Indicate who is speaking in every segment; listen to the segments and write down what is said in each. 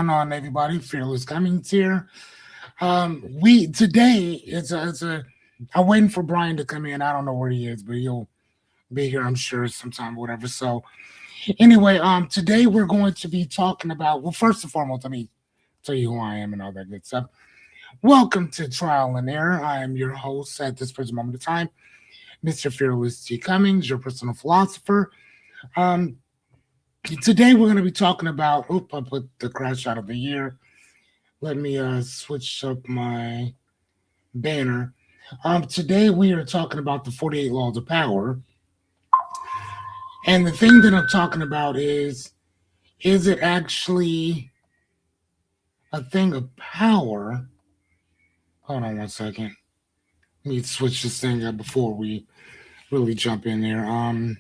Speaker 1: going on, everybody? Fearless Cummings here. We today it's a. I'm waiting for Brian to come in. I don't know where he is, but he'll be here, I'm sure, sometime, whatever. So anyway, today we're going to be talking about. Well, first and foremost, let me tell you who I am and all that good stuff. Welcome to Trial and Error. I am your host at this present moment of time, Mr. Fearless T. Cummings, your personal philosopher. Um, Today we're going to be talking about. Oop, I put the crash out of the year. Let me switch up my banner. Today we are talking about the 48 Laws of Power. And the thing that I'm talking about is it actually a thing of power? Hold on one second. Let me switch this thing up before we really jump in there.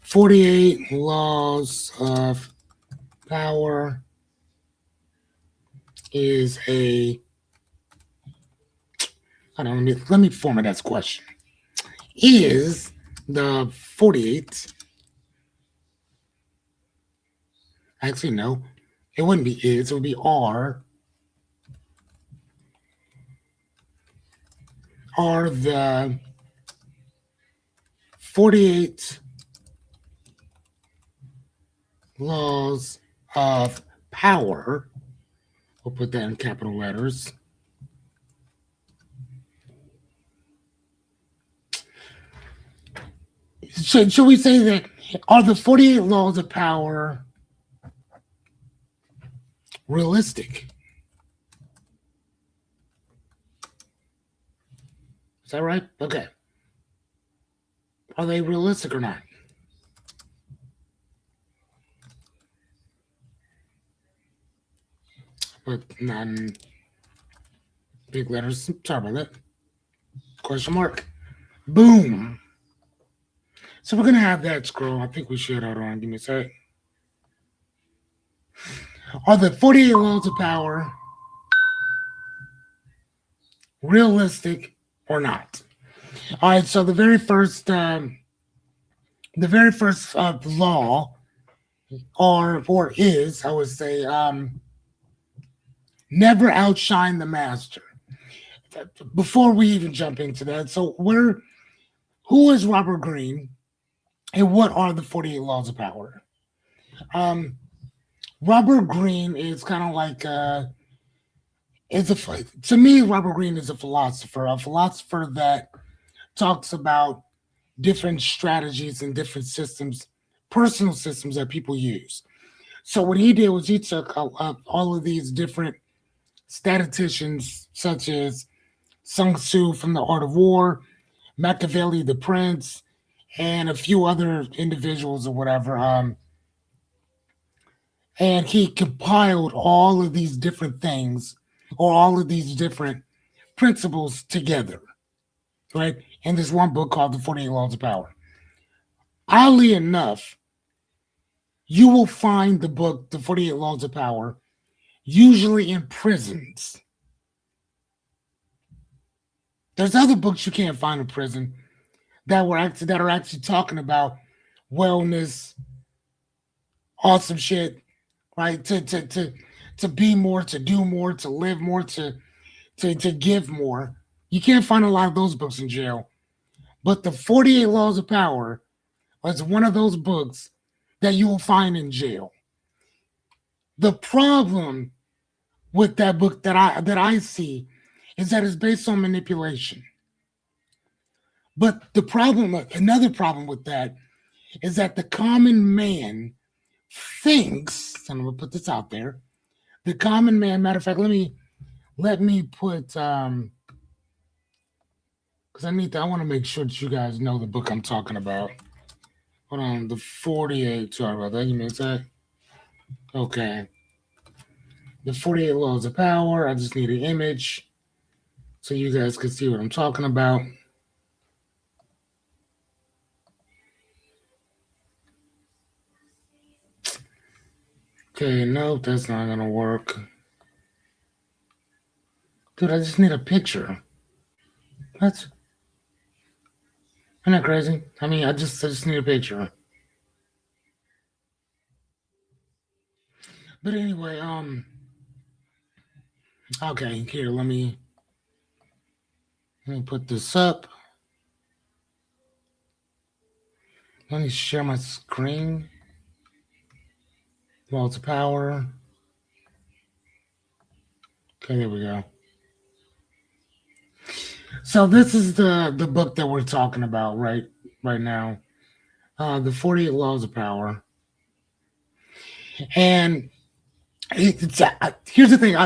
Speaker 1: 48 Laws of Power is a. I don't know, let me format that question. Is the 48. Actually, no. It wouldn't be is, it would be are the 48 laws of power. We'll put that in capital letters. Should we say that are the 48 laws of power realistic? Is that right? Okay. Are they realistic or not? But not in big letters. Sorry about that. Question mark. Boom. So we're gonna have that scroll. I think we should. Hold on. Give me a sec. Are the 48 laws of power realistic or not? All right. So the very first law, or is, I would say, never outshine the master. Before we even jump into that, so who is Robert Greene, and what are the 48 laws of power? Robert Greene is kind of like to me, Robert Greene is a philosopher that talks about different strategies and different systems, personal systems that people use. So what he did was he took all of these different statisticians, such as Sun Tzu from The Art of War, Machiavelli the Prince, and a few other individuals or whatever. And he compiled all of these different things or all of these different principles together, right? In this one book called The 48 Laws of Power. Oddly enough, you will find the book, The 48 Laws of Power, usually in prisons. There's other books you can't find in prison that are actually talking about wellness, awesome shit, right? To be more, to do more, to live more, to give more. You can't find a lot of those books in jail. But the 48 Laws of Power was one of those books that you will find in jail. The problem with that book that I see is that it's based on manipulation. But another problem with that is that the common man thinks, and I'm gonna put this out there, the common man, matter of fact, let me put because I want to make sure that you guys know the book I'm talking about. Hold on, the 48, sorry about that, you mean that? Okay. The 48 Laws of Power. I just need an image so you guys can see what I'm talking about. Okay, no, that's not gonna work. Dude, I just need a picture. Isn't that crazy? I mean, I just need a picture. But anyway, okay, here, let me put this up. Let me share my screen. Laws of power. Okay, there we go. So this is the book that we're talking about right now. The 48 Laws of Power. And here's the thing.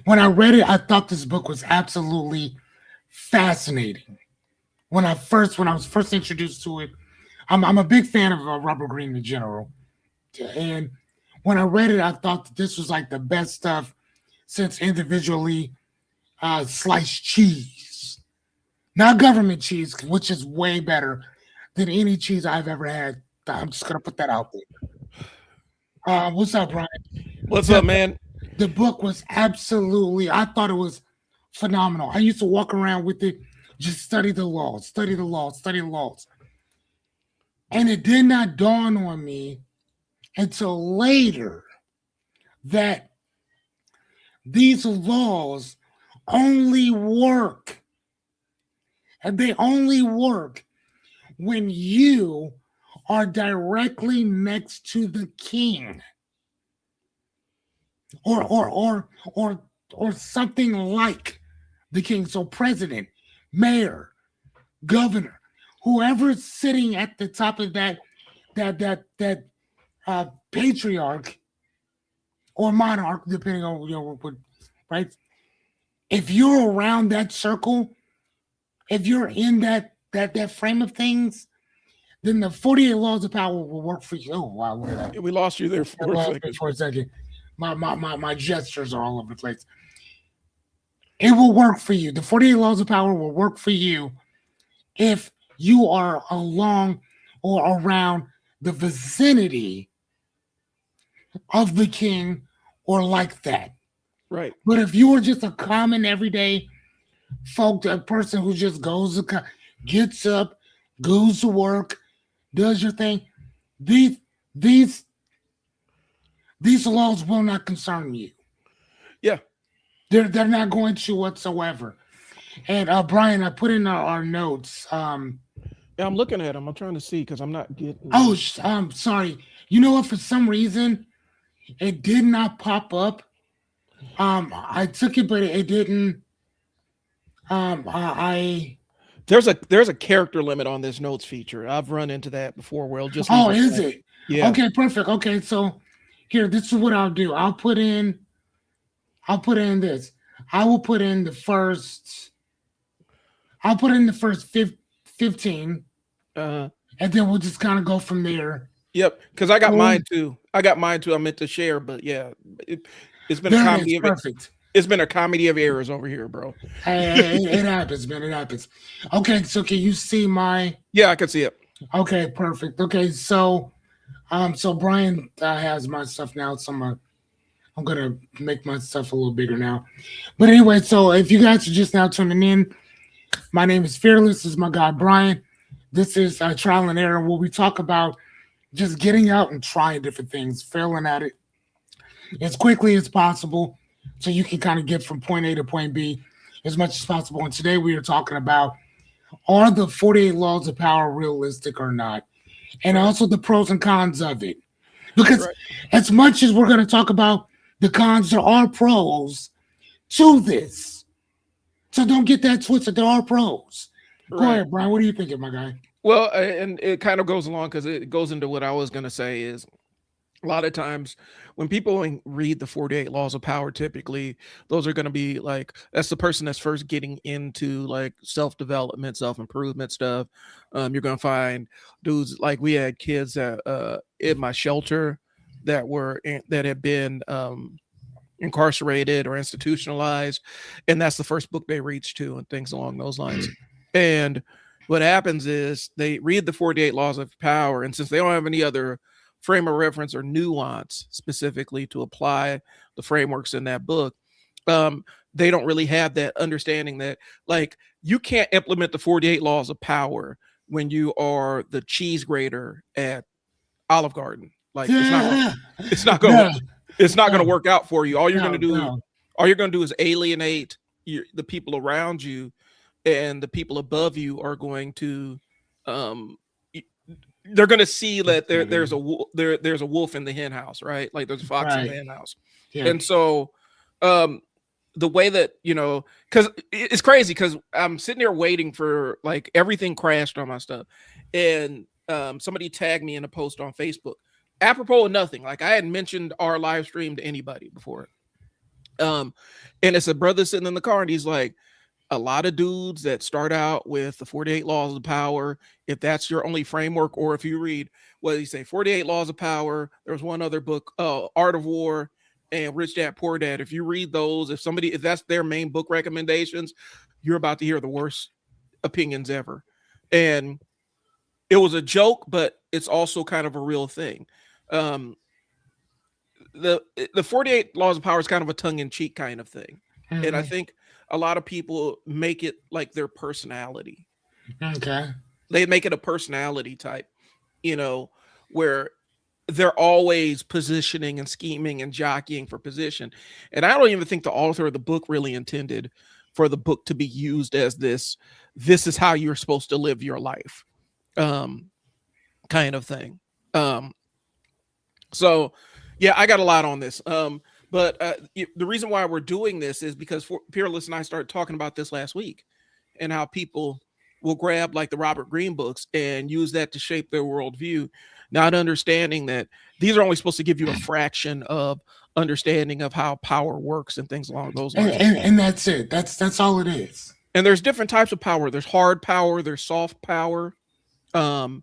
Speaker 1: When I read it, I thought this book was absolutely fascinating. When I was first introduced to it, I'm a big fan of Robert Greene in general. And when I read it, I thought that this was like the best stuff since individually sliced cheese, not government cheese, which is way better than any cheese I've ever had. I'm just gonna put that out there. What's up, Brian?
Speaker 2: What's
Speaker 1: The,
Speaker 2: up, man?
Speaker 1: the book was absolutely. I thought it was phenomenal. I used to walk around with it, just study the laws, study the laws, study the laws, and it did not dawn on me until later that these laws only work, and they only work when you are directly next to the king or or or or or something like the king. So president, mayor, governor, whoever's sitting at the top of that patriarch or monarch, depending on what, right. If you're around that circle, if you're in that frame of things, then the 48 laws of power will work for you. Oh wow, look at that.
Speaker 2: We lost you there for a
Speaker 1: Well,
Speaker 2: second.
Speaker 1: for a second. My gestures are all over the place. It will work for you. The 48 laws of power will work for you if you are along or around the vicinity of the king or like that.
Speaker 2: Right.
Speaker 1: But if you are just a common everyday folk, a person who just gets up, goes to work, does your thing, these these these laws will not concern you.
Speaker 2: Yeah.
Speaker 1: They're not going to whatsoever. And Brian, I put in our notes.
Speaker 2: Yeah, I'm looking at them. I'm trying to see because I'm not getting
Speaker 1: Oh,
Speaker 2: them.
Speaker 1: sorry. You know what? For some reason, it did not pop up. I took it, but it didn't. I
Speaker 2: There's a character limit on this notes feature. I've run into that before where it'll just leave
Speaker 1: Oh,
Speaker 2: a
Speaker 1: is
Speaker 2: blank.
Speaker 1: it?
Speaker 2: Yeah.
Speaker 1: Okay, perfect. Okay, so here, this is what I'll do. I'll put in this. I will put in the first. I'll put in the first 15,
Speaker 2: Uh
Speaker 1: and then we'll just kind of go from there.
Speaker 2: yep. Because I got
Speaker 1: Cool.
Speaker 2: mine too. I got mine too. I meant to share, but yeah, it, it's been a
Speaker 1: There it is.
Speaker 2: comedy of it.
Speaker 1: Perfect.
Speaker 2: It's been a comedy of errors over here, bro.
Speaker 1: It happens, man. It happens. Okay, so can you see my?
Speaker 2: Yeah, I can see it.
Speaker 1: Okay, perfect. Okay, so Brian has my stuff now, so I'm gonna make my stuff a little bigger now. But anyway, so if you guys are just now tuning in, my name is Fearless. This is my guy Brian. This is trial and error, where we talk about just getting out and trying different things, failing at it as quickly as possible, so you can kind of get from point A to point B as much as possible. And today we are talking about, are the 48 laws of power realistic or not? And
Speaker 2: Right.
Speaker 1: also the pros and cons of it. Because
Speaker 2: Right.
Speaker 1: as much as we're going to talk about the cons, there are pros to this. So don't get that twisted. There are pros. Go
Speaker 2: Right.
Speaker 1: ahead, Brian. What are you thinking, my guy?
Speaker 2: Well, and it kind of goes along because it goes into what I was going to say is a lot of times when people read the 48 laws of power, typically those are going to be like, that's the person that's first getting into like self-development, self-improvement stuff. You're going to find dudes like we had kids that in my shelter that had been incarcerated or institutionalized, and that's the first book they reach to and things along those lines. And what happens is they read the 48 laws of power, and since they don't have any other frame of reference or nuance specifically to apply the frameworks in that book, they don't really have that understanding that like you can't implement the 48 laws of power when you are the cheese grater at Olive Garden. Like it's not
Speaker 1: Yeah,
Speaker 2: it's not going
Speaker 1: yeah.
Speaker 2: to It's not going to
Speaker 1: No,
Speaker 2: work out for you.
Speaker 1: no, no.
Speaker 2: All you're going to do is alienate the people around you, and the people above you are going to, um, they're going to see that there's a wolf in the hen house, right? Like there's a fox in the
Speaker 1: Right.
Speaker 2: hen house,
Speaker 1: Yeah.
Speaker 2: and so, um, the way that because it's crazy because I'm sitting there waiting for like everything crashed on my stuff, and somebody tagged me in a post on Facebook, apropos of nothing. Like I hadn't mentioned our live stream to anybody before, um, and it's a brother sitting in the car, and he's like, a lot of dudes that start out with the 48 laws of power, if that's your only framework, or if you read what do you say, 48 laws of power, there's one other book, Art of War and Rich Dad Poor Dad. If you read those, if that's their main book recommendations, you're about to hear the worst opinions ever. And it was a joke, but it's also kind of a real thing. Um, the 48 laws of power is kind of a tongue-in-cheek kind of thing, and I
Speaker 1: Hmm.
Speaker 2: think a lot of people make it like their personality.
Speaker 1: Okay.
Speaker 2: They make it a personality type, you know where they're always positioning and scheming and jockeying for position. And I don't even think the author of the book really intended for the book to be used as this is how you're supposed to live your life, um kind of thing. um So, yeah, I got a lot on this. But the reason why we're doing this is because Peerless and I started talking about this last week, and how people will grab like the Robert Greene books and use that to shape their worldview, not understanding that these are only supposed to give you a fraction of understanding of how power works and things along those
Speaker 1: And,
Speaker 2: lines.
Speaker 1: and that's it. That's all it is.
Speaker 2: And there's different types of power. There's hard power. There's soft power. um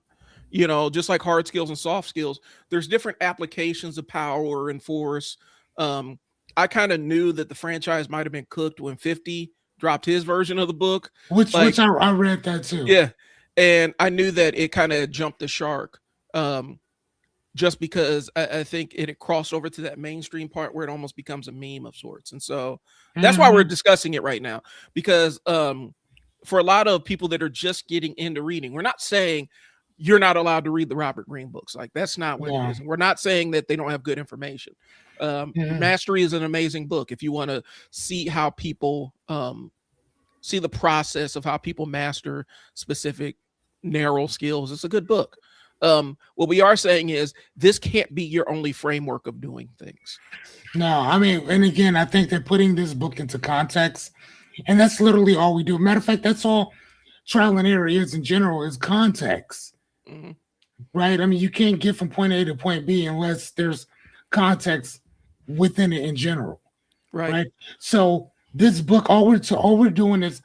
Speaker 2: just like hard skills and soft skills, there's different applications of power and force. um I kind of knew that the franchise might have been cooked when 50 dropped his version of the book.
Speaker 1: Which
Speaker 2: Like,
Speaker 1: I read that too.
Speaker 2: yeah, and I knew that it kind of jumped the shark, um just because I think it had crossed over to that mainstream part where it almost becomes a meme of sorts. And so that's why we're
Speaker 1: Hmm.
Speaker 2: discussing it right now, because for a lot of people that are just getting into reading, we're not saying you're not allowed to read the Robert Greene books. Like that's not what it
Speaker 1: Yeah.
Speaker 2: is. And we're not saying that they don't have good information.
Speaker 1: Hmm.
Speaker 2: Mastery is an amazing book if you want to see how people see the process of how people master specific narrow skills. It's a good book. What we are saying is this can't be your only framework of doing things.
Speaker 1: No, I mean, and again, I think they're putting this book into context, and that's literally all we do. Matter of fact, that's all trial and error is in general is context,
Speaker 2: Hmm.
Speaker 1: right? I mean, you can't get from point A to point B unless there's context within it in general,
Speaker 2: Right.
Speaker 1: right? So this book, all we're doing is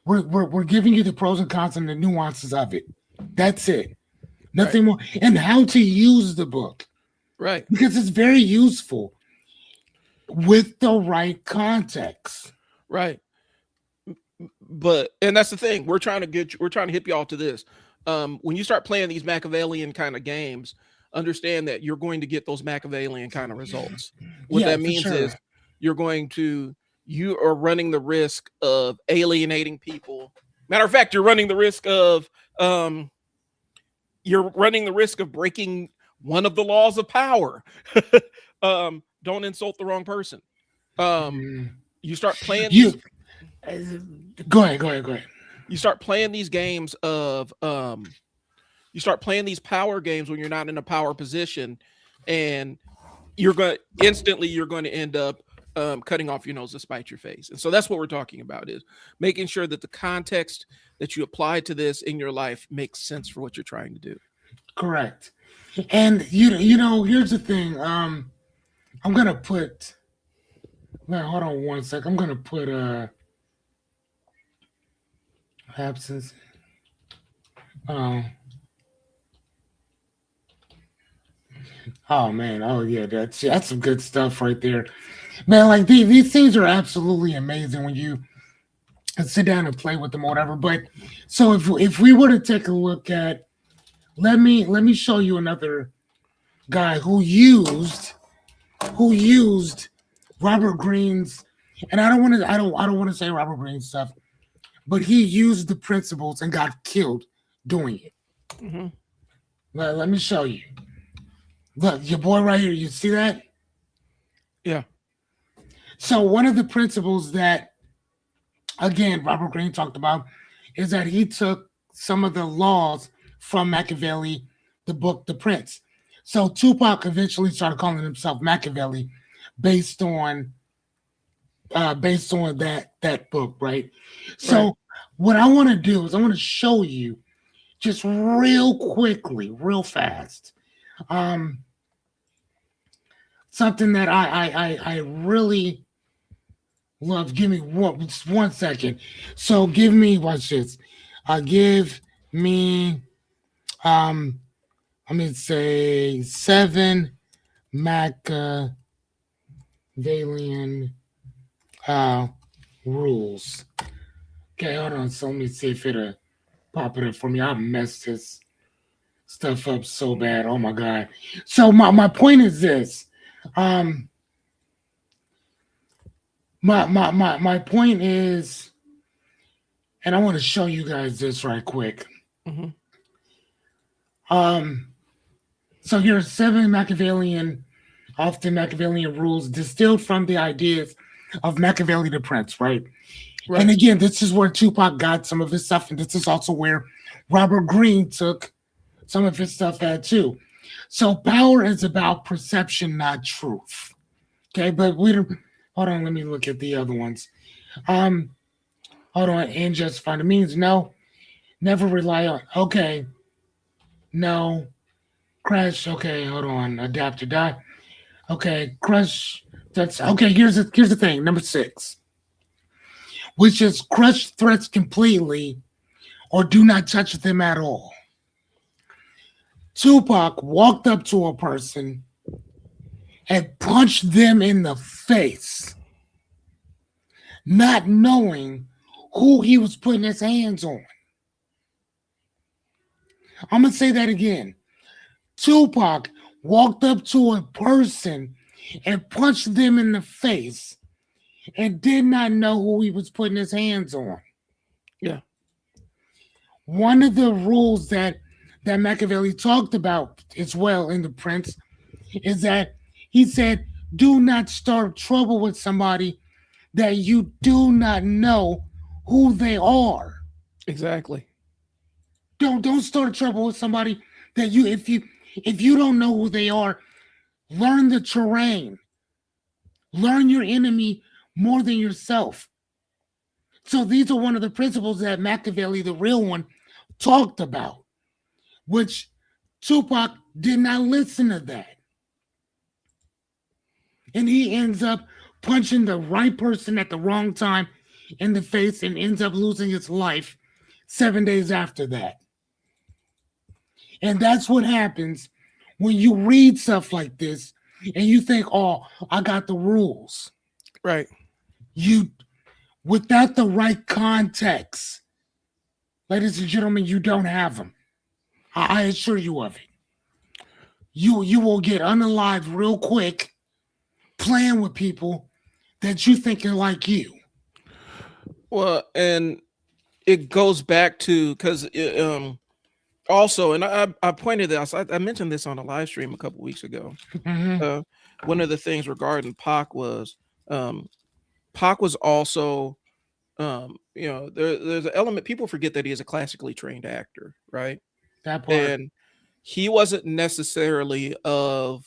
Speaker 1: we're giving you the pros and cons and the nuances of it. That's it.
Speaker 2: Right.
Speaker 1: Nothing more. And how to use the book
Speaker 2: Right.
Speaker 1: because it's very useful with the right context.
Speaker 2: Right. But and that's the thing. We're trying to hip y'all to this. When you start playing these Machiavellian kind of games, understand that you're going to get those Machiavellian kind of results. What
Speaker 1: Yeah,
Speaker 2: that
Speaker 1: for
Speaker 2: means
Speaker 1: sure.
Speaker 2: is you are running the risk of alienating people. Matter of fact, um you're running the risk of breaking one of the laws of power. Don't insult the wrong person. Um,
Speaker 1: Mm.
Speaker 2: you start playing these
Speaker 1: You go ahead, go ahead, go ahead.
Speaker 2: you start playing these games of you start playing these power games when you're not in a power position, and you're going to end up cutting off your nose to spite your face. And so that's what we're talking about, is making sure that the context that you apply to this in your life makes sense for what you're trying to do.
Speaker 1: Correct. And you know, here's the thing. I'm gonna put. Now, hold on one sec. I'm gonna put absence. Oh, oh man. Oh yeah, that's some good stuff right there, man. Like these things are absolutely amazing when you sit down and play with them or whatever. But so if we were to take a look at, let me show you another guy who used Robert Greene's, and I don't want to say Robert Greene stuff, but he used the principles and got killed doing it.
Speaker 2: Mm-hmm.
Speaker 1: Let me show you. Look, your boy right here. You see that?
Speaker 2: Yeah.
Speaker 1: So one of the principles that, again, Robert Greene talked about is that he took some of the laws from Machiavelli, the book The Prince. So Tupac eventually started calling himself Machiavelli based on that book, right?
Speaker 2: Right.
Speaker 1: So what I want to do is I want to show you just real quickly, real fast, um, something that I really love. Give me one second. So give me watch this. Give me let me say 7 Machiavellian uh rules. Okay, hold on. So let me see if it'll pop it up for me. I messed this stuff up so bad. Oh my god. So my point is this. Um my point is, and I want to show you guys this right quick.
Speaker 2: Hmm.
Speaker 1: Um so here's 7 often Machiavellian rules distilled from the ideas of Machiavelli the Prince, right? And
Speaker 2: Right.
Speaker 1: again, this is where Tupac got some of his stuff, and this is also where Robert Greene took some of his stuff at too. So power is about perception, not truth. Okay, but we don't. Hold on, let me look at the other ones. Um, hold on, and just find it means no, never rely on. Okay, no, crash. Okay, hold on, adapt or die. Okay, crush. That's okay. Here's the thing. Number 6, which is crush threats completely or do not touch them at all. Tupac walked up to a person and punched them in the face, not knowing who he was putting his hands on. I'm going to say that again. Tupac walked up to a person and punched them in the face and did not know who he was putting his hands on.
Speaker 2: Yeah.
Speaker 1: One of the rules that Machiavelli talked about as well in The Prince is that he said, do not start trouble with somebody that you do not know who they are.
Speaker 2: Exactly.
Speaker 1: Don't start trouble with somebody that if you don't know who they are, learn the terrain. Learn your enemy more than yourself. So these are one of the principles that Machiavelli, the real one, talked about, which Tupac did not listen to that. And he ends up punching the right person at the wrong time in the face and ends up losing his life 7 days after that. And that's what happens when you read stuff like this and you think, oh, I got the rules.
Speaker 2: Right.
Speaker 1: You, without the right context, ladies and gentlemen, you don't have them. I assure you of it. You will get unalived real quick playing with people that you think are like you.
Speaker 2: Well, and it goes back to because also, and I pointed this, I mentioned this on a live stream a couple weeks ago.
Speaker 1: Mm-hmm.
Speaker 2: Uh, One of the things regarding um, Pac was also, there's an element people forget that he is a classically trained actor, right?
Speaker 1: That part.
Speaker 2: And he wasn't necessarily of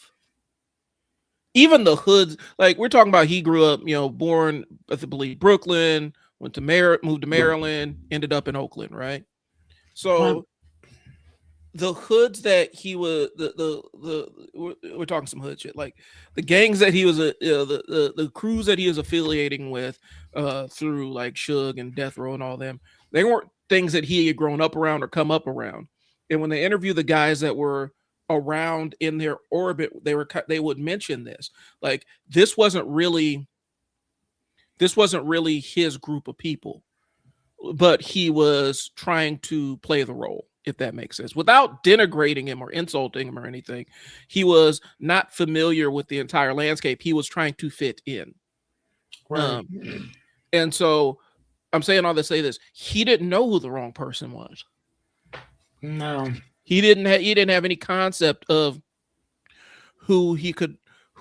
Speaker 2: even the hoods. Like we're talking about, he grew up, born, I believe, Brooklyn, moved to Maryland, ended up in Oakland, right?
Speaker 1: Right.
Speaker 2: So the hoods that he was we're talking some hood shit, like the gangs that he was the crews that he was affiliating with through like Suge and Death Row and all them, they weren't things that he had grown up around or come up around. And when they interview the guys that were around in their orbit, they would mention this, like this wasn't really his group of people, but he was trying to play the role, if that makes sense, without denigrating him or insulting him or anything. He was not familiar with the entire landscape. He was trying to fit in.
Speaker 1: Right.
Speaker 2: Um, and so I'm saying all to say this: he didn't know who the wrong person was.
Speaker 1: No.
Speaker 2: He didn't have any concept of who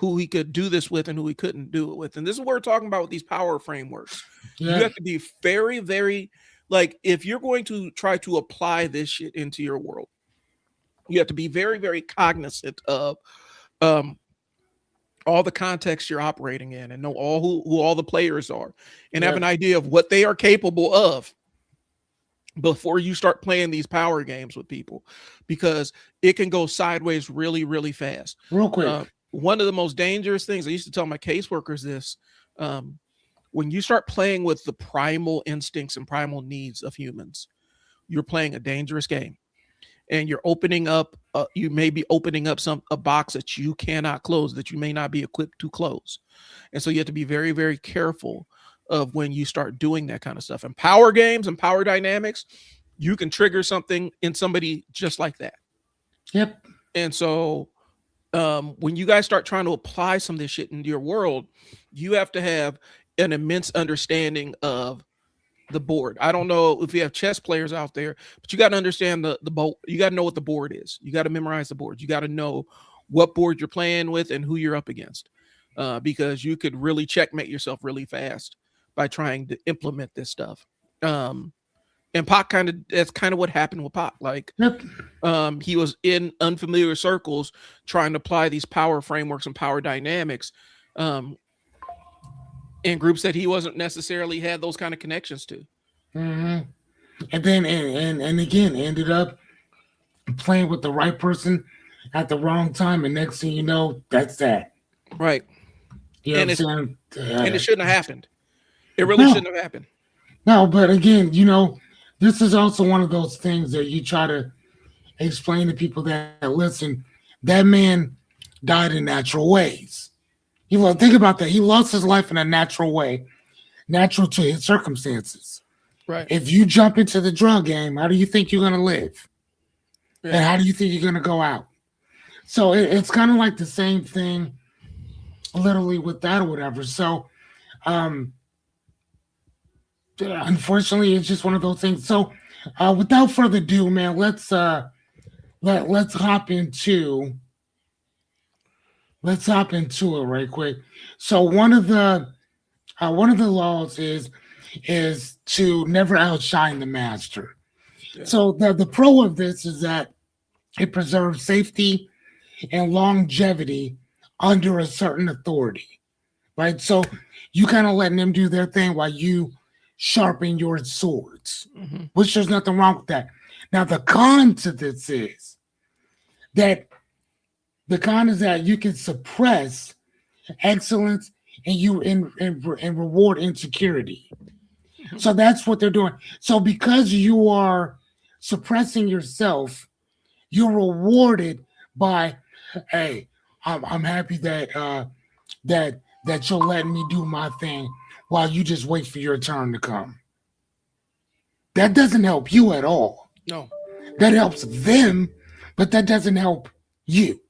Speaker 2: who he could do this with and who he couldn't do it with. And this is what we're talking about with these power frameworks. You
Speaker 1: Yeah.
Speaker 2: have to be very, very, like, if you're going to try to apply this shit into your world, you have to be very, very cognizant of um, all the context you're operating in, and know all who all the players are, and have
Speaker 1: Yeah.
Speaker 2: an idea of what they are capable of before you start playing these power games with people, because it can go sideways really, really fast.
Speaker 1: Real quick.
Speaker 2: One of the most dangerous things I used to tell my caseworkers this, um, when you start playing with the primal instincts and primal needs of humans, you're playing a dangerous game, and you're opening up. You may be opening up a box that you cannot close, that you may not be equipped to close, and so you have to be very, very careful of when you start doing that kind of stuff. And power games and power dynamics, you can trigger something in somebody just like that.
Speaker 1: Yep.
Speaker 2: And so when you guys start trying to apply some of this shit into your world, you have to have an immense understanding of the board. I don't know if you have chess players out there, but you got to understand the board. You got to know what the board is. You got to memorize the board. You got to know what board you're playing with and who you're up against, because you could really checkmate yourself really fast by trying to implement this stuff. And Pac that's kind of what happened with Pac. Like,
Speaker 1: Yep.
Speaker 2: he was in unfamiliar circles trying to apply these power frameworks and power dynamics in groups that he wasn't necessarily had those kind of connections to.
Speaker 1: Hmm. And then and again ended up playing with the right person at the wrong time, and next thing you know, that's that.
Speaker 2: Right.
Speaker 1: You know
Speaker 2: And
Speaker 1: what I'm saying?
Speaker 2: And it shouldn't have happened. It really
Speaker 1: No.
Speaker 2: shouldn't have happened.
Speaker 1: No, but again, this is also one of those things that you try to explain to people that listen. That man died in natural ways. Think about that. He lost his life in a natural way, natural to his circumstances.
Speaker 2: Right.
Speaker 1: If you jump into the drug game, how do you think you're going to live?
Speaker 2: Yeah.
Speaker 1: And how do you think you're going to go out? So it's kind of like the same thing, literally, with that or whatever. So, unfortunately, it's just one of those things. So, without further ado, man, let's hop into it right quick. So one of the laws is to never outshine the master.
Speaker 2: Yeah.
Speaker 1: So the pro of this is that it preserves safety and longevity under a certain authority, right? So you kind of letting them do their thing while you sharpen your swords, which there's nothing wrong with that. Now the con to this is that you can suppress excellence and reward insecurity. So that's what they're doing. So because you are suppressing yourself, you're rewarded by, hey, I'm happy that you're letting me do my thing while you just wait for your turn to come. That doesn't help you at all.
Speaker 2: No.
Speaker 1: That helps them, but that doesn't help you.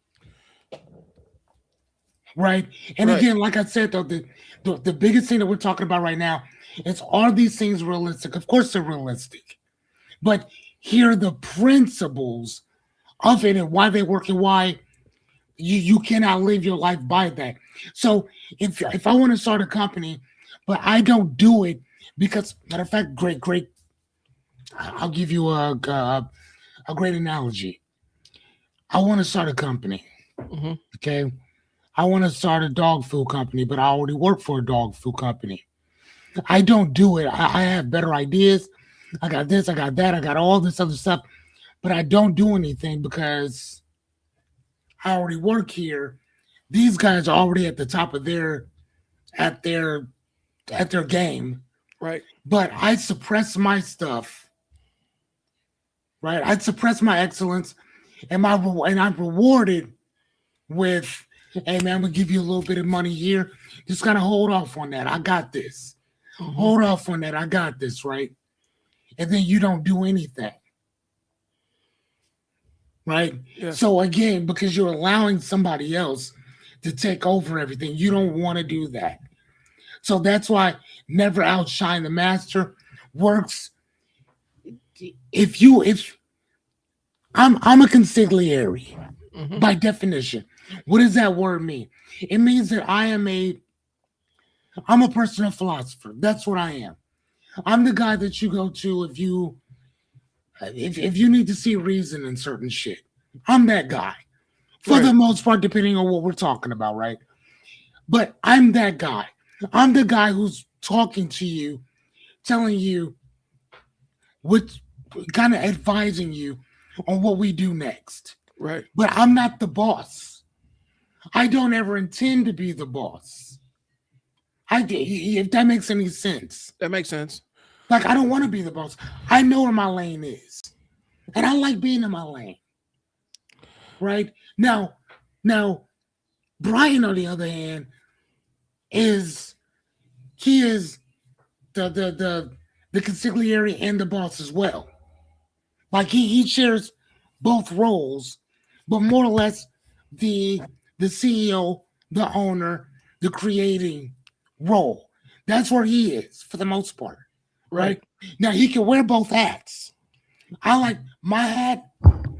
Speaker 1: Right? And
Speaker 2: Right.
Speaker 1: again, like I said, though, the biggest thing that we're talking about right now is, are these things realistic? Of course they're realistic. But here are the principles of it and why they work and why you cannot live your life by that. So if I want to start a company, but I don't do it because, matter of fact, great. I'll give you a great analogy. I want to start a company.
Speaker 2: Mm-hmm.
Speaker 1: Okay. I want to start a dog food company, but I already work for a dog food company. I don't do it. I have better ideas. I got this, I got that, I got all this other stuff, but I don't do anything because I already work here. These guys are already at the top of their game.
Speaker 2: Right.
Speaker 1: But I suppress my stuff. Right? I suppress my excellence, and I'm rewarded with, hey man, I'm gonna give you a little bit of money here. Just gotta hold off on that. I got this. Hold off on that. I got this, right? And then you don't do anything. Right?
Speaker 2: Yeah.
Speaker 1: So again, because you're allowing somebody else to take over everything, you don't want to do that. So that's why never outshine the master works. If I'm a consigliere,
Speaker 2: Hmm.
Speaker 1: by definition. What does that word mean? It means that I'm a personal philosopher. That's what I am. I'm the guy that you go to if you need to see reason in certain shit. I'm that guy. For the
Speaker 2: Right.
Speaker 1: most part, depending on what we're talking about, right? But I'm that guy. I'm the guy who's talking to you, telling you what kind of advising you on what we do next.
Speaker 2: Right.
Speaker 1: But I'm not the boss. I don't ever intend to be the boss. If that makes any sense.
Speaker 2: That makes sense.
Speaker 1: Like I don't want to be the boss. I know where my lane is. And I like being in my lane. Right? Now, Brian, on the other hand, is he is the consigliere and the boss as well. Like he shares both roles, but more or less the the CEO, the owner, the creating role. That's where he is for the most part,
Speaker 2: Right.
Speaker 1: right? Now he can wear both hats. I like my hat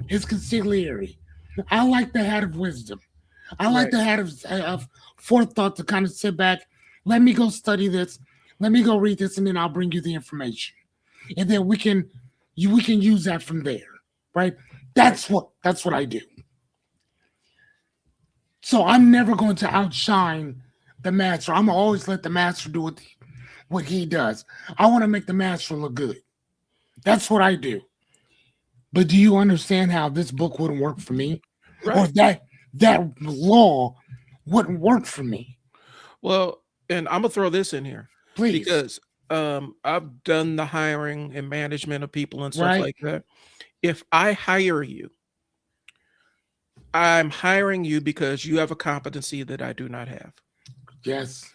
Speaker 1: is consigliere. I like the hat of wisdom. I like
Speaker 2: Right.
Speaker 1: the hat of forethought to kind of sit back. Let me go study this. Let me go read this, and then I'll bring you the information, and then we can use that from there, right?
Speaker 2: Right.
Speaker 1: That's what I do. So I'm never going to outshine the master. I'm gonna always let the master do what he does. I want to make the master look good. That's what I do. But do you understand how this book wouldn't work for me, or
Speaker 2: Right.
Speaker 1: that law wouldn't work for me?
Speaker 2: Well, and I'm gonna throw this in here
Speaker 1: Please,
Speaker 2: because I've done the hiring and management of people and stuff
Speaker 1: right?
Speaker 2: like that. If I hire you, I'm hiring you because you have a competency that I do not have,
Speaker 1: Yes.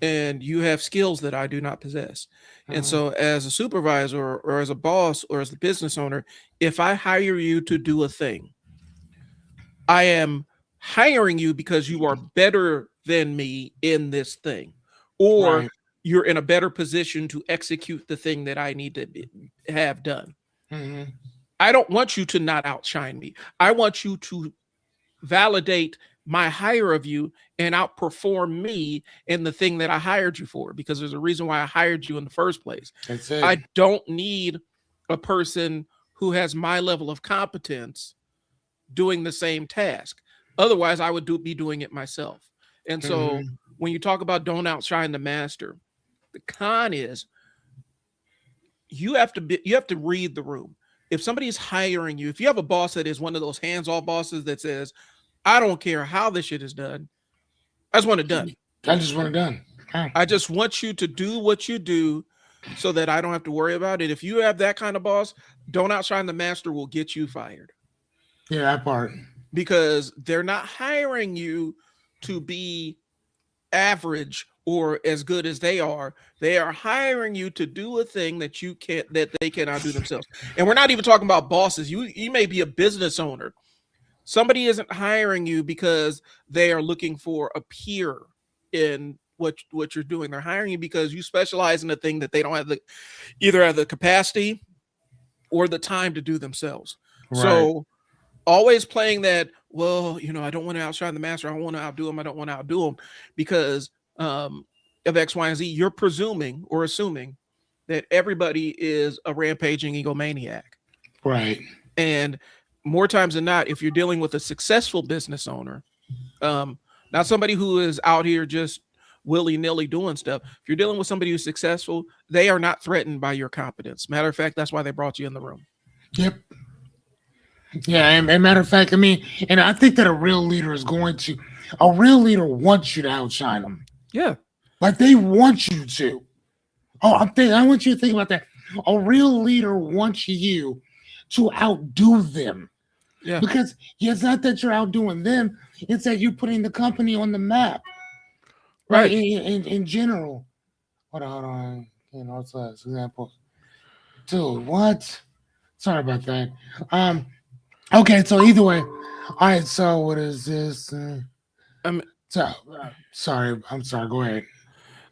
Speaker 2: and you have skills that I do not possess. And
Speaker 1: Mhm.
Speaker 2: so, as a supervisor or as a boss or as a business owner, if I hire you to do a thing, I am hiring you because you are better than me in this thing, or
Speaker 1: Right.
Speaker 2: you're in a better position to execute the thing that I need to have done.
Speaker 1: Hmm.
Speaker 2: I don't want you to not outshine me. I want you to validate my hire of you and outperform me in the thing that I hired you for, because there's a reason why I hired you in the first place.
Speaker 1: That's it.
Speaker 2: I don't need a person who has my level of competence doing the same task. Otherwise, I would be doing it myself. And so
Speaker 1: Hmm.
Speaker 2: when you talk about don't outshine the master, the con is you have to read the room. If somebody's hiring you, if you have a boss that is one of those hands-off bosses that says, I don't care how this shit is done, I just want it done.
Speaker 1: I just want it done. Huh.
Speaker 2: I just want you to do what you do so that I don't have to worry about it. If you have that kind of boss, don't outshine the master will get you fired,
Speaker 1: Yeah, that part.
Speaker 2: because they're not hiring you to be average or as good as they are. They are hiring you to do a thing that they cannot do themselves. And we're not even talking about bosses. You may be a business owner. Somebody isn't hiring you because they are looking for a peer in what you're doing. They're hiring you because you specialize in a thing that they don't have the either have the capacity or the time to do themselves.
Speaker 1: Right.
Speaker 2: So always playing that, well, I don't want to outshine the master, I don't want to outdo him, I don't want to outdo him because of X, Y, and Z. You're presuming or assuming that everybody is a rampaging egomaniac.
Speaker 1: Right.
Speaker 2: And more times than not, if you're dealing with a successful business owner, um not somebody who is out here just willy-nilly doing stuff, if you're dealing with somebody who's successful, they are not threatened by your competence. Matter of fact, that's why they brought you in the room.
Speaker 1: Yep. Yeah, and matter of fact, I mean, and I think that a real leader wants you to outshine them.
Speaker 2: Yeah.
Speaker 1: Like they want you to. I want you to think about that. A real leader wants you to outdo them
Speaker 2: Yeah.
Speaker 1: because it's not that you're outdoing them; it's that you're putting the company on the map, right?
Speaker 2: Right.
Speaker 1: In general. Hold on. What's the last example? Dude, what? Sorry about that. Um. Okay, so either way, all right. So what is this?
Speaker 2: I'm
Speaker 1: Sorry, I'm sorry. Go ahead.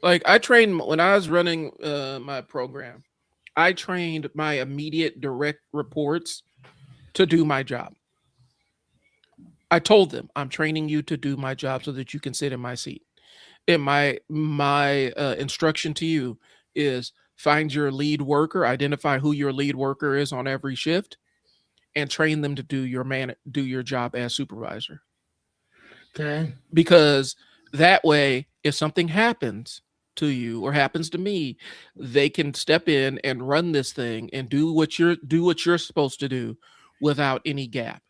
Speaker 2: like I trained when I was running my program. I trained my immediate direct reports to do my job. I told them, I'm training you to do my job so that you can sit in my seat. And my instruction to you is find your lead worker, identify who your lead worker is on every shift, and train them to do your job as supervisor.
Speaker 1: Okay.
Speaker 2: Because that way, if something happens to you or happens to me, they can step in and run this thing and do what you're supposed to do without any gap.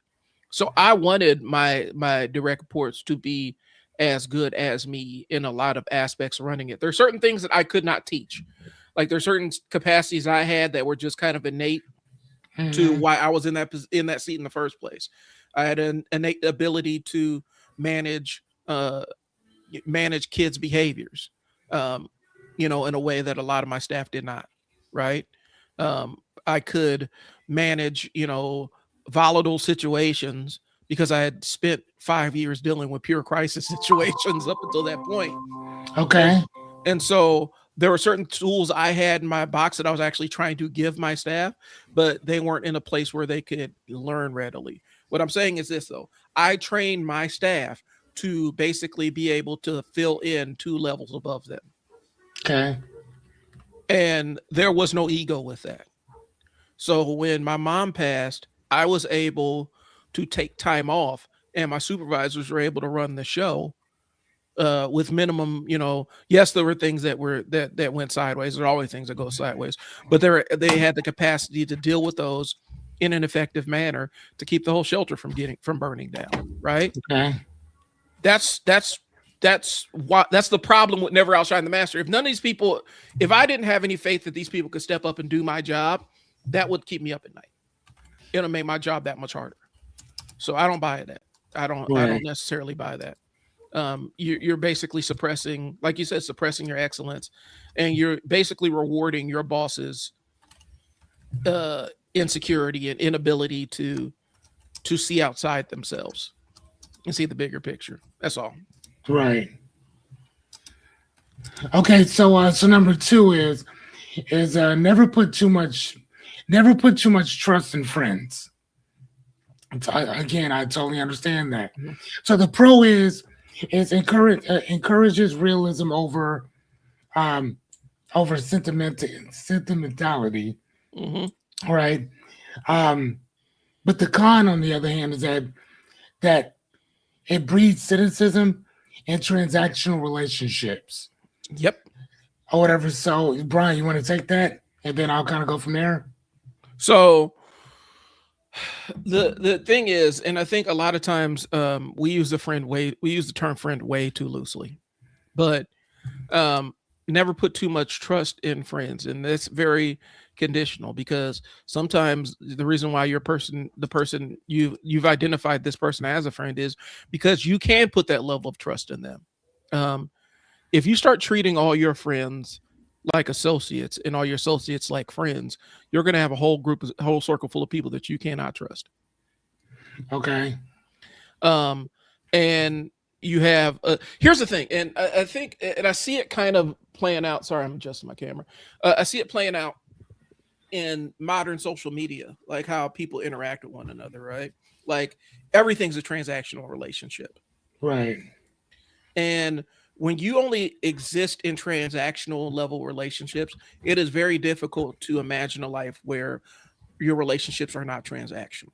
Speaker 2: So I wanted my direct reports to be as good as me in a lot of aspects running it. There's certain things that I could not teach. Like there's certain capacities I had that were just kind of innate to
Speaker 1: Hmm.
Speaker 2: why I was in that seat in the first place. I had an innate ability to manage manage kids' behaviors, um, in a way that a lot of my staff did not. Right? I could manage, volatile situations because I had spent 5 years dealing with pure crisis situations up until that point. And
Speaker 1: Okay.
Speaker 2: and so there were certain tools I had in my box that I was actually trying to give my staff, but they weren't in a place where they could learn readily. What I'm saying is this though, I trained my staff to basically be able to fill in two levels above them.
Speaker 1: Okay.
Speaker 2: And there was no ego with that. So when my mom passed, I was able to take time off and my supervisors were able to run the show with minimum, yes, there were things that went sideways. There are always things that go sideways, but they had the capacity to deal with those in an effective manner to keep the whole shelter from burning down. Right?
Speaker 1: Okay.
Speaker 2: That's the problem with never outshine the master. If none of these people, if I didn't have any faith that these people could step up and do my job, that would keep me up at night. It'll make my job that much harder. So I don't buy that. I don't
Speaker 1: Right.
Speaker 2: necessarily buy that. You're basically suppressing, like you said, suppressing your excellence, and you're basically rewarding your boss's insecurity and inability to see outside themselves and see the bigger picture. That's all.
Speaker 1: Right. Okay. So number two is never put too much trust in friends. Again, I totally understand that.
Speaker 2: Mhm.
Speaker 1: So the pro is encourages realism um over sentimentality,
Speaker 2: Mhm.
Speaker 1: right? Um, but the con, on the other hand, is that it breeds cynicism and transactional relationships
Speaker 2: Yep.
Speaker 1: or whatever. So, Brian, you want to take that, and then I'll kind of go from there.
Speaker 2: So the thing is, and I think a lot of times we use the term friend way too loosely, but um, never put too much trust in friends, and that's very conditional because sometimes the reason why the person you've identified this person as a friend is because you can put that level of trust in them. Um, if you start treating all your friends like associates and all your associates like friends, you're going to have a whole circle full of people that you cannot trust.
Speaker 1: Okay.
Speaker 2: Um, and you have here's the thing, and I think, and I see it kind of playing out. Sorry, I'm adjusting my camera. I see it playing out in modern social media, like how people interact with one another, right? Like everything's a transactional relationship.
Speaker 1: Right.
Speaker 2: And when you only exist in transactional level relationships, it is very difficult to imagine a life where your relationships are not transactional.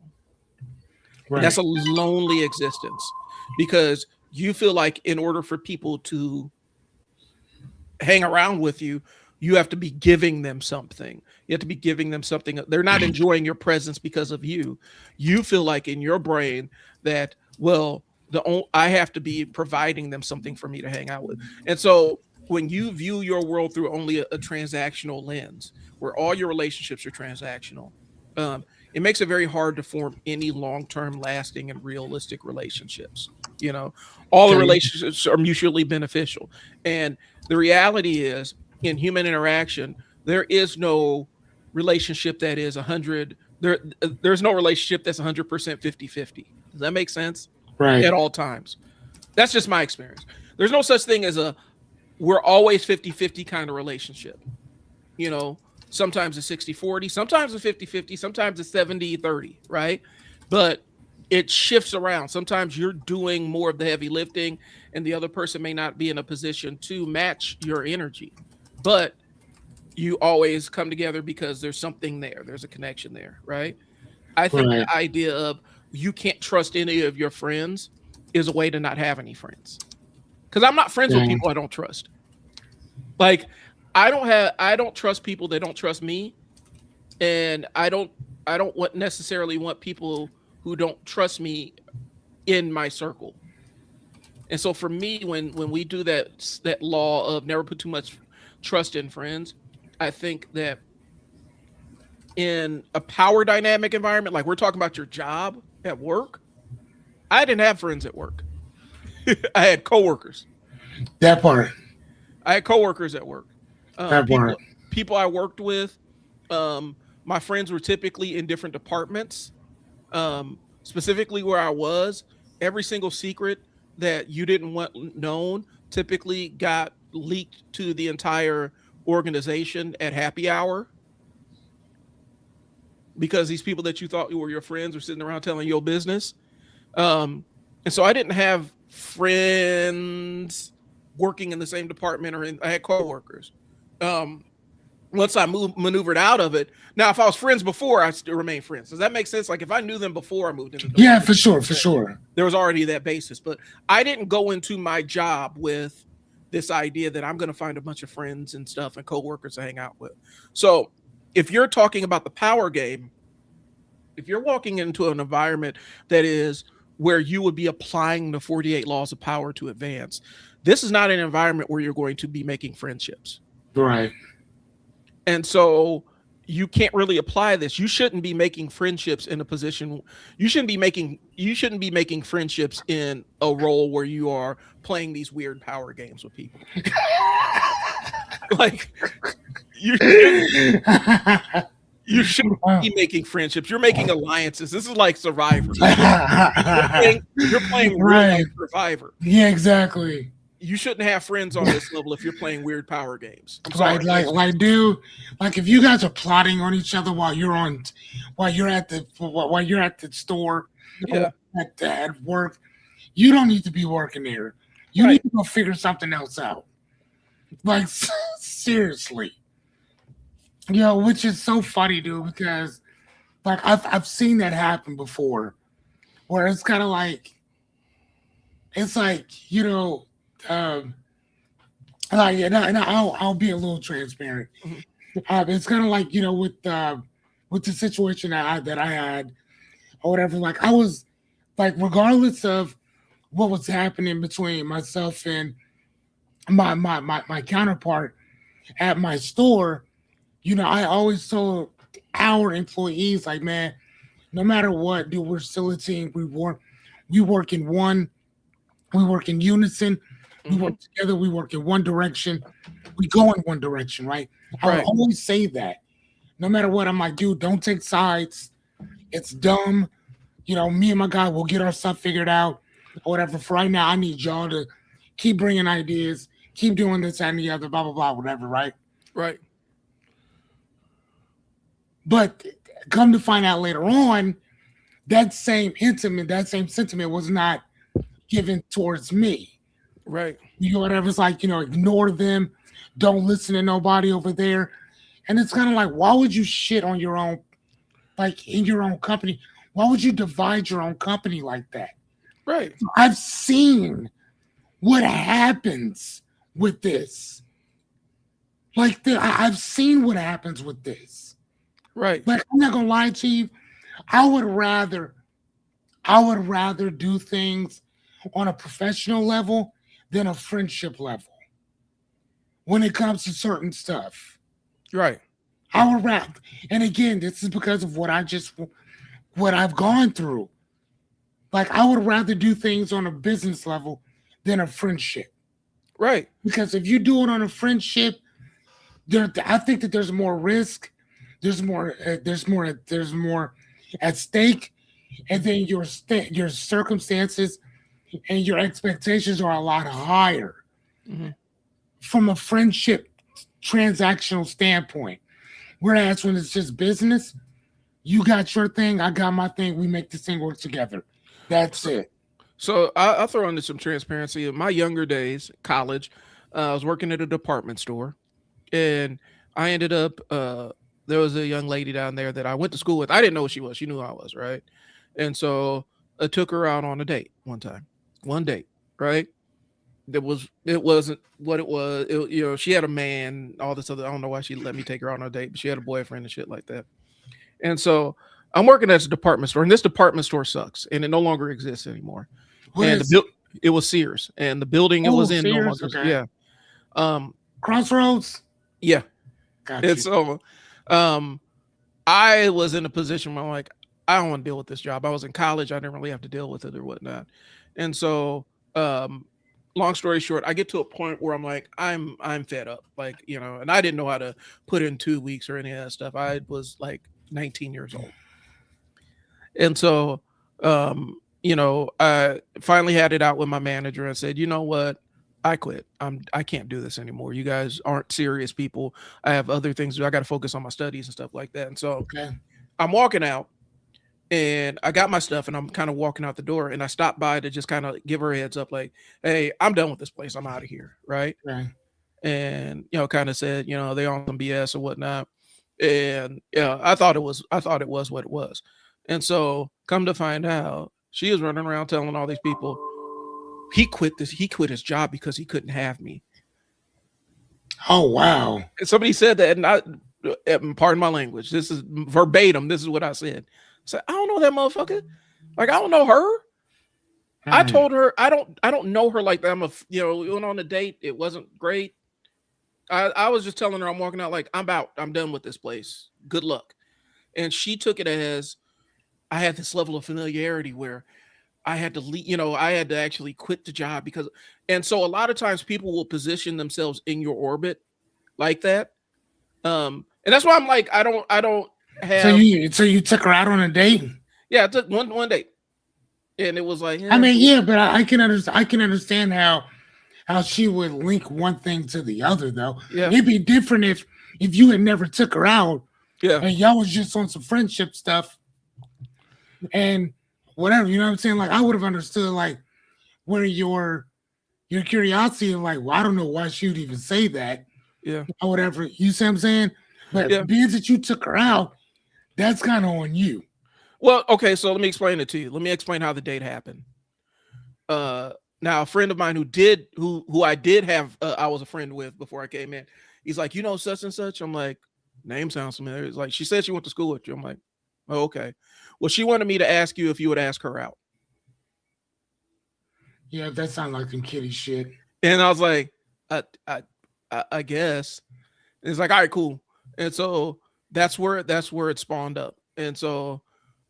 Speaker 2: And that's
Speaker 1: Right.
Speaker 2: a lonely existence because you feel like in order for people to hang around with you, you have to be giving them something. You have to be giving them something. They're not enjoying your presence because of you. You feel like in your brain that, well, I have to be providing them something for me to hang out with. And so when you view your world through only a transactional lens, where all your relationships are transactional, it makes it very hard to form any long-term, lasting, and realistic relationships. You know, all the
Speaker 1: Okay.
Speaker 2: relationships are mutually beneficial, and the reality is, in human interaction, there is no relationship that is 100. There's no relationship that's 100% 50-50. Does that make sense?
Speaker 1: Right.
Speaker 2: At all times. That's just my experience. There's no such thing as a we're always 50-50 kind of relationship. You know, sometimes it's 60-40, sometimes it's 50-50, sometimes it's 70-30, right? But it shifts around. Sometimes you're doing more of the heavy lifting, and the other person may not be in a position to match your energy. But you always come together because there's something there. There's a connection there, right? I think
Speaker 1: Right.
Speaker 2: the idea of you can't trust any of your friends is a way to not have any friends. Because I'm not friends with
Speaker 1: Yeah.
Speaker 2: people I don't trust. Like I don't trust people that don't trust me, and I don't want necessarily want people who don't trust me in my circle. And so for me, when we do that law of never put too much trust in friends, I think that in a power dynamic environment, like we're talking about your job at work, I didn't have friends at work. I had coworkers.
Speaker 1: That part.
Speaker 2: I had coworkers at work.
Speaker 1: That
Speaker 2: People
Speaker 1: part.
Speaker 2: people I worked with. My friends were typically in different departments. Specifically where I was, every single secret that you didn't want known typically got leaked to the entire organization at happy hour because these people that you thought were your friends were sitting around telling your business. And so I didn't have friends working in the same department I had coworkers. Um, Once I maneuvered out of it. Now, if I was friends before, I still remain friends. Does that make sense? Like if I knew them before I moved into the
Speaker 1: Yeah,
Speaker 2: department,
Speaker 1: for sure, for sure.
Speaker 2: there was already that basis. But I didn't go into my job with this idea that I'm going to find a bunch of friends and stuff and coworkers to hang out with. So if you're talking about the power game, if you're walking into an environment that is where you would be applying the 48 laws of power to advance, this is not an environment where you're going to be making friendships.
Speaker 1: Right.
Speaker 2: And so you can't really apply this. You shouldn't be making friendships in a position you shouldn't be making friendships in a role where you are playing these weird power games with people. Like you you shouldn't be making friendships. You're making alliances. This is like Survivor. You're playing real life
Speaker 1: Right.
Speaker 2: Survivor.
Speaker 1: Yeah, exactly.
Speaker 2: You shouldn't have friends on this level if you're playing weird power games. I'm
Speaker 1: Right,
Speaker 2: sorry.
Speaker 1: dude, like if you guys are plotting on each other while you're at the store
Speaker 2: Yeah.
Speaker 1: or at work, you don't need to be working there. You
Speaker 2: Right.
Speaker 1: need to go figure something else out. Like seriously, which is so funny, dude, because like I've seen that happen before, where it's kind of like it's like um, and I'll be a little transparent.
Speaker 2: Mhm.
Speaker 1: It's kind of like with the situation that I had or whatever. Like I was like, regardless of what was happening between myself and my counterpart at my store, I always told our employees like, man, no matter what, dude, we're still a team. We work in one, we work in unison, we
Speaker 2: Mhm.
Speaker 1: work together, we work in one direction, we go in one direction, right? I would
Speaker 2: Right.
Speaker 1: always say that. No matter what, I'm like, dude, don't take sides. It's dumb. Me and my guy will get our stuff figured out or whatever. For right now, I need y'all to keep bringing ideas, keep doing this and the other, blah, blah, blah, whatever, right?
Speaker 2: Right.
Speaker 1: But come to find out later on, that same sentiment was not given towards me.
Speaker 2: Right.
Speaker 1: Whatever. It's like, ignore them. Don't listen to nobody over there. And it's kind of like, why would you shit on your own, like in your own company? Why would you divide your own company like that?
Speaker 2: Right.
Speaker 1: I've seen what happens with this. Like, I've seen what happens with this.
Speaker 2: Right.
Speaker 1: Like, I'm not gonna lie to you. I would rather do things on a professional level than a friendship level when it comes to certain stuff.
Speaker 2: Right.
Speaker 1: I would rather, and again, this is because of what I've gone through. Like, I would rather do things on a business level than a friendship.
Speaker 2: Right.
Speaker 1: Because if you do it on a friendship, I think that there's more risk, there's more at stake, and then your circumstances and your expectations are a lot higher
Speaker 2: Mhm.
Speaker 1: from a friendship transactional standpoint. Whereas when it's just business, you got your thing, I got my thing, we make this thing work together. That's
Speaker 2: So,
Speaker 1: it.
Speaker 2: so I'll throw into some transparency. In my younger days, college, I was working at a department store, and I ended up. There was a young lady down there that I went to school with. I didn't know who she was. She knew who I was, right? And so I took her out on a date one time, one date, right? It wasn't what it was. She had a man, all this other. I don't know why she let me take her on a date, but she had a boyfriend and shit like that. And so I'm working at a department store, and this department store sucks, and it no longer exists anymore.
Speaker 1: What
Speaker 2: And
Speaker 1: is it?
Speaker 2: it was Sears, and the building it
Speaker 1: Oh,
Speaker 2: was in no
Speaker 1: Sears.
Speaker 2: longer.
Speaker 1: Okay.
Speaker 2: Yeah, um,
Speaker 1: Crossroads.
Speaker 2: yeah.
Speaker 1: Got
Speaker 2: And
Speaker 1: you.
Speaker 2: so, um, I was in a position where I'm like, I don't want to deal with this job. I was in college. I didn't really have to deal with it or whatnot. And so, um, long story short, I get to a point where I'm like, I'm fed up. Like, and I didn't know how to put in 2 weeks or any of that stuff. I was like 19 years old. And so, I finally had it out with my manager and said, you know what? I quit. I can't do this anymore. You guys aren't serious people. I have other things to do. I got to focus on my studies and stuff like that. And so
Speaker 1: Okay.
Speaker 2: I'm walking out and I got my stuff and I'm kind of walking out the door and I stopped by to just kind of give her a heads up, like, hey, I'm done with this place. I'm out of here. Right.
Speaker 1: Okay.
Speaker 2: And, kind of said, they on some BS or whatnot. And yeah, I thought it was what it was. And so come to find out, she is running around telling all these people he quit his job because he couldn't have me.
Speaker 1: Oh wow.
Speaker 2: And somebody said that, and pardon my language, this is verbatim, this is what I said. I said, I don't know that motherfucker. Like, I don't know her. I
Speaker 1: Mm.
Speaker 2: told her I don't know her like that. We went on a date. It wasn't great. I was just telling her I'm walking out like I'm out. I'm done with this place. Good luck. And she took it as I had this level of familiarity where I had to leave, I had to actually quit the job and so a lot of times people will position themselves in your orbit like that. And that's why I'm like, I don't
Speaker 1: So
Speaker 2: have,
Speaker 1: you took her out on a date?
Speaker 2: yeah, I took one day and it was like,
Speaker 1: I
Speaker 2: yeah,
Speaker 1: mean, yeah, but I can understand. I can understand how she would link one thing to the other, though.
Speaker 2: yeah,
Speaker 1: It'd be different if you had never took her out
Speaker 2: yeah,
Speaker 1: and y'all was just on some friendship stuff and whatever. You know what I'm saying? Like I would have understood like where your curiosity of like, well, I don't know why she would even say that
Speaker 2: yeah,
Speaker 1: or whatever. You see what I'm saying?
Speaker 2: yeah.
Speaker 1: But being that you took her out, that's kind of on you.
Speaker 2: Well, okay, so let me explain it to you. Let me explain how the date happened. Uh, Now a friend of mine who I did have, I was a friend with before I came in. He's like, such and such. I'm like, name sounds familiar. It's like she said she went to school with you. I'm like, oh, okay. Well, she wanted me to ask you if you would ask her out,
Speaker 1: Yeah, that sounds like some kitty shit.
Speaker 2: and I was like, I, I, I guess. And it's like, all right, cool. And so that's where it spawned up. And so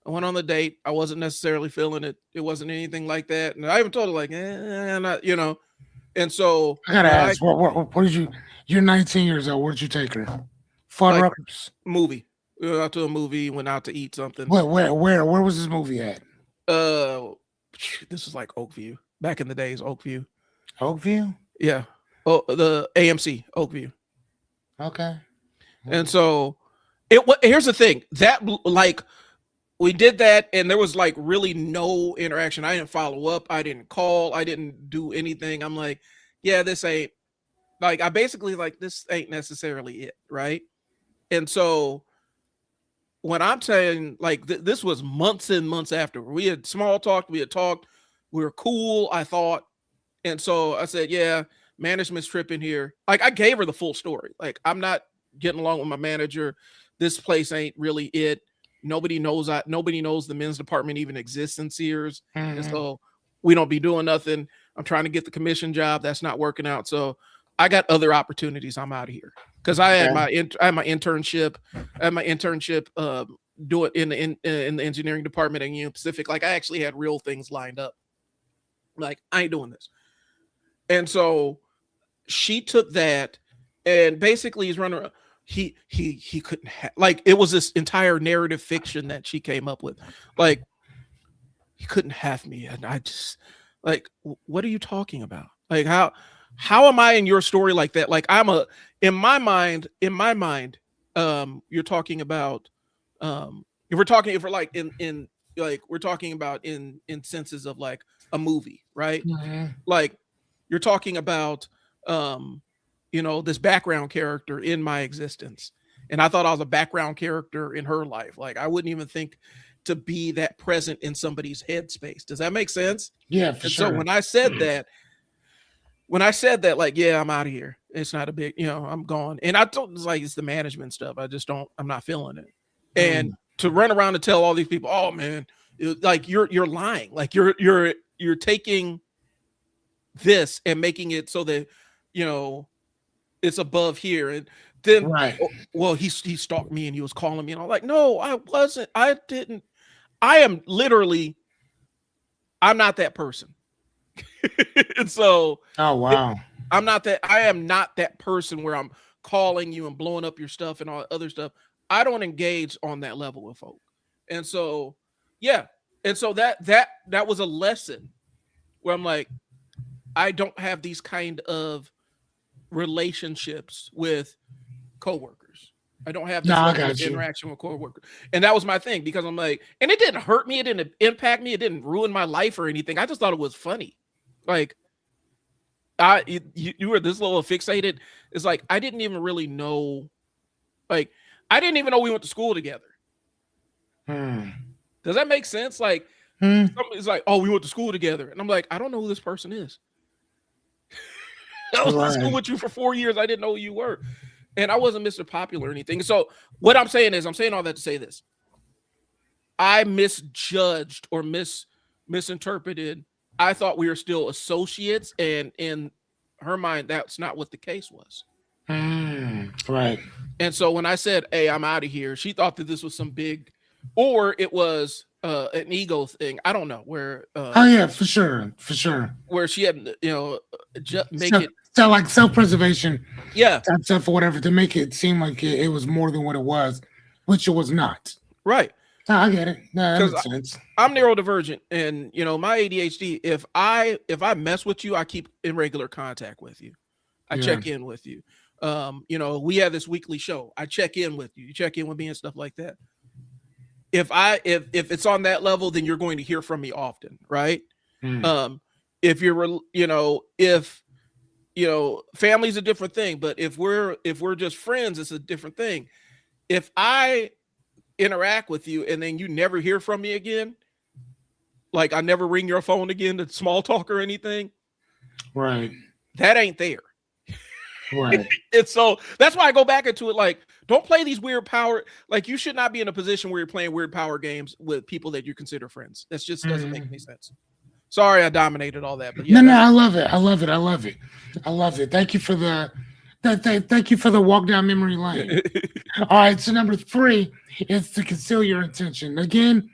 Speaker 2: I went on the date. I wasn't necessarily feeling it. It wasn't anything like that. And I even told her like, not. And so
Speaker 1: I gotta
Speaker 2: when I
Speaker 1: ask, what did you? You're 19 years old. Where'd you take her? Fun
Speaker 2: like
Speaker 1: Rutgers.
Speaker 2: movie, we went out to a movie, went out to eat something.
Speaker 1: Where was this movie at?
Speaker 2: Uh, this was like Oakview back in the days. Oakview,
Speaker 1: Oakview.
Speaker 2: yeah. Oh, the AMC Oakview.
Speaker 1: Okay.
Speaker 2: And so here's the thing that like we did that and there was like really no interaction. I didn't follow up. I didn't call. I didn't do anything. I'm like, yeah, this ain't like I basically like this ain't necessarily it, right? And so when I'm saying like this was months and months after we had small talked, we had talked, we were cool, I thought. And so I said, yeah, management's tripping here. Like I gave her the full story. Like I'm not getting along with my manager. This place ain't really it. Nobody knows the men's department even exists in Sears. And
Speaker 1: Mhm.
Speaker 2: so we don't be doing nothing. I'm trying to get the commission job. That's not working out. So I got other opportunities. I'm out of here. Because I had
Speaker 1: Okay.
Speaker 2: I had my internship. I had my internship do it in the engineering department at Union Pacific. Like I actually had real things lined up. Like I ain't doing this. And so she took that and basically he's running around. He couldn't like it was this entire narrative fiction that she came up with. Like he couldn't have me. And I just like what are you talking about? Like how am I in your story like that? Like I'm a in my mind, you're talking about if we're like in like we're talking about in senses of like a movie, right?
Speaker 1: Mhm.
Speaker 2: Like you're talking about um this background character in my existence, and I thought I was a background character in her life. Like I wouldn't even think to be that present in somebody's headspace. Does that make sense?
Speaker 1: Yeah, for
Speaker 2: And so
Speaker 1: sure.
Speaker 2: when I said that, like, yeah, I'm out of here. It's not a big, I'm gone. And I told it's like it's the management stuff. I'm not feeling it. And
Speaker 1: Mm,
Speaker 2: to run around and tell all these people, oh man, like you're lying. Like you're taking this and making it so that you know it's above here. And then
Speaker 1: right.
Speaker 2: oh, well, he stalked me and he was calling me, and I'm like, no, I wasn't. I didn't. I am literally, I'm not that person. And so
Speaker 1: Oh
Speaker 2: it,
Speaker 1: wow.
Speaker 2: I am not that person where I'm calling you and blowing up your stuff and all that other stuff. I don't engage on that level with folk. And so yeah. And so that was a lesson where I'm like, I don't have these kind of relationships with coworkers. I don't have
Speaker 1: No,
Speaker 2: this
Speaker 1: I
Speaker 2: level of
Speaker 1: got you.
Speaker 2: interaction with coworkers. And that was my thing because I'm like, and it didn't hurt me, it didn't impact me, it didn't ruin my life or anything. I just thought it was funny. Like you were this little fixated. It's like I didn't even really know. Like I didn't even know we went to school together.
Speaker 1: Hmm.
Speaker 2: Does that make sense? Like
Speaker 1: Hmm.
Speaker 2: it's like, oh, we went to school together, and I'm like, I don't know who this person is. I was in school
Speaker 1: Right.
Speaker 2: with you for 4 years. I didn't know who you were, and I wasn't Mr. Popular or anything. So what I'm saying is, I'm saying all that to say this: I misjudged or misinterpreted. I thought we were still associates, and in her mind, that's not what the case was.
Speaker 1: Hmm. Right.
Speaker 2: And so when I said, "Hey, I'm out of here," she thought that this was some big, or it was an ego thing. I don't know
Speaker 1: Oh yeah, for sure. For sure.
Speaker 2: where she had just make
Speaker 1: So,
Speaker 2: it.
Speaker 1: so like self-preservation
Speaker 2: Yeah,
Speaker 1: type stuff or whatever to make it seem like it was more than what it was, which it was not.
Speaker 2: right.
Speaker 1: No, I get it. No, that
Speaker 2: Because
Speaker 1: makes sense.
Speaker 2: I'm neurodivergent, and my ADHD. If I mess with you, I keep in regular contact with you. I
Speaker 1: Yeah.
Speaker 2: check in with you. We have this weekly show. I check in with you. You check in with me and stuff like that. If it's on that level, then you're going to hear from me often, right?
Speaker 1: Hmm.
Speaker 2: Um, if you're if family's a different thing, but if we're just friends, it's a different thing. If I interact with you and then you never hear from me again, like I never ring your phone again to small talk or anything,
Speaker 1: Right.
Speaker 2: that ain't there.
Speaker 1: Right.
Speaker 2: And so that's why I go back into it. Like, don't play these weird power. Like, you should not be in a position where you're playing weird power games with people that you consider friends. That just doesn't make any
Speaker 1: Mhm.
Speaker 2: sense. Sorry, I dominated all that, but yeah,
Speaker 1: No, no,
Speaker 2: that's
Speaker 1: I love it. I love it. I love it. I love it. Thank you for thank you for the walk down memory lane. All right, so number three is to conceal your intention. Again,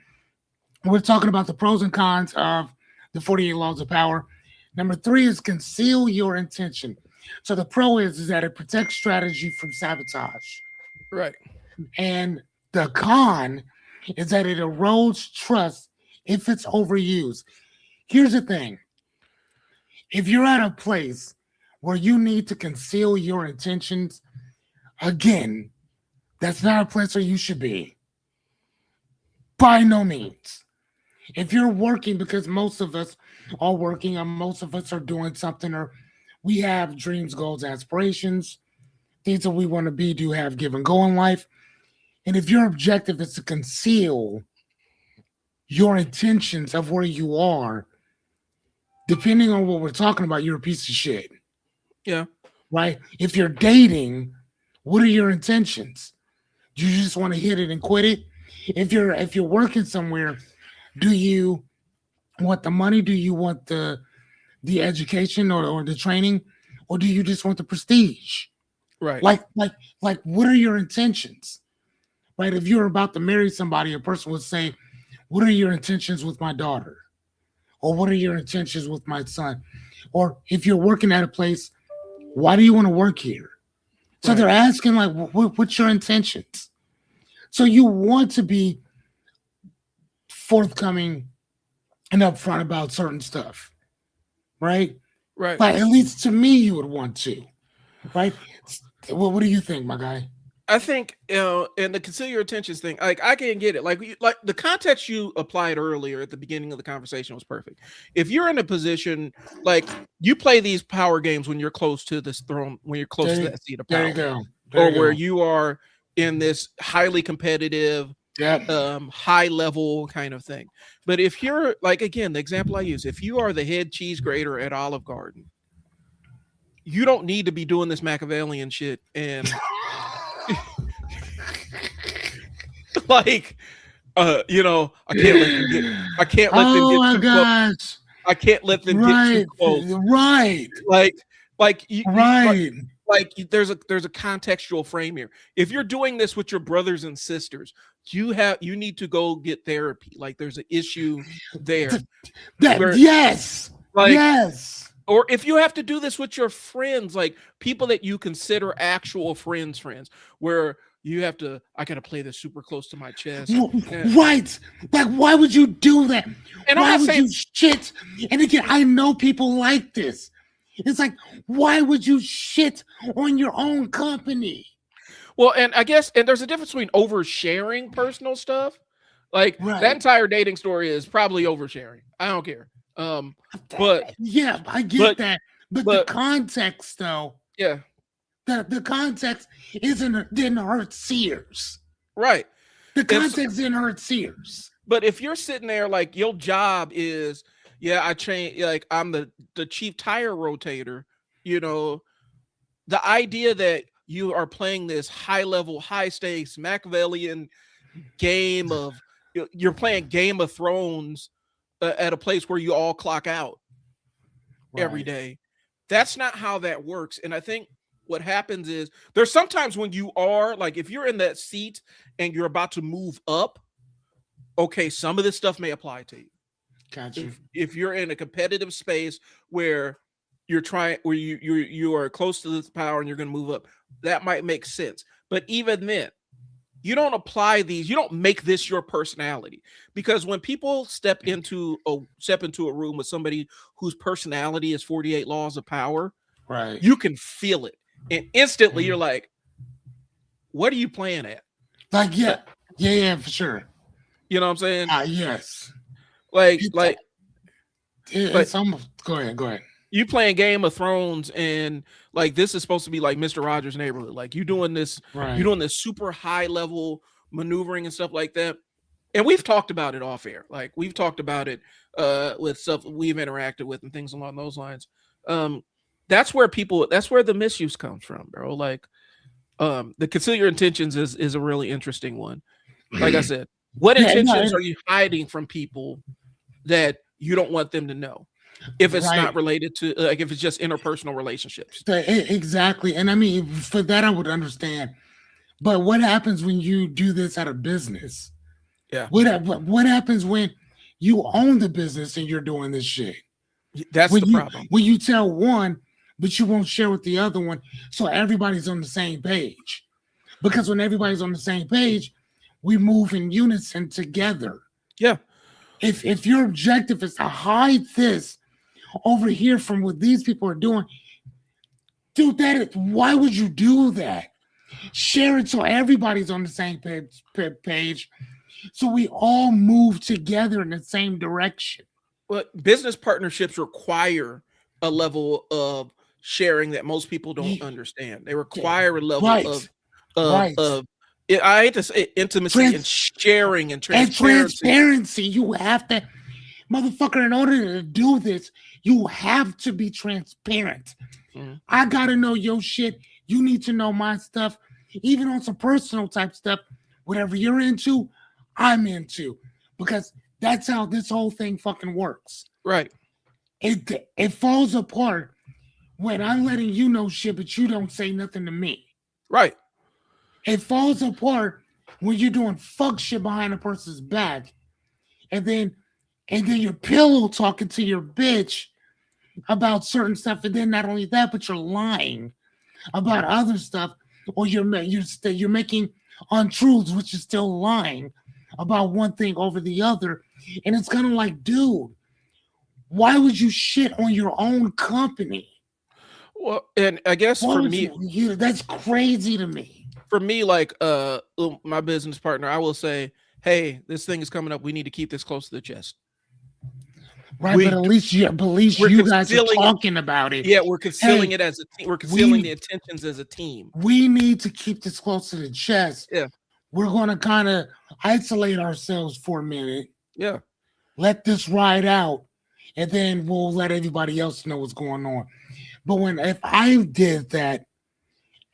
Speaker 1: we're talking about the pros and cons of the 48 laws of power. Number three is conceal your intention. So the pro is that it protects strategy from sabotage.
Speaker 2: right,
Speaker 1: And the con is that it erodes trust if it's overused. Here's the thing: if you're at a place where you need to conceal your intentions, again, that's not a place where you should be. By no means. If you're working, because most of us are working, or most of us are doing something, or we have dreams, goals, aspirations, things that we want to be, do, have, give, and go in life. And if your objective is to conceal your intentions of where you are, depending on what we're talking about, you're a piece of shit,
Speaker 2: yeah,
Speaker 1: right? If you're dating, what are your intentions? Do you just want to hit it and quit it? If you're working somewhere, do you want the money? Do you want the education or the training? Or do you just want the prestige?
Speaker 2: right,
Speaker 1: Like what are your intentions? Right? If you're about to marry somebody, a person would say, what are your intentions with my daughter? Or what are your intentions with my son? Or if you're working at a place, why do you want to work here? So
Speaker 2: right,
Speaker 1: they're asking, like, what's your intentions? So you want to be forthcoming and upfront about certain stuff, right?
Speaker 2: right.
Speaker 1: Like, at least to me, you would want to, right? What do you think, my guy?
Speaker 2: I think, and the conceal your intentions thing, like I can get it. Like the context you applied earlier at the beginning of the conversation was perfect. If you're in a position like you play these power games when you're close to this throne, when you're close
Speaker 1: There,
Speaker 2: to
Speaker 1: you-
Speaker 2: that seat of
Speaker 1: there you
Speaker 2: power,
Speaker 1: go. There
Speaker 2: or
Speaker 1: you
Speaker 2: where
Speaker 1: go.
Speaker 2: you are in this highly competitive,
Speaker 1: Yep.
Speaker 2: high level kind of thing. But if you're like, again, the example I use, if you are the head cheese grater at Olive Garden, you don't need to be doing this Machiavellian shit and like, I can't let them
Speaker 1: Oh
Speaker 2: get
Speaker 1: my
Speaker 2: too close.
Speaker 1: gosh.
Speaker 2: I can't let them get too
Speaker 1: Right.
Speaker 2: close.
Speaker 1: Right.
Speaker 2: Like, you
Speaker 1: Right.
Speaker 2: there's a contextual frame here. If you're doing this with your brothers and sisters, you need to go get therapy. Like, there's an issue there
Speaker 1: That
Speaker 2: where,
Speaker 1: yes.
Speaker 2: like,
Speaker 1: Yes.
Speaker 2: or if you have to do this with your friends, like people that you consider actual friends, where you have to, I gotta play this super close to my chest.
Speaker 1: Right. Like, why would you do that?
Speaker 2: And I'm
Speaker 1: Why
Speaker 2: not
Speaker 1: would
Speaker 2: saying,
Speaker 1: you shit? And again, I know people like this. It's like, why would you shit on your own company?
Speaker 2: well, and I guess, and there's a difference between oversharing personal stuff. Like that
Speaker 1: Right.
Speaker 2: entire dating story is probably oversharing. I don't care. But
Speaker 1: Yeah, I get
Speaker 2: but
Speaker 1: that. But the
Speaker 2: but
Speaker 1: context, though,
Speaker 2: yeah,
Speaker 1: the context didn't hurt Sears.
Speaker 2: right.
Speaker 1: The
Speaker 2: If
Speaker 1: context didn't hurt Sears.
Speaker 2: But if you're sitting there like your job is, yeah, I train, like I'm the chief tire rotator, you know, the idea that you are playing this high level, high stakes Machiavellian game of, you're playing Game of Thrones at a place where you all clock out every
Speaker 1: Right.
Speaker 2: day. That's not how that works. And I think what happens is there's sometimes when you are like, if you're in that seat and you're about to move up, okay, some of this stuff may apply to you.
Speaker 1: Got you.
Speaker 2: If you're in a competitive space where you're trying, where you are close to this power and you're going to move up, that might make sense. But even then, you don't apply these, you don't make this your personality, because when people step into a room with somebody whose personality is 48 laws of power,
Speaker 1: Right.
Speaker 2: you can feel it, and instantly
Speaker 1: Mhm.
Speaker 2: you're like, what are you playing at?
Speaker 1: Like, yeah, for sure.
Speaker 2: You know what I'm saying?
Speaker 1: Yes.
Speaker 2: Like
Speaker 1: It's,
Speaker 2: like like
Speaker 1: it's almost. Go ahead. Go ahead.
Speaker 2: you playing Game of Thrones, and like this is supposed to be like Mr. Rogers' Neighborhood. Like you're doing this
Speaker 1: Right.
Speaker 2: super high level maneuvering and stuff like that. And we've talked about it off air. Like we've talked about it with stuff we've interacted with and things along those lines. Um, that's where the misuse comes from, bro. Like the conceal your intentions is a really interesting one. Like I said, what
Speaker 1: Yeah. No.
Speaker 2: intentions are you hiding from people that you don't want them to know? If it's
Speaker 1: Right.
Speaker 2: not related to, like, if it's just interpersonal relationships.
Speaker 1: Exactly. And I mean, for that, I would understand. But what happens when you do this out of business?
Speaker 2: Yeah,
Speaker 1: What happens when you own the business and you're doing this shit?
Speaker 2: that's
Speaker 1: When
Speaker 2: the
Speaker 1: you
Speaker 2: problem.
Speaker 1: when you tell one, but you won't share with the other one, so everybody's on the same page. Because when everybody's on the same page, we move in unison together.
Speaker 2: Yeah,
Speaker 1: If your objective is to hide this over here from what these people are doing, dude, why would you do that? Share it so everybody's on the same page, so we all move together in the same direction.
Speaker 2: but business partnerships require a level of sharing that most people don't understand. They require a level
Speaker 1: Right,
Speaker 2: of
Speaker 1: right.
Speaker 2: of I hate to say intimacy and sharing and
Speaker 1: And
Speaker 2: transparency.
Speaker 1: transparency. You have to, motherfucker, in order to do this, you have to be transparent.
Speaker 2: Mhm.
Speaker 1: I gotta know your shit. You need to know my stuff, even on some personal type stuff. Whatever you're into, I'm into, because that's how this whole thing fucking works.
Speaker 2: Right.
Speaker 1: It falls apart when I'm letting you know shit, but you don't say nothing to me.
Speaker 2: Right.
Speaker 1: It falls apart when you're doing fuck shit behind a person's back, and then you're pillow talking to your bitch about certain stuff, and then not only that, but you're lying about other stuff, or you're making untruths, which is still lying about one thing over the other, and it's kind of like, dude, why would you shit on your own company?
Speaker 2: Well, and I guess
Speaker 1: Why
Speaker 2: for
Speaker 1: would
Speaker 2: me,
Speaker 1: that's crazy to me.
Speaker 2: for me, like my business partner, I will say, hey, this thing is coming up. We need to keep this close to the chest.
Speaker 1: Right, but
Speaker 2: We
Speaker 1: at least
Speaker 2: we're
Speaker 1: you guys are
Speaker 2: concealing it.
Speaker 1: talking about it.
Speaker 2: Yeah, we're concealing
Speaker 1: Hey,
Speaker 2: it as a team. We're concealing the
Speaker 1: we
Speaker 2: intentions as a team.
Speaker 1: we need to keep this close to the chest.
Speaker 2: Yeah,
Speaker 1: We're gonna kind of isolate ourselves for a minute,
Speaker 2: yeah,
Speaker 1: let this ride out, and then we'll let everybody else know what's going on. But when if I did that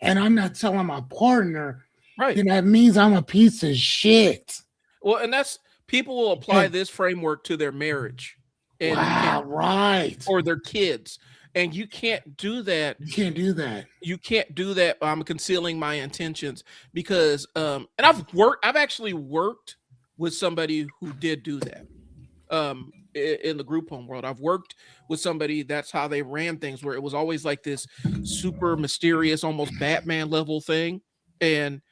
Speaker 1: and I'm not telling my partner,
Speaker 2: right.
Speaker 1: then that means I'm a piece of shit.
Speaker 2: Well, and that's people will apply
Speaker 1: And
Speaker 2: this framework to their marriage, and you can't,
Speaker 1: wow, right.
Speaker 2: or their kids, and you can't do that.
Speaker 1: You can't do that.
Speaker 2: You can't do that. I'm concealing my intentions because, and I've actually worked with somebody who did do that. In the group home world, I've worked with somebody that's how they ran things, where it was always like this super mysterious, almost Batman level thing, and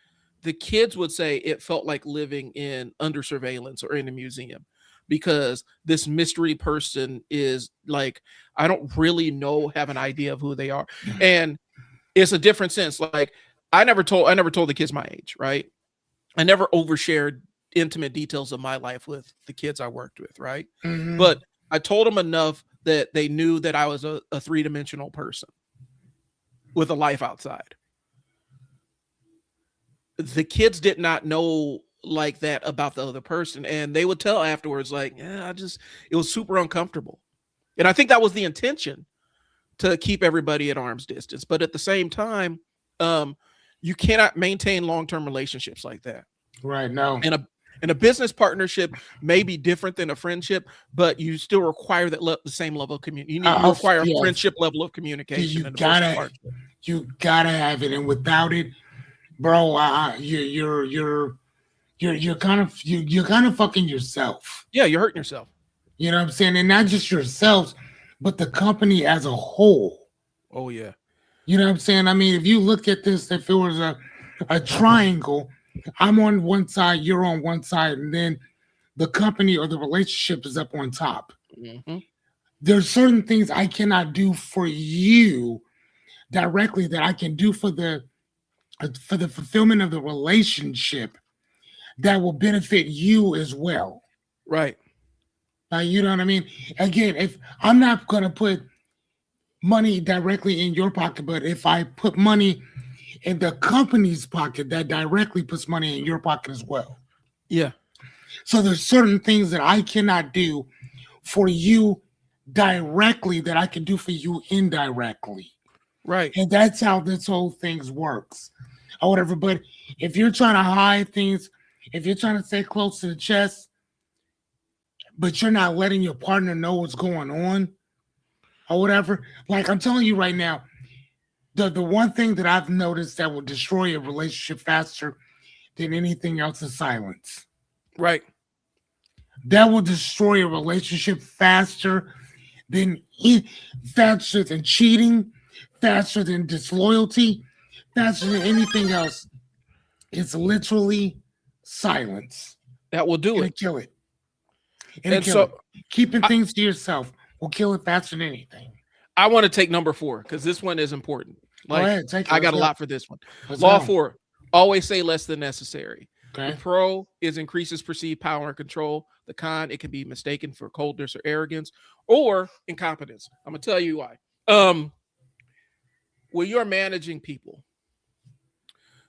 Speaker 2: the kids would say it felt like living in under surveillance or in a museum because this mystery person is like, I don't really have an idea of who they are. And it's a different sense. Like I never told the kids my age, right? I never overshared intimate details of my life with the kids I worked with, right?
Speaker 1: Mhm.
Speaker 2: But I told them enough that they knew that I was a three-dimensional person with a life outside. The kids did not know like that about the other person, and they would tell afterwards, like, yeah, it was super uncomfortable. And I think that was the intention, to keep everybody at arm's distance. But at the same time, um, you cannot maintain long-term relationships like that.
Speaker 1: Right. No.
Speaker 2: And a business partnership may be different than a friendship, but you still require the same level of communication. You require a
Speaker 1: Yes.
Speaker 2: friendship level of communication
Speaker 1: You
Speaker 2: in a business
Speaker 1: gotta,
Speaker 2: partnership.
Speaker 1: you gotta have it, and without it, bro, you're kind of fucking yourself.
Speaker 2: Yeah, you're hurting yourself.
Speaker 1: You know what I'm saying? And not just yourselves, but the company as a whole.
Speaker 2: Oh yeah.
Speaker 1: You know what I'm saying? I mean, if you look at this, if it was a triangle, I'm on one side, you're on one side, and then the company or the relationship is up on top.
Speaker 2: Mm-hmm.
Speaker 1: There's certain things I cannot do for you directly that I can do for the fulfillment of the relationship that will benefit you as well.
Speaker 2: Right.
Speaker 1: You know what I mean? Again, if I'm not going to put money directly in your pocket, but if I put money in the company's pocket, that directly puts money in your pocket as well.
Speaker 2: Yeah.
Speaker 1: So there's certain things that I cannot do for you directly that I can do for you indirectly.
Speaker 2: Right.
Speaker 1: And that's how this whole thing works. Or whatever. But if you're trying to hide things, if you're trying to stay close to the chest, but you're not letting your partner know what's going on or whatever, like I'm telling you right now, the one thing that I've noticed that will destroy a relationship faster than anything else is silence.
Speaker 2: Right.
Speaker 1: That will destroy a relationship faster than cheating, faster than disloyalty, faster than anything else. It's literally silence.
Speaker 2: That will do
Speaker 1: It'll
Speaker 2: it.
Speaker 1: kill it.
Speaker 2: And so
Speaker 1: Keeping things to yourself will kill it faster than anything.
Speaker 2: I want to take number 4 because this one is important. Like,
Speaker 1: Go ahead, take it.
Speaker 2: I got a lot for this one.
Speaker 1: Let's
Speaker 2: Law
Speaker 1: go.
Speaker 2: 4, always say less than necessary.
Speaker 1: Okay.
Speaker 2: The pro is increases perceived power and control. The con, it can be mistaken for coldness or arrogance or incompetence. I'm gonna tell you why. When you're managing people,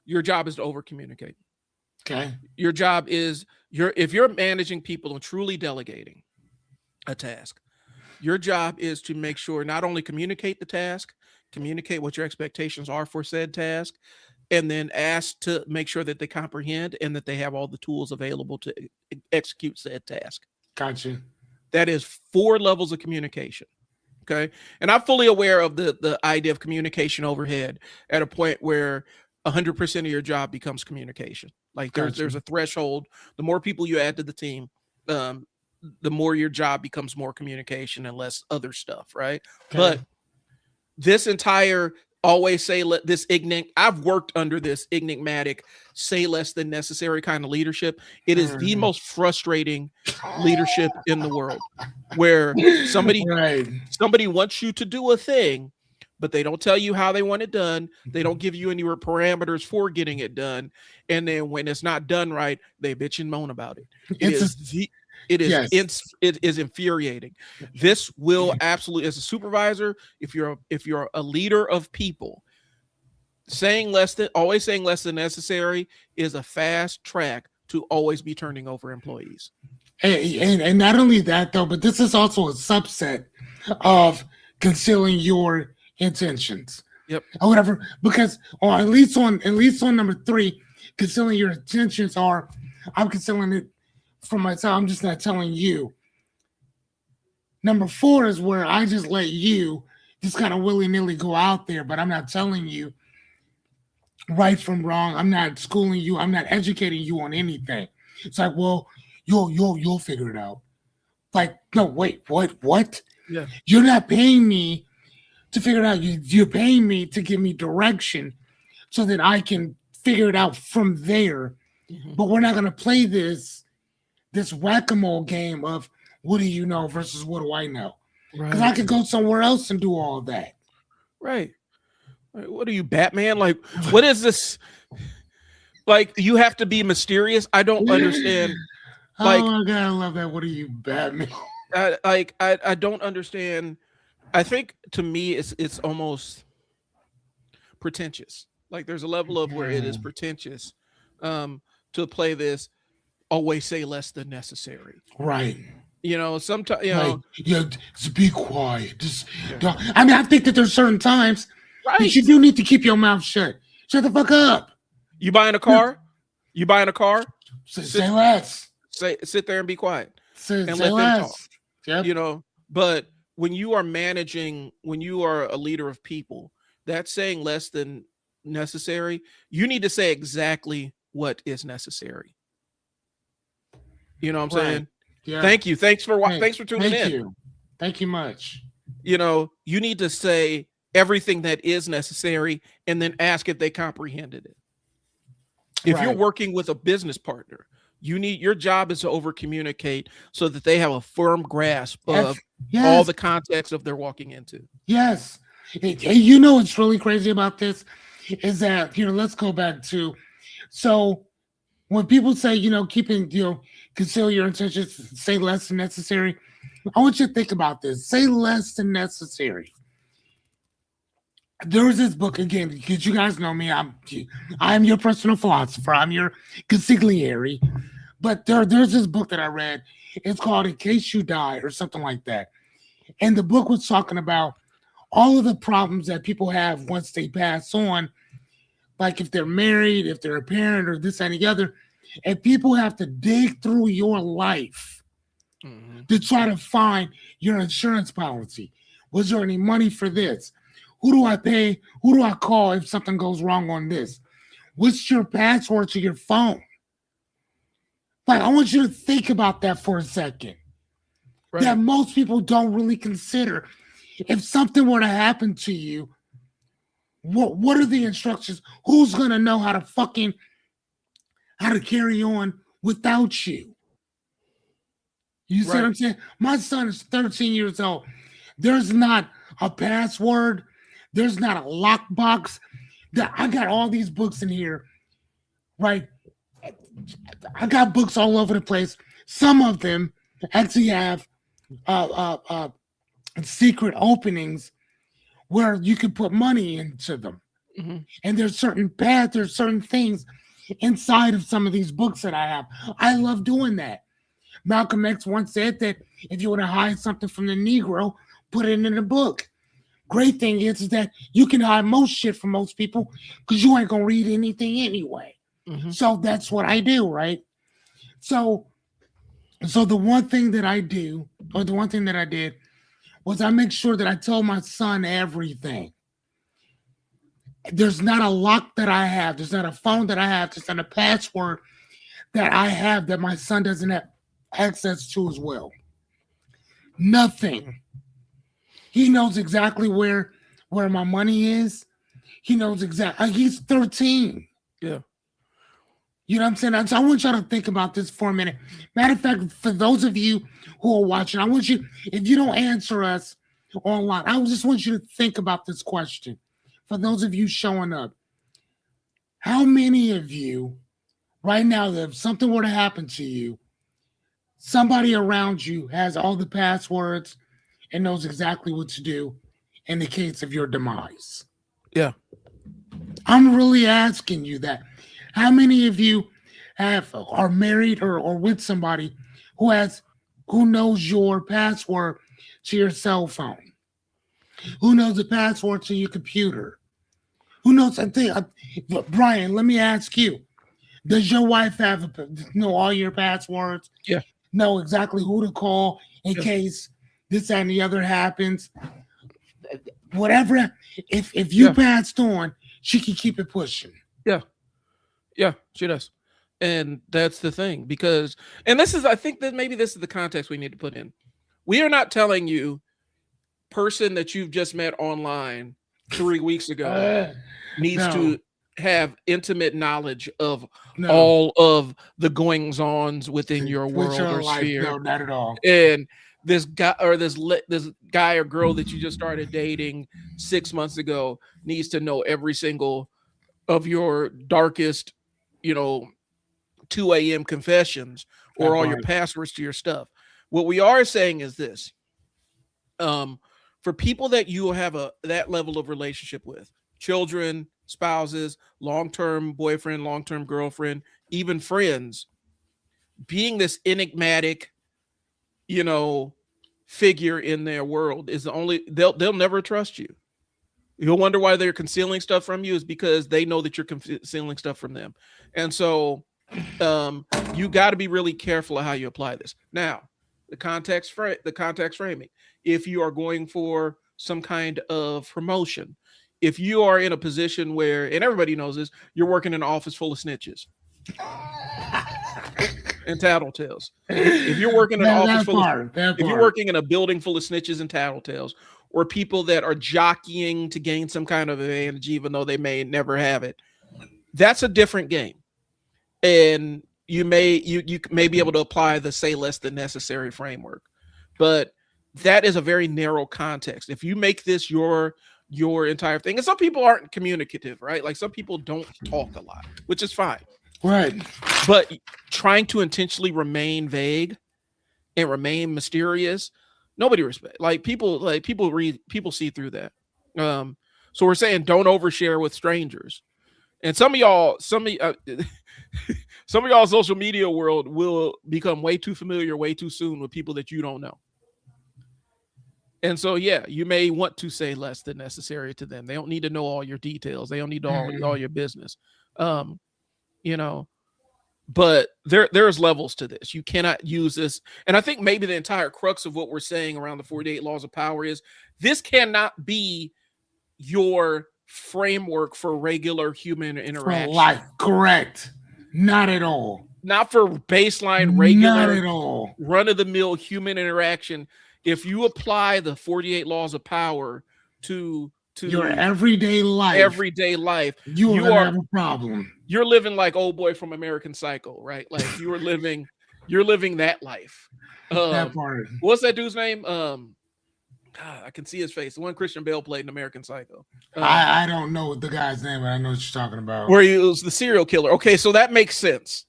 Speaker 2: your job is to over communicate.
Speaker 1: Okay.
Speaker 2: Your job is if you're managing people and truly delegating a task, your job is to make sure not only communicate the task, communicate what your expectations are for said task, and then ask to make sure that they comprehend and that they have all the tools available to execute said task.
Speaker 1: Gotcha.
Speaker 2: That is 4 levels of communication. Okay. And I'm fully aware of the idea of communication overhead at a point where 100% of your job becomes communication. Like there's a threshold. The more people you add to the team, the more your job becomes more communication and less other stuff. Right.
Speaker 1: Okay.
Speaker 2: But this entire always say I've worked under this enigmatic say less than necessary kind of leadership. It is the most frustrating leadership in the world, where somebody wants you to do a thing, but they don't tell you how they want it done. They don't give you any parameters for getting it done. And then when it's not done right, they bitch and moan about it.
Speaker 1: It's a, yes.
Speaker 2: It is infuriating. This will absolutely, as a supervisor, if you're a leader of people, always saying less than necessary is a fast track to always be turning over employees.
Speaker 1: And not only that though, but this is also a subset of concealing your intentions.
Speaker 2: Yep.
Speaker 1: Or whatever, because or at least on number 3, concealing your intentions are, I'm concealing it from myself. I'm just not telling you. Number 4 is where I just let you just kind of willy-nilly go out there, but I'm not telling you right from wrong. I'm not schooling you. I'm not educating you on anything. It's like, well, you'll figure it out. Like, no, wait, what?
Speaker 2: Yeah.
Speaker 1: You're not paying me to figure it out. You're paying me to give me direction so that I can figure it out from there. Mm-hmm. But we're not going to play this whack-a-mole game of what do you know versus what do I know? Because I could go somewhere else and do all of that.
Speaker 2: Right. What are you, Batman? Like, what is this? Like, you have to be mysterious. I don't understand. Like,
Speaker 1: oh my God, I love that. What are you, Batman?
Speaker 2: I don't understand. I think to me it's almost pretentious. Like there's a level of where it is pretentious to play this always say less than necessary.
Speaker 1: Right.
Speaker 2: You know, sometimes
Speaker 1: just be quiet. Just I mean, I think that there's certain times that you do need to keep your mouth shut. Shut the fuck up.
Speaker 2: You buying a car? You buying a car?
Speaker 1: Say less.
Speaker 2: Sit there and be quiet.
Speaker 1: Say
Speaker 2: let
Speaker 1: less.
Speaker 2: them talk.
Speaker 1: Yep.
Speaker 2: You know, but when you are managing, when you are a leader of people, that's saying less than necessary. You need to say exactly what is necessary. You know what I'm saying? Yeah. Thank you. Thanks for tuning in.
Speaker 1: Thank you much.
Speaker 2: You know, you need to say everything that is necessary and then ask if they comprehended it. If you're working with a business partner, your job is to over communicate so that they have a firm grasp of all the context of they're walking into.
Speaker 1: Yes. You know what's really crazy about this is that, let's go back to, so when people say, conceal your intentions, say less than necessary, I want you to think about this. Say less than necessary. There was this book, again, because you guys know me, I'm your personal philosopher, I'm your consigliere, but there's this book that I read. It's called In Case You Die or something like that. And the book was talking about all of the problems that people have once they pass on, like if they're married, if they're a parent, or this and the other, and people have to dig through your life to try to find your insurance policy. Was there any money for this? Who do I pay? Who do I call if something goes wrong on this? What's your password to your phone? Like, I want you to think about that for a second. Right. That most people don't really consider. If something were to happen to you, what are the instructions? Who's gonna know how to carry on without you? You see what I'm saying? My son is 13 years old. There's not a password. There's not a lockbox. I got all these books in here, right? I got books all over the place. Some of them actually have secret openings where you can put money into them. Mm-hmm. And there's certain paths, there's certain things inside of some of these books that I have. I love doing that. Malcolm X once said that if you want to hide something from the Negro, put it in the book. Great thing is that you can hide most shit from most people because you ain't going to read anything anyway. Mm-hmm. So that's what I do, right? So the one thing that I do, or the one thing that I did, was I make sure that I tell my son everything. There's not a lock that I have. There's not a phone that I have. There's not a password that I have that my son doesn't have access to as well. Nothing. He knows exactly where my money is. He knows exactly. He's 13.
Speaker 2: Yeah.
Speaker 1: You know what I'm saying? So I want y'all to think about this for a minute. Matter of fact, for those of you who are watching, I want you, if you don't answer us online. I just want you to think about this question. For those of you showing up, how many of you right now, that if something were to happen to you, somebody around you has all the passwords and knows exactly what to do in the case of your demise?
Speaker 2: Yeah.
Speaker 1: I'm really asking you that. How many of you are married or with somebody who knows your password to your cell phone? Who knows the password to your computer? Who knows? Brian, let me ask you: does your wife know all your passwords?
Speaker 2: Yeah.
Speaker 1: Know exactly who to call in case this and the other happens? Whatever. If you passed on, she can keep it pushing.
Speaker 2: Yeah. Yeah, she does. And that's the thing, because, and this is, I think that maybe this is the context we need to put in. We are not telling you, person that you've just met online 3 weeks ago needs to have intimate knowledge of all of the goings ons within your world or sphere.
Speaker 1: No, not at all.
Speaker 2: And this guy or this guy or girl that you just started dating 6 months ago needs to know every single of your darkest, 2 a.m. confessions or all your passwords to your stuff. What we are saying is this: for people that you have that level of relationship with, children, spouses, long-term boyfriend, long-term girlfriend, even friends, being this enigmatic, figure in their world is the only, they'll never trust you. You'll wonder why they're concealing stuff from you, is because they know that you're concealing stuff from them. And so you got to be really careful of how you apply this. Now, the context framing. If you are going for some kind of promotion, if you are in a position where, and everybody knows this, you're working in an office full of snitches and tattletales. If you're working in an office full if you're working in a building full of snitches and tattletales, or people that are jockeying to gain some kind of advantage, even though they may never have it, that's a different game. And you may be able to apply the say less than necessary framework, but that is a very narrow context. If you make this your entire thing, and some people aren't communicative, right? Like some people don't talk a lot, which is fine.
Speaker 1: Right.
Speaker 2: But trying to intentionally remain vague and remain mysterious, nobody respects. People see through that. So we're saying don't overshare with strangers. And some of y'all's social media world will become way too familiar way too soon with people that you don't know. And so, yeah, you may want to say less than necessary to them. They don't need to know all your details. They don't need all your business. But there's levels to this. You cannot use this. And I think maybe the entire crux of what we're saying around the 48 laws of power is this cannot be your framework for regular human interaction.
Speaker 1: For life. Correct. Not at all.
Speaker 2: Not for baseline, regular,
Speaker 1: not at all,
Speaker 2: run-of-the-mill human interaction. If you apply the 48 laws of power to
Speaker 1: your everyday life,
Speaker 2: you
Speaker 1: are have a problem.
Speaker 2: You're living like old boy from American Psycho, right? Like you're living that life.
Speaker 1: That part.
Speaker 2: What's that dude's name? God, I can see his face. The one Christian Bale played in American Psycho.
Speaker 1: I don't know the guy's name, but I know what you're talking about.
Speaker 2: Where he was the serial killer. Okay, so that makes sense.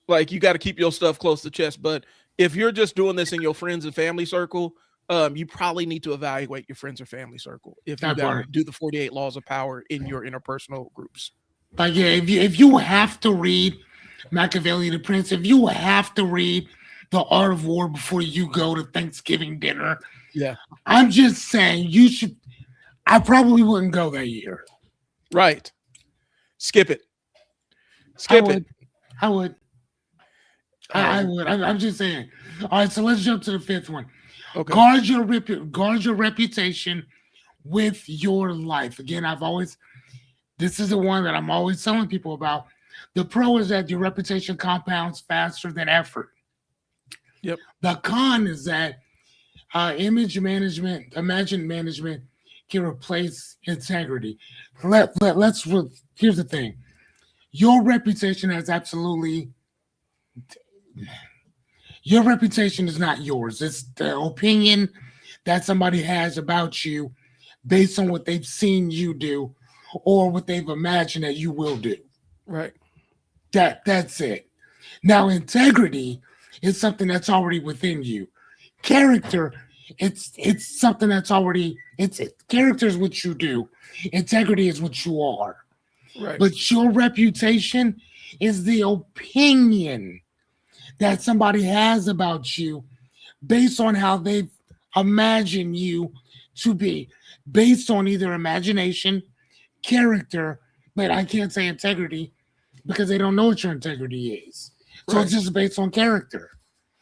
Speaker 2: Like you got to keep your stuff close to chest. But if you're just doing this in your friends and family circle, you probably need to evaluate your friends or family circle if you got to do the 48 laws of power in your interpersonal groups.
Speaker 1: Like, yeah, if you have to read Machiavelli the Prince, if you have to read The Art of War before you go to Thanksgiving dinner,
Speaker 2: yeah,
Speaker 1: I'm just saying you should. I probably wouldn't go that year.
Speaker 2: Right. Skip it. I would.
Speaker 1: I would. I'm just saying. All right, so let's jump to the fifth one.
Speaker 2: Okay.
Speaker 1: Guard your reputation with your life. Again, this is the one that I'm always telling people about. The pro is that your reputation compounds faster than effort.
Speaker 2: Yep.
Speaker 1: The con is that image management can replace integrity. Here's the thing. Your reputation your reputation is not yours. It's the opinion that somebody has about you based on what they've seen you do or what they've imagined that you will do.
Speaker 2: Right.
Speaker 1: That's it. Now, integrity is something that's already within you. Character, it's something that's already character is what you do. Integrity is what you are.
Speaker 2: Right.
Speaker 1: But your reputation is the opinion that somebody has about you based on how they've imagined you to be, based on either imagination, character, but I can't say integrity because they don't know what your integrity is. So it's
Speaker 2: Right.
Speaker 1: just based on character.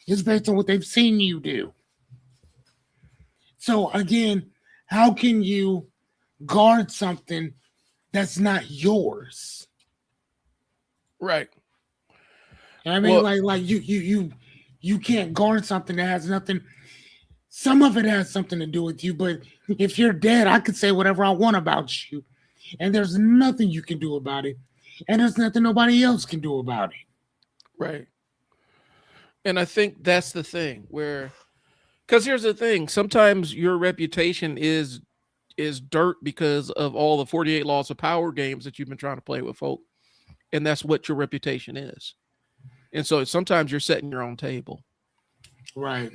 Speaker 1: It's based on what they've seen you do. So again, how can you guard something that's not yours?
Speaker 2: Right.
Speaker 1: I mean,
Speaker 2: Well,
Speaker 1: like you can't guard something that has nothing. Some of it has something to do with you, but if you're dead, I could say whatever I want about you, and there's nothing you can do about it, and there's nothing nobody else can do about it.
Speaker 2: right. And I think that's the thing where, because here's the thing, sometimes your reputation is dirt because of all the 48 laws of power games that you've been trying to play with folk, and that's what your reputation is. And so sometimes you're setting your own table.
Speaker 1: Right.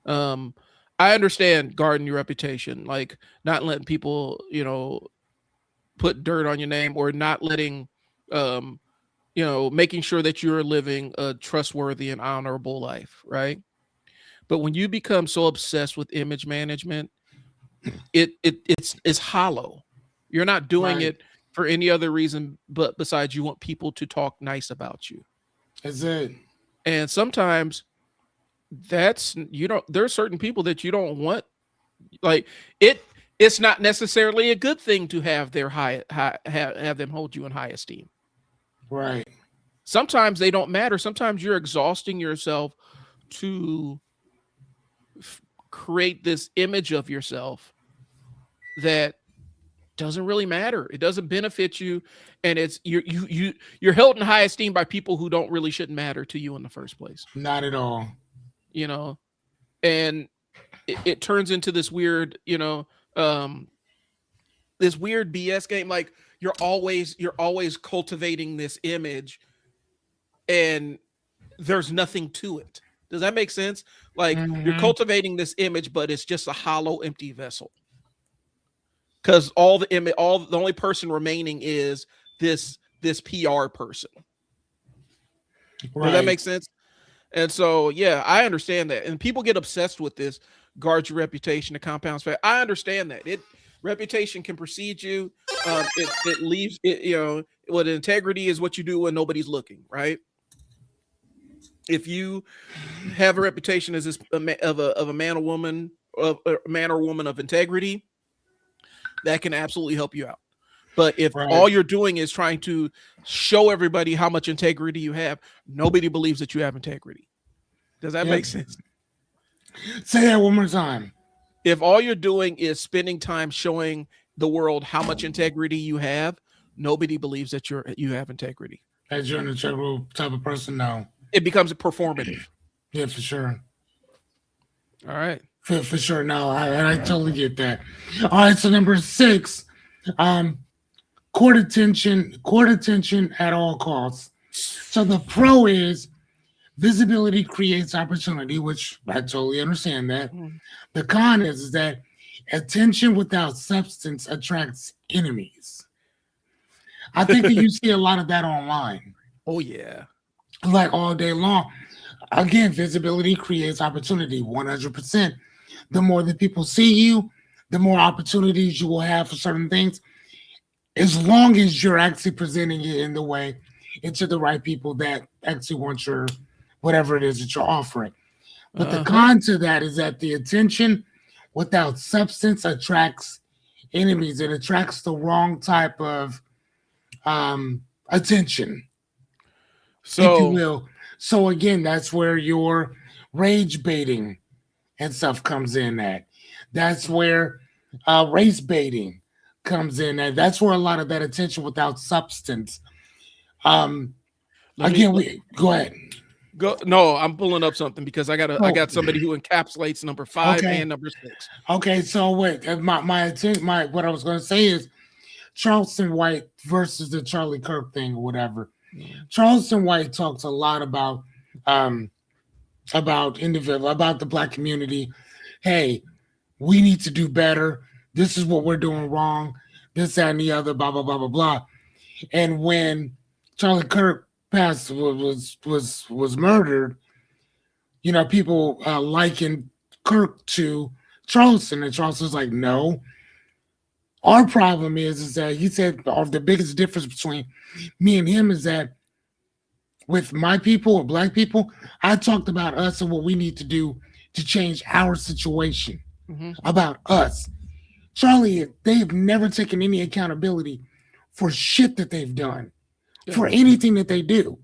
Speaker 2: Um, I understand guarding your reputation, like not letting people, put dirt on your name, or not letting, um, making sure that you're living a trustworthy and honorable life, right? But when you become so obsessed with image management, it's hollow. You're not doing
Speaker 1: Right.
Speaker 2: it for any other reason but besides you want people to talk nice about you.
Speaker 1: That's it.
Speaker 2: And sometimes that's you don't there are certain people that you don't want, like it's not necessarily a good thing to have their have them hold you in high esteem.
Speaker 1: Right.
Speaker 2: Sometimes they don't matter. Sometimes you're exhausting yourself to create this image of yourself that doesn't really matter. It doesn't benefit you, and you're held in high esteem by people who don't really shouldn't matter to you in the first place.
Speaker 1: Not at all.
Speaker 2: You know, and it turns into um, this weird BS game. Like you're always cultivating this image, and there's nothing to it. Does that make sense? Like you're
Speaker 1: Hmm.
Speaker 2: cultivating this image, but it's just a hollow, empty vessel. Because all the only person remaining is this PR person. Does that
Speaker 1: Right.
Speaker 2: make sense? And so, yeah, I understand that. And people get obsessed with this guard your reputation, the compounds fact. I understand that. Reputation can precede you. It leaves it, what integrity is what you do when nobody's looking, right? If you have a reputation as of a man or woman of a man or woman of integrity, that can absolutely help you out. But if
Speaker 1: Right.
Speaker 2: all you're doing is trying to show everybody how much integrity you have, nobody believes that you have integrity. Does that
Speaker 1: Yep.
Speaker 2: make sense?
Speaker 1: Say that one more time.
Speaker 2: If all you're doing is spending time showing the world how much integrity you have, nobody believes that you have integrity.
Speaker 1: As you're an integral type of person, no.
Speaker 2: It becomes performative.
Speaker 1: Yeah, for sure.
Speaker 2: All right.
Speaker 1: For sure. No, I totally get that. All right. So number 6, um, court attention at all costs. So the pro is visibility creates opportunity, which I totally understand that.
Speaker 2: Mm.
Speaker 1: The con is that attention without substance attracts enemies. I think that you see a lot of that online,
Speaker 2: Oh yeah.
Speaker 1: like all day long. Again, visibility creates opportunity 100%. The more that people see you, the more opportunities you will have for certain things, as long as you're actually presenting it in the way into the right people that actually want your whatever it is that you're offering. But the
Speaker 2: Uh-huh.
Speaker 1: con to that is that the attention without substance attracts enemies. It attracts the wrong type of attention, if you
Speaker 2: So
Speaker 1: will. So again, that's where your rage baiting and stuff comes in at. That's where race baiting comes in at. That's where a lot of that attention without substance. Um,
Speaker 2: let me
Speaker 1: again,
Speaker 2: let,
Speaker 1: we go ahead.
Speaker 2: Go. No, I'm pulling up something because I
Speaker 1: Oh,
Speaker 2: got somebody who encapsulates number 5
Speaker 1: okay.
Speaker 2: and number 6.
Speaker 1: Okay, so wait, my what I was going to say is Charleston White versus the Charlie Kirk thing or whatever.
Speaker 2: Mm.
Speaker 1: Charleston White talks a lot um about individual about the black community. Hey, we need to do better. This is what we're doing wrong. This, that, and the other, blah blah blah blah blah. And when Charlie Kirk passed was murdered, people likened Kirk to Charleston, and Charleston's like, no. Our problem is that he said the biggest difference between me and him is that with my people or black people, I talked about us and what we need to do to change our situation,
Speaker 2: Hmm.
Speaker 1: about us. Charlie, they've never taken any accountability for shit that they've done,
Speaker 2: Yeah.
Speaker 1: for anything that they do.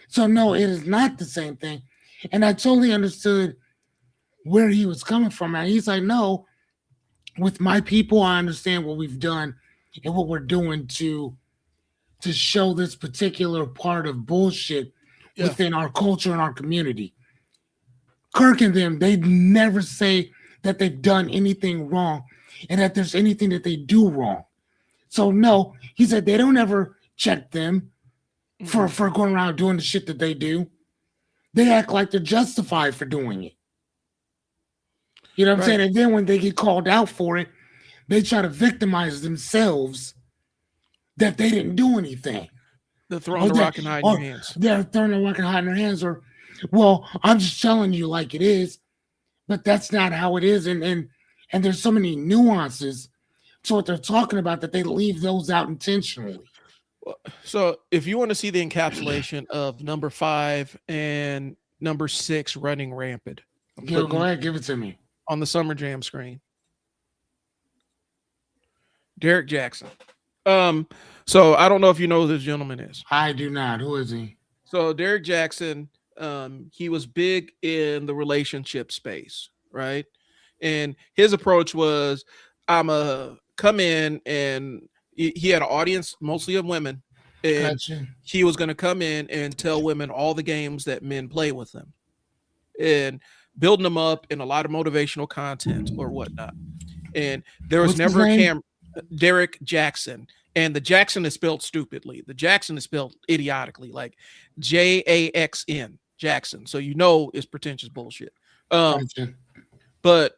Speaker 1: So no, it is not the same thing. And I totally understood where he was coming from. And he's like, no, with my people, I understand what we've done and what we're doing to show this particular part of bullshit
Speaker 2: Yeah.
Speaker 1: within our culture and our community. Kirk and them, they never say that they've done anything wrong and that there's anything that they do wrong. So no, he said they don't ever check them for
Speaker 2: Mm-mm.
Speaker 1: going around doing the shit that they do. They act like they're justified for doing it. You know what I'm
Speaker 2: Right.
Speaker 1: saying? And then when they get called out for it, they try to victimize themselves that they didn't do anything.
Speaker 2: The throwing
Speaker 1: Or
Speaker 2: the
Speaker 1: that
Speaker 2: rock and hiding your
Speaker 1: or
Speaker 2: hands.
Speaker 1: they're throwing the rock and hiding their hands, or well, I'm just telling you like it is, but that's not how it is. And there's so many nuances to what they're talking about that they leave those out intentionally.
Speaker 2: So if you want to see the encapsulation of number 5 and number 6 running rampant, I'm
Speaker 1: Go
Speaker 2: putting
Speaker 1: ahead, give it to me.
Speaker 2: on the Summer Jam screen. Derek Jackson. Um, so I don't know if you know who this gentleman is.
Speaker 1: I do not. Who is he?
Speaker 2: So Derek Jackson, he was big in the relationship space, right? And his approach was, I'm a come in, and he had an audience mostly of women, and
Speaker 1: Gotcha.
Speaker 2: he was going to come in and tell women all the games that men play with them, and building them up in a lot of motivational content or whatnot. And there was
Speaker 1: What's his
Speaker 2: never a
Speaker 1: name?
Speaker 2: Derek Jackson. And the Jackson is spelled stupidly. The Jackson is spelled idiotically, like Jaxn, Jackson. So you know it's pretentious bullshit.
Speaker 1: Gotcha.
Speaker 2: But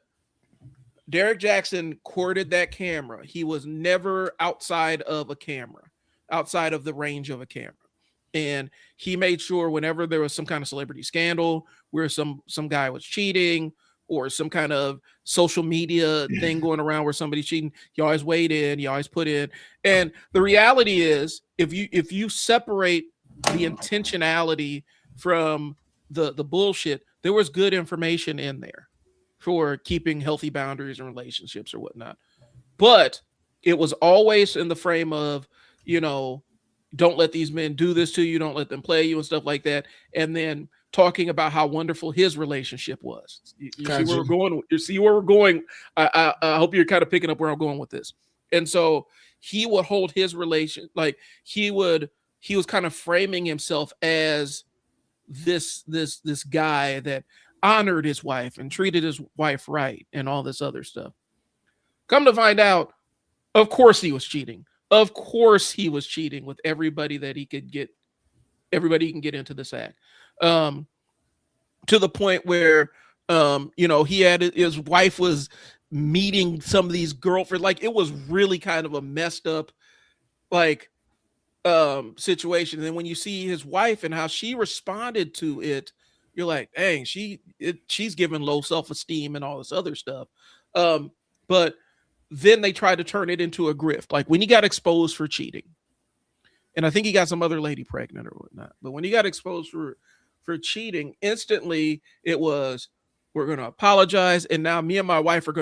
Speaker 2: Derek Jackson courted that camera. He was never outside of a camera, outside of the range of a camera. And he made sure whenever there was some kind of celebrity scandal where some guy was cheating or some kind of social media thing going around where somebody's cheating, he always weighed in, he always put in. And the reality is, if you separate the intentionality from the bullshit, there was good information in there for keeping healthy boundaries and relationships or whatnot. But it was always in the frame of, you know, don't let these men do this to you, don't let them play you and stuff like that. And then talking about how wonderful his relationship was. You see where
Speaker 1: Gotcha.
Speaker 2: we're going. You see where we're going. I hope you're kind of picking up where I'm going with this. And so he would hold his relation, like he was kind of framing himself as this guy that honored his wife and treated his wife right and all this other stuff. Come to find out, of course he was cheating. Of course he was cheating with everybody that he could get, everybody he can get into this act. Um, to the point where he had his wife was meeting some of these girlfriends. Like it was really kind of a messed up like situation. And then when you see his wife and how she responded to it, you're like, dang, she's given low self-esteem and all this other stuff. But then they tried to turn it into a grift. Like when he got exposed for cheating, and I think he got some other lady pregnant or whatnot. But when he got exposed for cheating, instantly it was, we're going to apologize, and now me and my wife we're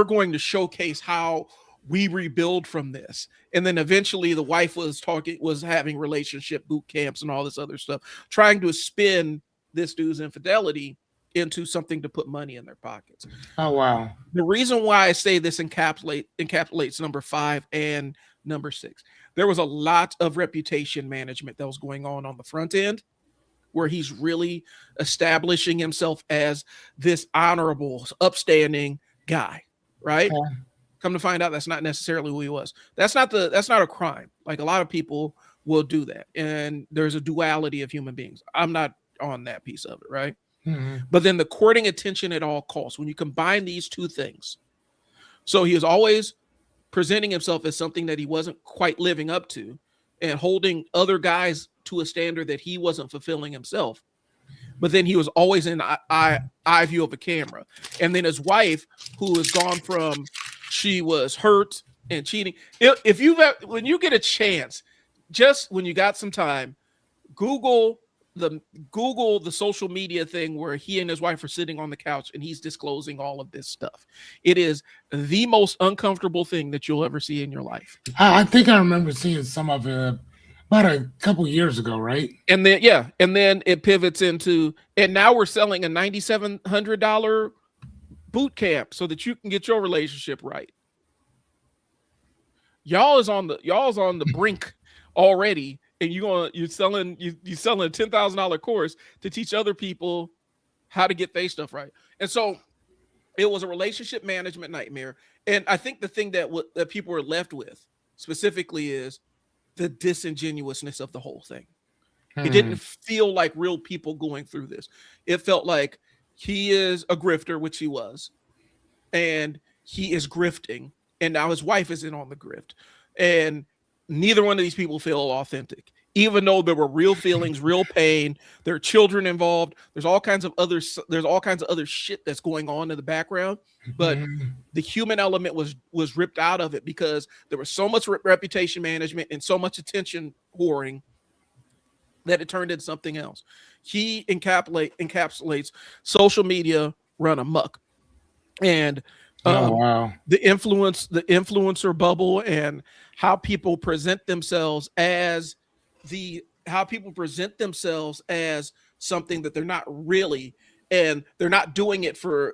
Speaker 2: going to showcase how we rebuild from this. And then eventually the wife was having relationship boot camps and all this other stuff, trying to spin this dude's infidelity into something to put money in their pockets.
Speaker 1: Oh wow.
Speaker 2: The reason why I say this encapsulates number 5 and number 6, there was a lot of reputation management that was going on the front end where he's really establishing himself as this honorable, upstanding guy, right?
Speaker 1: Okay.
Speaker 2: Come to find out, that's not necessarily who he was. That's not a crime. Like, a lot of people will do that, and there's a duality of human beings. I'm not on that piece of it, right?
Speaker 1: Mhm.
Speaker 2: But then the courting attention at all costs, when you combine these two things, so he is always presenting himself as something that he wasn't quite living up to, and holding other guys to a standard that he wasn't fulfilling himself. But then he was always in eye view of a camera. And then his wife, who has gone from, she was hurt and cheating. If you've, when you get a chance, just when you got some time, Google the social media thing where he and his wife are sitting on the couch and he's disclosing all of this stuff. It is the most uncomfortable thing that you'll ever see in your life.
Speaker 1: I think I remember seeing some of it about a couple years ago, right?
Speaker 2: And then it pivots into, and now we're selling a $9,700 boot camp so that you can get your relationship right. Y'all's on the brink already, and you're selling a $10,000 course to teach other people how to get their stuff right. And so it was a relationship management nightmare. And I think the thing that people were left with specifically is the disingenuousness of the whole thing. It didn't feel like real people going through this. It felt like he is a grifter, which he was, and he is grifting, and now his wife is in on the grift, and neither one of these people feel authentic, even though there were real feelings, real pain. There are children involved. There's all kinds of other shit that's going on in the background, but the human element was ripped out of it because there was so much reputation management and so much attention whoring that it turned into something else. He encapsulates social media run amok, and
Speaker 1: wow.
Speaker 2: the influencer bubble, and how people present themselves as something that they're not really, and they're not doing it for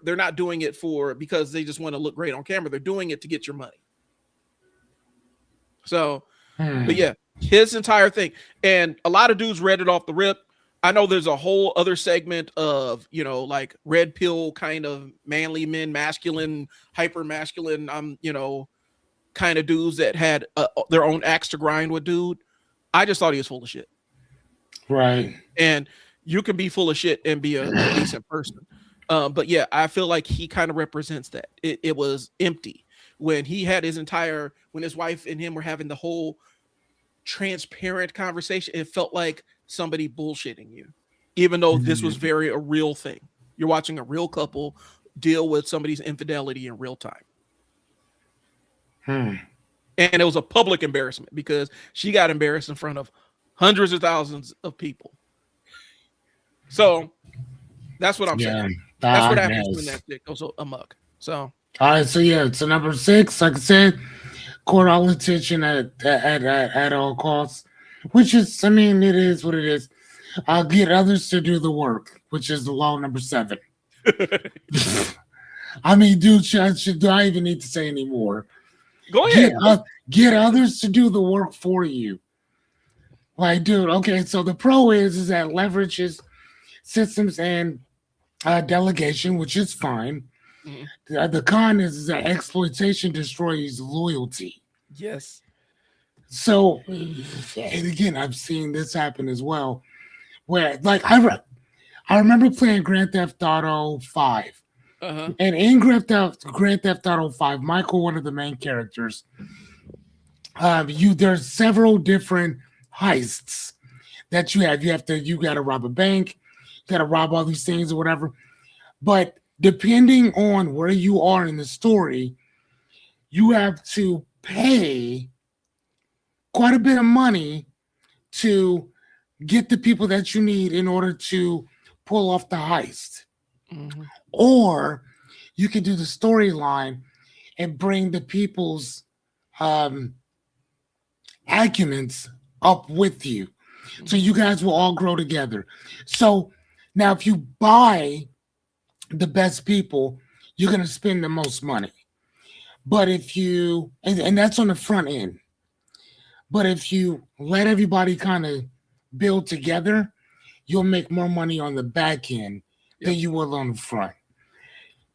Speaker 2: because they just want to look great on camera. They're doing it to get your money. So, but yeah, his entire thing, and a lot of dudes read it off the rip. I know there's a whole other segment of, like red pill kind of manly men, masculine, hyper masculine, kind of dudes that had their own axe to grind with dude. I just thought he was full of shit.
Speaker 1: Right.
Speaker 2: And you can be full of shit and be a decent person. But yeah, I feel like he kind of represents that. It was empty when he had when his wife and him were having the whole transparent conversation. It felt like somebody bullshitting you, even though this was a real thing. You're watching a real couple deal with somebody's infidelity in real time. And it was a public embarrassment because she got embarrassed in front of hundreds of thousands of people. So that's what I'm saying. That's what happens when that shit goes amok. So
Speaker 1: all right, so yeah, so number 6, like I said, court all attention at all costs, which is, I mean, it is what it is. I'll get others to do the work, which is the law number 7. I mean, dude, do I even need to say anymore?
Speaker 2: Go ahead.
Speaker 1: Get others to do the work for you. Like, dude, okay, so the pro is that leverages systems and delegation, which is fine. The con is that exploitation destroys loyalty.
Speaker 2: Yes. So,
Speaker 1: and again, I've seen this happen as well, where, like, I remember playing Grand Theft Auto 5. And in Grand Theft Auto 5, Michael, one of the main characters, there's several different heists that you have. You got to rob a bank, you got to rob all these things or whatever. But depending on where you are in the story, you have to pay quite a bit of money to get the people that you need in order to pull off the heist. Or you can do the storyline and bring the people's arguments up with you. So you guys will all grow together. So now if you buy the best people, you're going to spend the most money. But if you, and that's on the front end. But if you let everybody kind of build together, you'll make more money on the back end than
Speaker 2: Yep.
Speaker 1: you will on the front.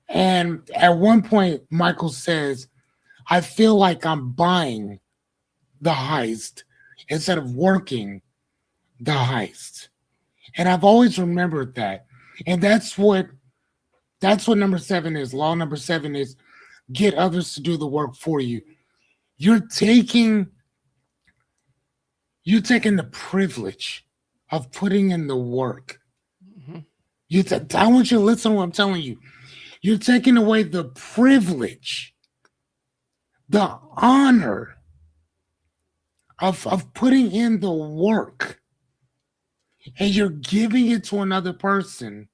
Speaker 1: And at one point, Michael says, I feel like I'm buying the heist instead of working the heist. And I've always remembered that. And that's what number 7 is. Law number 7 is get others to do the work for you. You're taking the privilege of putting in the work.
Speaker 2: Mhm.
Speaker 1: I want you to listen to what I'm telling you. You're taking away the privilege, the honor of putting in the work, and you're giving it to another person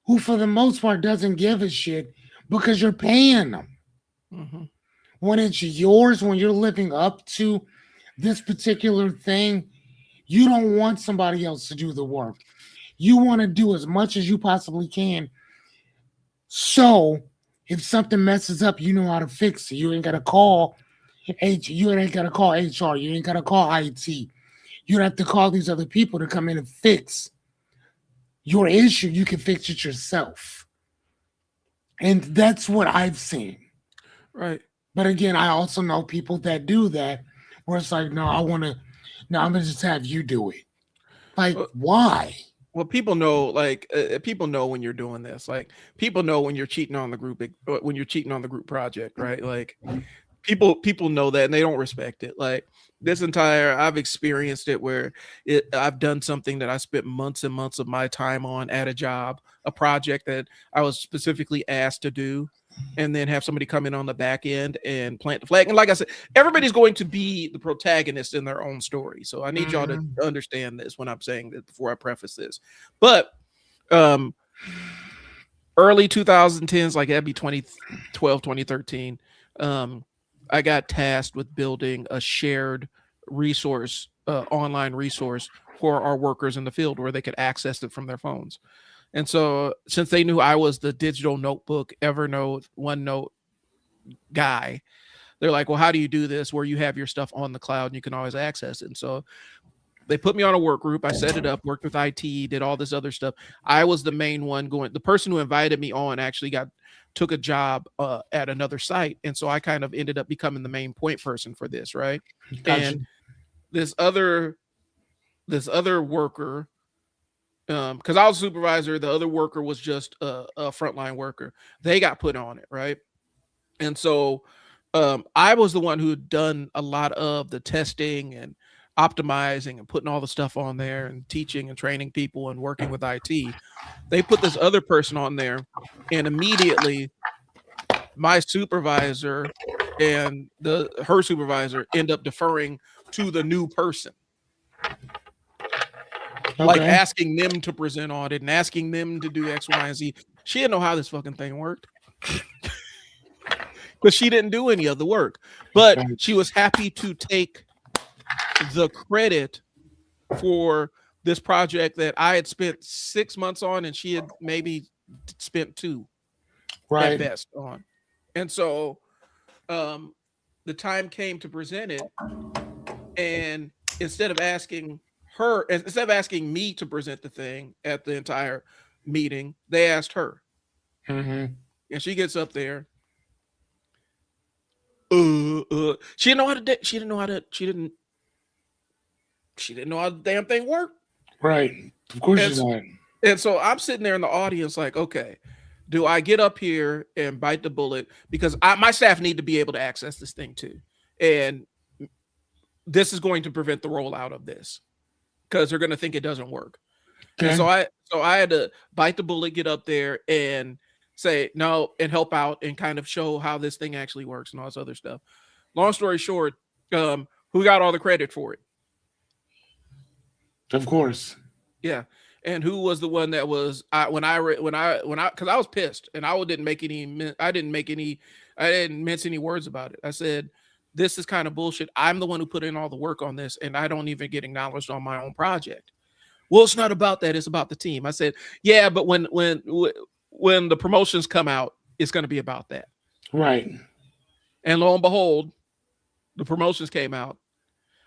Speaker 1: who, for the most part, doesn't give a shit because you're paying them.
Speaker 2: Mhm.
Speaker 1: When it's yours, when you're living up to this particular thing, you don't want somebody else to do the work. You want to do as much as you possibly can. So if something messes up, you know how to fix it. You ain't gotta call you ain't gotta call HR. You ain't gotta call IT. You don't have to call these other people to come in and fix your issue. You can fix it yourself. And that's what I've seen.
Speaker 2: Right.
Speaker 1: But again, I also know people that do that where it's like, no, I'm gonna just have you do it. Like,
Speaker 2: Well,
Speaker 1: why?
Speaker 2: well, people know, like, people know when you're doing this. Like, people know when you're cheating on the group, when you're cheating on the group project, right? Like, people know that and they don't respect it. Like I've experienced it where I've done something that I spent months and months of my time on at a job, a project that I was specifically asked to do, and then have somebody come in on the back end and plant the flag. And like I said, everybody's going to be the protagonist in their own story, so I need y'all to
Speaker 1: Mhm.
Speaker 2: understand this when I'm saying that before I preface this. But um early 2010s, like that'd be 2012, 2013. I got tasked with building a shared resource, online resource for our workers in the field where they could access it from their phones. And so since they knew I was the digital notebook, Evernote, OneNote guy, they're like, well, how do you do this where you have your stuff on the cloud and you can always access it? And so they put me on a work group. I set it up, worked with IT, did all this other stuff. I was the main one going. The person who invited me on actually took a job at another site, and so I kind of ended up becoming the main point person for this, right?
Speaker 1: Gotcha.
Speaker 2: And this other worker, because I was a supervisor, the other worker was just a frontline worker. They got put on it, right? And so I was the one who had done a lot of the testing and optimizing and putting all the stuff on there and teaching and training people and working with IT. They put this other person on there, and immediately my supervisor and her supervisor end up deferring to the new person, like
Speaker 1: Okay.
Speaker 2: asking them to present on it and asking them to do X, Y, and Z. She didn't know how this fucking thing worked because she didn't do any of the work, but she was happy to take the credit for this project that I had spent 6 months on and she had maybe spent 2 at
Speaker 1: Right.
Speaker 2: best on. And so the time came to present it, and instead of asking me to present the thing at the entire meeting, they asked her.
Speaker 1: Mm-hmm.
Speaker 2: And she gets up there. She didn't know how the damn thing worked.
Speaker 1: Right. Of course
Speaker 2: And
Speaker 1: you're not.
Speaker 2: And so I'm sitting there in the audience like, okay, do I get up here and bite the bullet? Because my staff need to be able to access this thing too. And this is going to prevent the rollout of this because they're going to think it doesn't work. And
Speaker 1: Okay.
Speaker 2: so I had to bite the bullet, get up there and say no and help out and kind of show how this thing actually works and all this other stuff. Long story short, who got all the credit for it?
Speaker 1: Of course.
Speaker 2: Yeah. And who was the one that was because I was pissed and I didn't mince any words about it. I said, this is kind of bullshit. I'm the one who put in all the work on this and I don't even get acknowledged on my own project. Well, it's not about that. It's about the team. I said, yeah, but when the promotions come out, it's going to be about that.
Speaker 1: Right.
Speaker 2: And lo and behold, the promotions came out.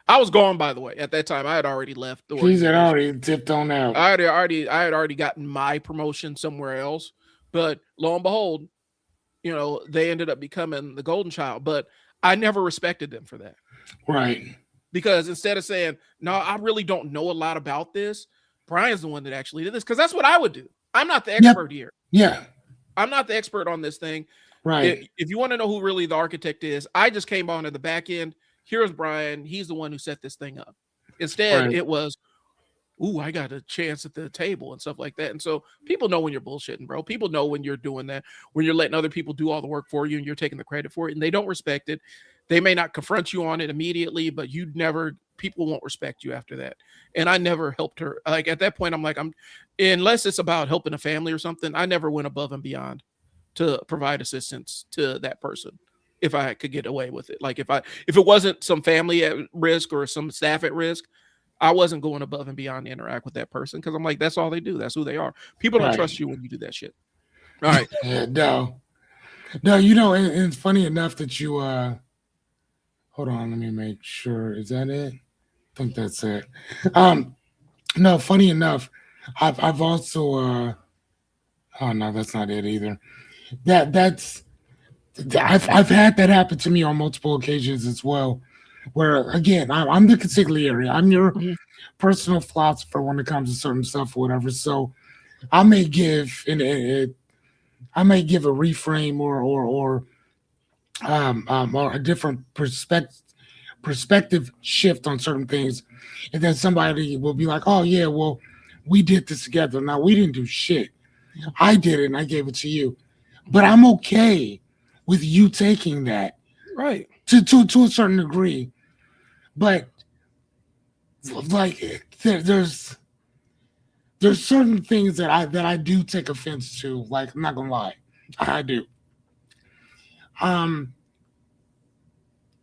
Speaker 2: I was gone, by the way. At that time, I had already left the
Speaker 1: He's had
Speaker 2: organization.
Speaker 1: already tipped on out.
Speaker 2: I had already gotten my promotion somewhere else. But lo and behold, they ended up becoming the golden child. But I never respected them for that.
Speaker 1: Right.
Speaker 2: Because instead of saying, no, I really don't know a lot about this, Brian's the one that actually did this. Because that's what I would do. I'm not the
Speaker 1: Yep.
Speaker 2: expert here.
Speaker 1: Yeah.
Speaker 2: I'm not the expert on this thing.
Speaker 1: Right.
Speaker 2: If you want to know who really the architect is, I just came on at the back end. Here's Brian. He's the one who set this thing up. Instead,
Speaker 1: Right.
Speaker 2: it was, ooh, I got a chance at the table and stuff like that. And so people know when you're bullshitting, bro. People know when you're doing that, when you're letting other people do all the work for you and you're taking the credit for it, and they don't respect it. They may not confront you on it immediately, but people won't respect you after that. And I never helped her. Like at that point, I'm like, unless it's about helping a family or something, I never went above and beyond to provide assistance to that person if I could get away with it. Like if it wasn't some family at risk or some staff at risk, I wasn't going above and beyond to interact with that person because I'm like, that's all they do. That's who they are. People don't
Speaker 1: Right.
Speaker 2: trust you when you do that shit. All right.
Speaker 1: Yeah, no. No, it's funny enough that you hold on, let me make sure. Is that it? I think that's it. Um no, funny enough, I've also oh no, that's not it either. That's I've had that happen to me on multiple occasions as well. Where again, I'm the consigliere. I'm your
Speaker 2: Mhm.
Speaker 1: personal philosopher when it comes to certain stuff or whatever. So I may give I may give a reframe or a different perspective shift on certain things, and then somebody will be like, "Oh yeah, well, we did this together. Now we didn't do shit. I did it, and I gave it to you." But I'm okay with you taking that
Speaker 2: Right.
Speaker 1: to a certain degree. But like there's certain things that I do take offense to. Like I'm not gonna lie, I do. Um,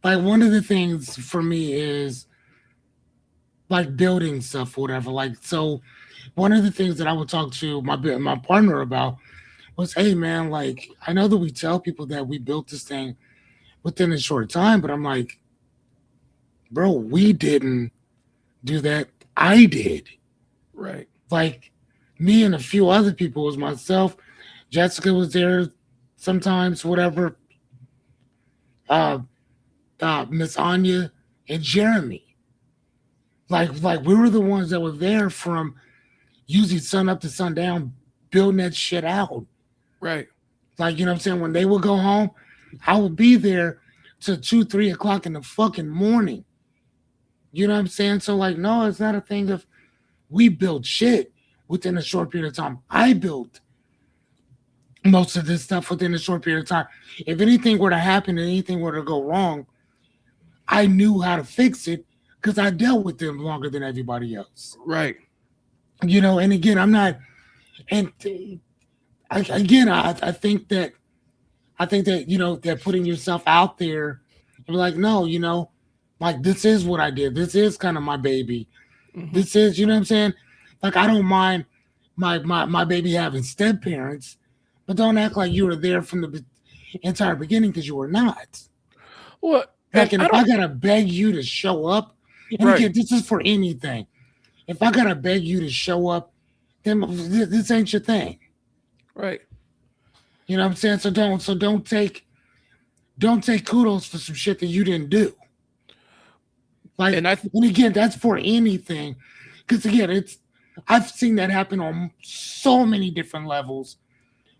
Speaker 1: like one of the things for me is like building stuff or whatever. Like so, one of the things that I would talk to my partner about was, hey man, like I know that we tell people that we built this thing within a short time, but I'm like, bro, we didn't do that. I did.
Speaker 2: Right.
Speaker 1: Like me and a few other people, was myself. Jessica was there sometimes, whatever. Uh, Miss Anya and Jeremy. Like we were the ones that were there from usually sun up to sundown, building that shit out.
Speaker 2: Right.
Speaker 1: Like you know what I'm saying. When they would go home, I would be there till 2, 3 o'clock in the fucking morning. You know what I'm saying? So like, no, it's not a thing of we built shit within a short period of time. I built most of this stuff within a short period of time. If anything were to happen and anything were to go wrong, I knew how to fix it because I dealt with them longer than everybody else.
Speaker 2: Right.
Speaker 1: And again, I'm not, and again, I think that that putting yourself out there and be like, no, like this is what I did. This is kind of my baby.
Speaker 2: Mhm.
Speaker 1: This is, you know what I'm saying? Like I don't mind my baby having step parents, but don't act like you were there from the entire beginning because you were not.
Speaker 2: Well,
Speaker 1: Like,
Speaker 2: and
Speaker 1: and
Speaker 2: I
Speaker 1: if I
Speaker 2: don't.
Speaker 1: gotta beg you to show up, and
Speaker 2: Right.
Speaker 1: again, this is for anything. If I gotta beg you to show up, then this ain't your thing.
Speaker 2: Right.
Speaker 1: You know what I'm saying? So don't take kudos for some shit that you didn't do. Like,
Speaker 2: And I
Speaker 1: and again, that's for anything. Because again, I've seen that happen on so many different levels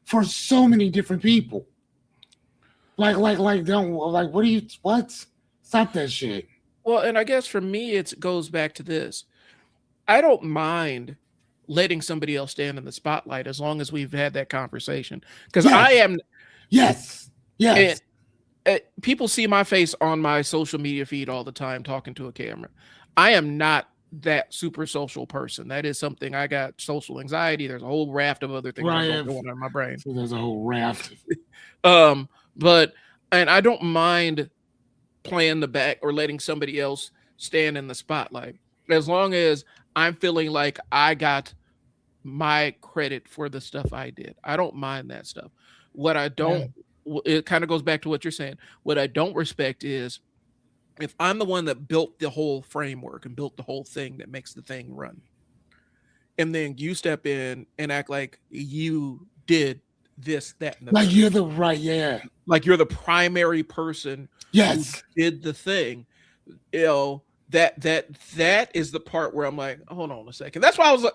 Speaker 1: for so many different people. Like, don't like. What do you? What? Stop that shit.
Speaker 2: well, and I guess for me, it goes back to this. I don't mind letting somebody else stand in the spotlight as long as we've had that conversation. Because I
Speaker 1: Yes,
Speaker 2: am,
Speaker 1: yes,
Speaker 2: and
Speaker 1: yes.
Speaker 2: people see my face on my social media feed all the time talking to a camera. I am not that super social person. That is something I got social anxiety. There's a whole raft of other things I got
Speaker 1: Right.
Speaker 2: going on in my brain.
Speaker 1: So there's a whole raft.
Speaker 2: Um, but and I don't mind playing the back or letting somebody else stand in the spotlight as long as I'm feeling like I got my credit for the stuff I did. I don't mind that stuff. What I
Speaker 1: Yeah.
Speaker 2: don't, it kind of goes back to what you're saying. What I don't respect is if I'm the one that built the whole framework and built the whole thing that makes the thing run, and then you step in and act like you did this, that, and the
Speaker 1: Like
Speaker 2: third,
Speaker 1: you're the right, yeah.
Speaker 2: like you're the primary person who
Speaker 1: Yes.
Speaker 2: did the thing, you know, that is the part where I'm like, hold on a second. That's why I was like,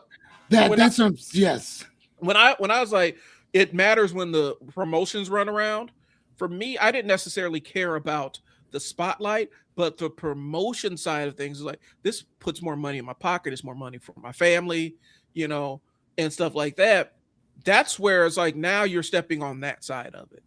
Speaker 1: That
Speaker 2: when I
Speaker 1: that's yes.
Speaker 2: when I was like, it matters when the promotions run around. For me, I didn't necessarily care about the spotlight, but the promotion side of things is like, this puts more money in my pocket, it's more money for my family, you know, and stuff like that. That's where it's like now you're stepping on that side of it.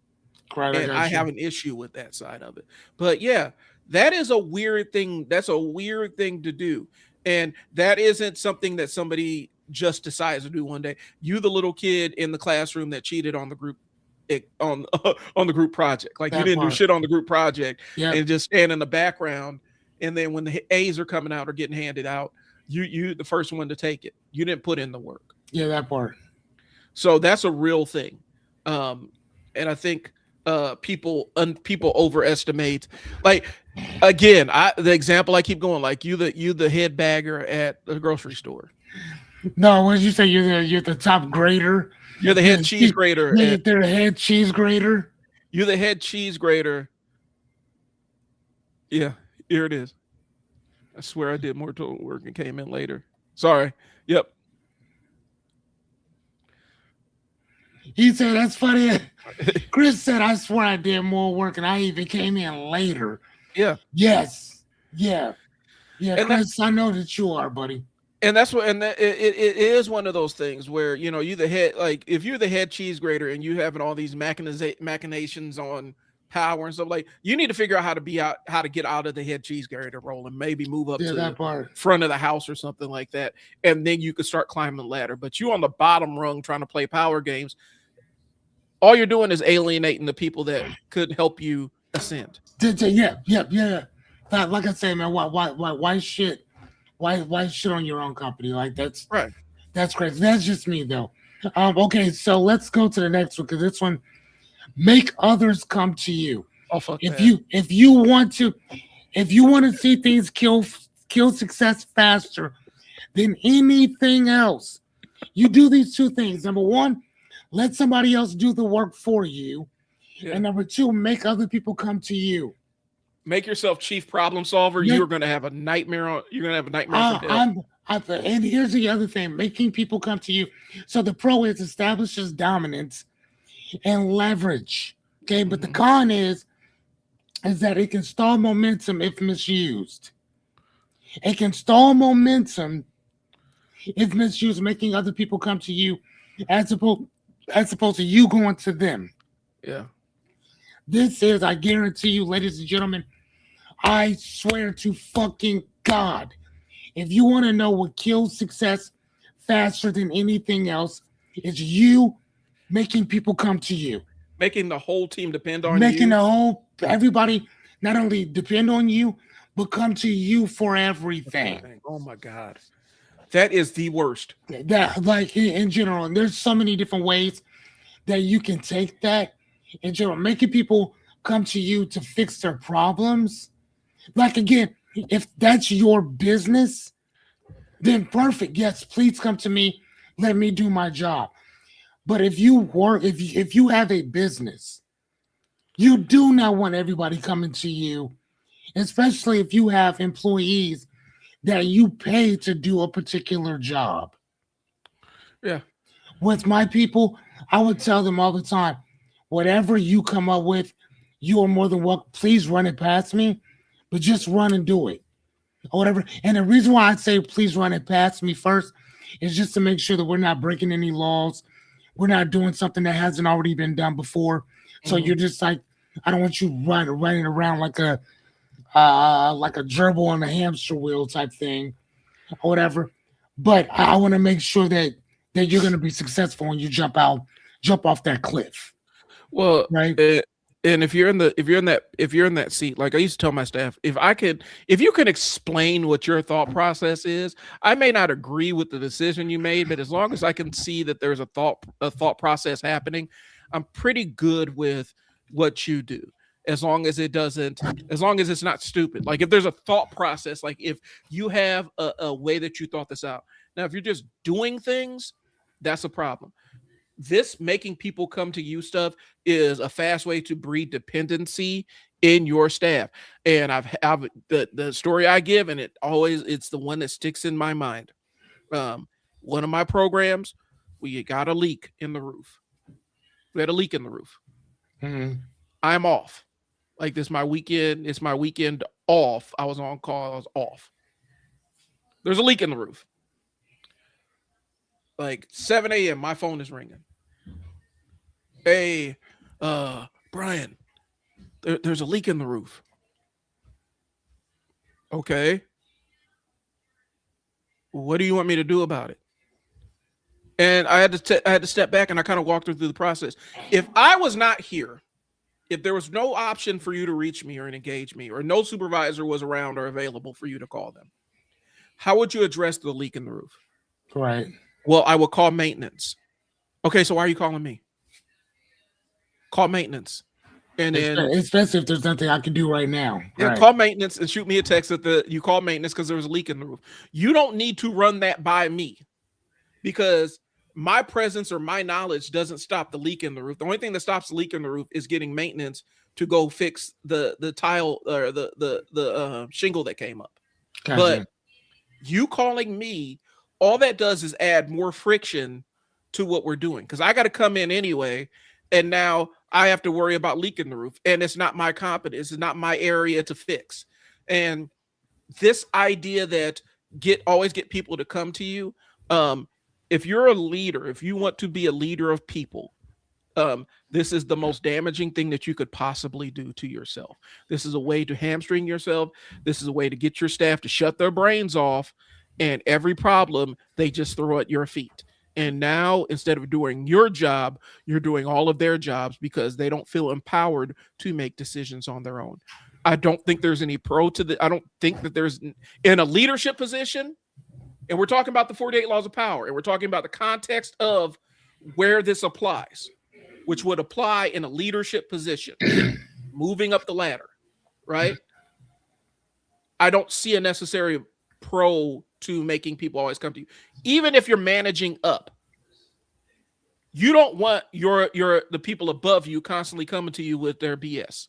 Speaker 1: Right, I
Speaker 2: And I
Speaker 1: got
Speaker 2: have
Speaker 1: you.
Speaker 2: an issue with that side of it. But yeah, that is a weird thing. That's a weird thing to do. And that isn't something that somebody just decides to do one day. You, the little kid in the classroom that cheated on the group on on the group project. Like you
Speaker 1: That
Speaker 2: didn't do
Speaker 1: part.
Speaker 2: shit on the group project
Speaker 1: Yep.
Speaker 2: and just stand in the background. And then when the A's are coming out or getting handed out, you the first one to take it. You didn't put in the work.
Speaker 1: Yeah, that part.
Speaker 2: So that's a real thing. Um, and I think people overestimate, like, again, the example I keep going, like you the head bagger at the grocery store.
Speaker 1: No, what did you say? You're the top grader.
Speaker 2: You're the head cheese grater
Speaker 1: Yeah,
Speaker 2: at
Speaker 1: they're the head cheese grater.
Speaker 2: you're the head cheese grater. Yeah, here it is. I swear I did more total work and came in later. Sorry. Yep.
Speaker 1: He said that's funny. Chris said, I swear I did more work and I even came in later.
Speaker 2: Yeah.
Speaker 1: Yes. Yeah. Yeah,
Speaker 2: And that
Speaker 1: Chris, I know that you are, buddy.
Speaker 2: and that's what and that, it is one of those things where you the head, like if you're the head cheese grater and you having all these machinations on power and stuff, like you need to figure out how to get out of the head cheese grater role and maybe move up
Speaker 1: Yeah,
Speaker 2: to
Speaker 1: that part.
Speaker 2: front of the house or something like that, and then you could start climbing the ladder. But you on the bottom rung trying to play power games, all you're doing is alienating the people that could help you ascend.
Speaker 1: Yeah, yeah, yeah. Like I say, man, why shit? Why shit on your own company? Like
Speaker 2: Right.
Speaker 1: that's crazy. That's just me though. Okay, so let's go to the next one because this one, make others come to you.
Speaker 2: Oh, fuck
Speaker 1: If
Speaker 2: that.
Speaker 1: you want to see things kill success faster than anything else, you do these two things. Number one, let somebody else do the work for you,
Speaker 2: Yeah.
Speaker 1: and number two, make other people come to you.
Speaker 2: Make yourself chief problem solver.
Speaker 1: Make,
Speaker 2: You're going to have a nightmare. You're going to have a nightmare from hell.
Speaker 1: and here's the other thing: making people come to you. So the pro is establishes dominance and leverage. Okay, but the
Speaker 2: Mhm.
Speaker 1: con is that it can stall momentum if misused. It can stall momentum if misused, making other people come to you as opposed to you going to them.
Speaker 2: Yeah.
Speaker 1: This is, I guarantee you, ladies and gentlemen, I swear to fucking God, if you want to know what kills success faster than anything else, it's you making people come to you.
Speaker 2: Making the whole team depend on
Speaker 1: Making
Speaker 2: you.
Speaker 1: the whole everybody not only depend on you, but come to you for everything.
Speaker 2: Oh my God. That is the worst.
Speaker 1: That like in general, and there's so many different ways that you can take that in general, making people come to you to fix their problems. Like again, if that's your business, then perfect. Yes, please come to me. Let me do my job. But if you have a business, you do not want everybody coming to you, especially if you have employees that you pay to do a particular job.
Speaker 2: Yeah.
Speaker 1: With my people, I would tell them all the time, whatever you come up with, you are more than welcome. Please run it past me, but just run and do it or whatever. And the reason why I say please run it past me first is just to make sure that we're not breaking any laws. We're not doing something that hasn't already been done before. So
Speaker 2: Mhm.
Speaker 1: you're just like, I don't want you running around like a gerbil on a hamster wheel type thing or whatever. But I want to make sure that you're going to be successful when you jump off that cliff,
Speaker 2: Well,
Speaker 1: right?
Speaker 2: and if you're in that seat, like I used to tell my staff, if you can explain what your thought process is, I may not agree with the decision you made, but as long as I can see that there's a thought process happening, I'm pretty good with what you do. as long as it's not stupid. Like if there's a thought process, like if you have a way that you thought this out. Now, if you're just doing things, that's a problem. This making people come to you stuff is a fast way to breed dependency in your staff. And I've the story I give, and it's the one that sticks in my mind. One of my programs, we got a leak in the roof. We had a leak in the roof.
Speaker 1: Mhm.
Speaker 2: I'm off. Like this, my weekend. It's my weekend off. I was on call. I was off. There's a leak in the roof. Like 7 a.m. My phone is ringing. Hey, Brian, there's a leak in the roof. Okay. What do you want me to do about it? And I had to step back, and I kind of walked her through the process. If I was not here, if there was no option for you to reach me or engage me, or no supervisor was around or available for you to call them, how would you address the leak in the roof?
Speaker 1: Right.
Speaker 2: Well, I would call maintenance. Okay, so why are you calling me? Call maintenance. And then
Speaker 1: Especially if there's nothing I can do right now.
Speaker 2: yeah,
Speaker 1: Right.
Speaker 2: call maintenance and shoot me a text that you call maintenance because there was a leak in the roof. You don't need to run that by me, because my presence or my knowledge doesn't stop the leak in the roof. The only thing that stops the leak in the roof is getting maintenance to go fix the tile or the shingle that came up.
Speaker 1: Gotcha.
Speaker 2: But you calling me, all that does is add more friction to what we're doing, because I got to come in anyway, and now I have to worry about leaking the roof, and it's not my competence, it's not my area to fix. And this idea that always get people to come to you, if you're a leader, if you want to be a leader of people, this is the most damaging thing that you could possibly do to yourself. This is a way to hamstring yourself. This is a way to get your staff to shut their brains off, and every problem they just throw at your feet. And now, instead of doing your job, you're doing all of their jobs because they don't feel empowered to make decisions on their own. I don't think there's any pro to the. I don't think that there's in a leadership position, and we're talking about the 48 laws of power, and we're talking about the context of where this applies, which would apply in a leadership position, moving up the ladder, right? I don't see a necessary pro to making people always come to you. Even if you're managing up, you don't want the people above you constantly coming to you with their BS.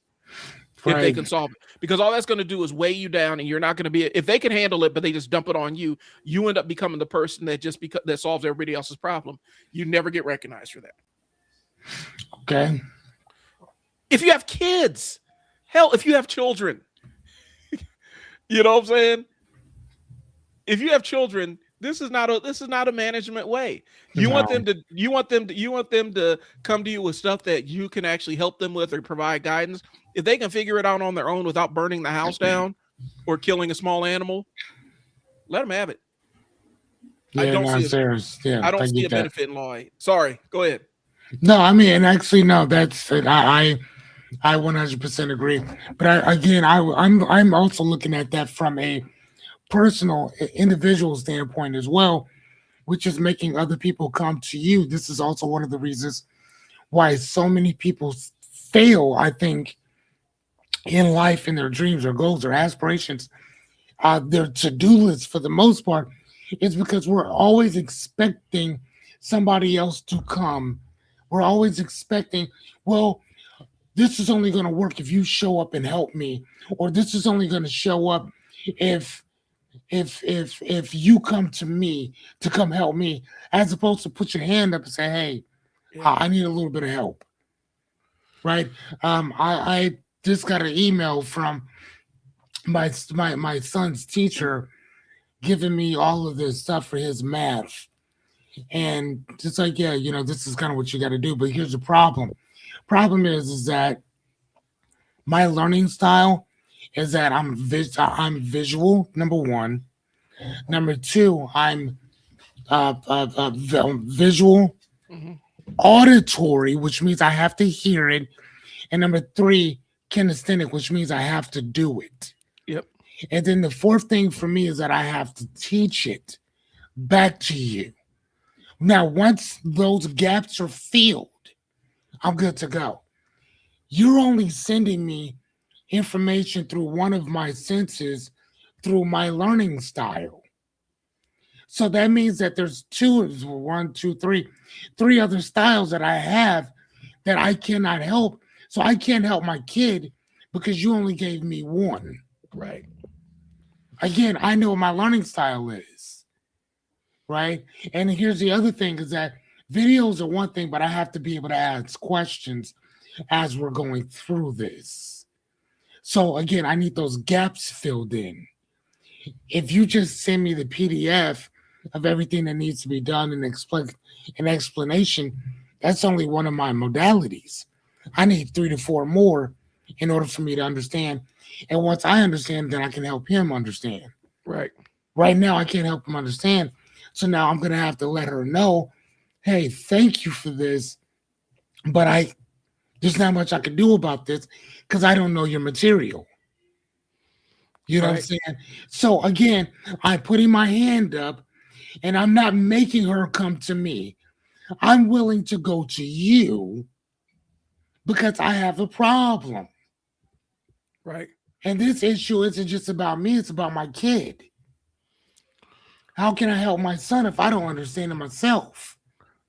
Speaker 2: Right. If they can solve it, because all that's going to do is weigh you down, and you're not going to be, if they can handle it, but they just dump it on you, you end up becoming the person that that solves everybody else's problem. You never get recognized for that.
Speaker 1: Okay.
Speaker 2: If you have kids, hell, if you have children, you know what I'm saying? If you have children, this is not a management way. You want them to come to you with stuff that you can actually help them with or provide guidance. If they can figure it out on their own without burning the house down or killing a small animal, let them have it.
Speaker 1: Yeah, I don't
Speaker 2: see a benefit in law. Sorry, go ahead.
Speaker 1: No, I mean, and actually, no, that's I 100% agree. But I'm also looking at that from a personal individual standpoint as well, which is making other people come to you. This is also one of the reasons why so many people fail, I think, in life, in their dreams or goals or aspirations, their to-do list for the most part, is because we're always expecting somebody else to come. We're always expecting, well, this is only going to work if you show up and help me, or this is only going to show up if you come to me to come help me, as opposed to put your hand up and say, hey, I need a little bit of help. Right. I just got an email from my son's teacher giving me all of this stuff for his math. And it's like, yeah, this is kind of what you got to do. But here's the problem. Problem is that my learning style is that I'm visual, number one. Number two, I'm visual, auditory, which means I have to hear it. And number three, kinesthetic, which means I have to do it.
Speaker 2: Yep.
Speaker 1: And then the fourth thing for me is that I have to teach it back to you. Now, once those gaps are filled, I'm good to go. You're only sending me information through one of my senses through my learning style. So that means that there's one, two, three other styles that I have that I cannot help. So I can't help my kid because you only gave me one.
Speaker 2: Right.
Speaker 1: Again, I know what my learning style is, right? And here's the other thing is that videos are one thing, but I have to be able to ask questions as we're going through this. So again, I need those gaps filled in. If you just send me the PDF of everything that needs to be done and explain an explanation, that's only one of my modalities. I need 3 to 4 more in order for me to understand. And once I understand, then I can help him understand.
Speaker 2: Right.
Speaker 1: Right now, I can't help him understand. So now I'm going to have to let her know, hey, thank you for this, but there's not much I can do about this because I don't know your material. You know what I'm
Speaker 2: Right.
Speaker 1: saying? So again, I'm putting my hand up and I'm not making her come to me. I'm willing to go to you because I have a problem.
Speaker 2: Right.
Speaker 1: And this issue isn't just about me, it's about my kid. How can I help my son if I don't understand it myself?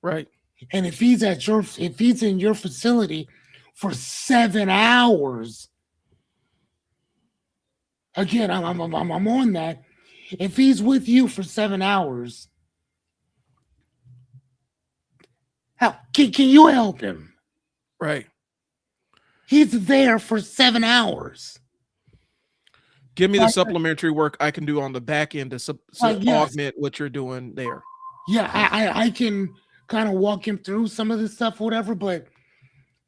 Speaker 2: Right.
Speaker 1: And if he's in your facility for 7 hours, again, I'm on that. If he's with you for 7 hours, how can you help him?
Speaker 2: Right.
Speaker 1: He's there for 7 hours.
Speaker 2: Give me the
Speaker 1: Like,
Speaker 2: supplementary work I can do on the back end to
Speaker 1: yes,
Speaker 2: augment what you're doing there.
Speaker 1: yeah, I can kind of walk him through some of this stuff, whatever. But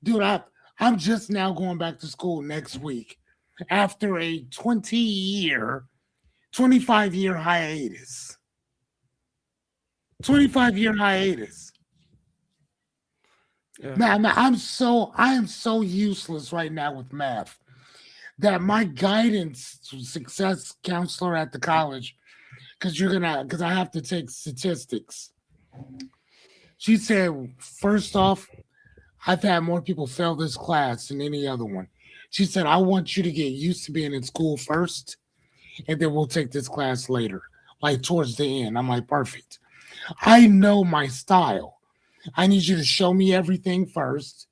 Speaker 1: dude, I'm just now going back to school next week after a 25-year hiatus. 25-year hiatus.
Speaker 2: Yeah.
Speaker 1: Man, I am so useless right now with math that my guidance success counselor at the college, because I have to take statistics. She said, first off, I've had more people fail this class than any other one. She said, I want you to get used to being in school first, and then we'll take this class later, like towards the end. I'm like, perfect. I know my style. I need you to show me everything first.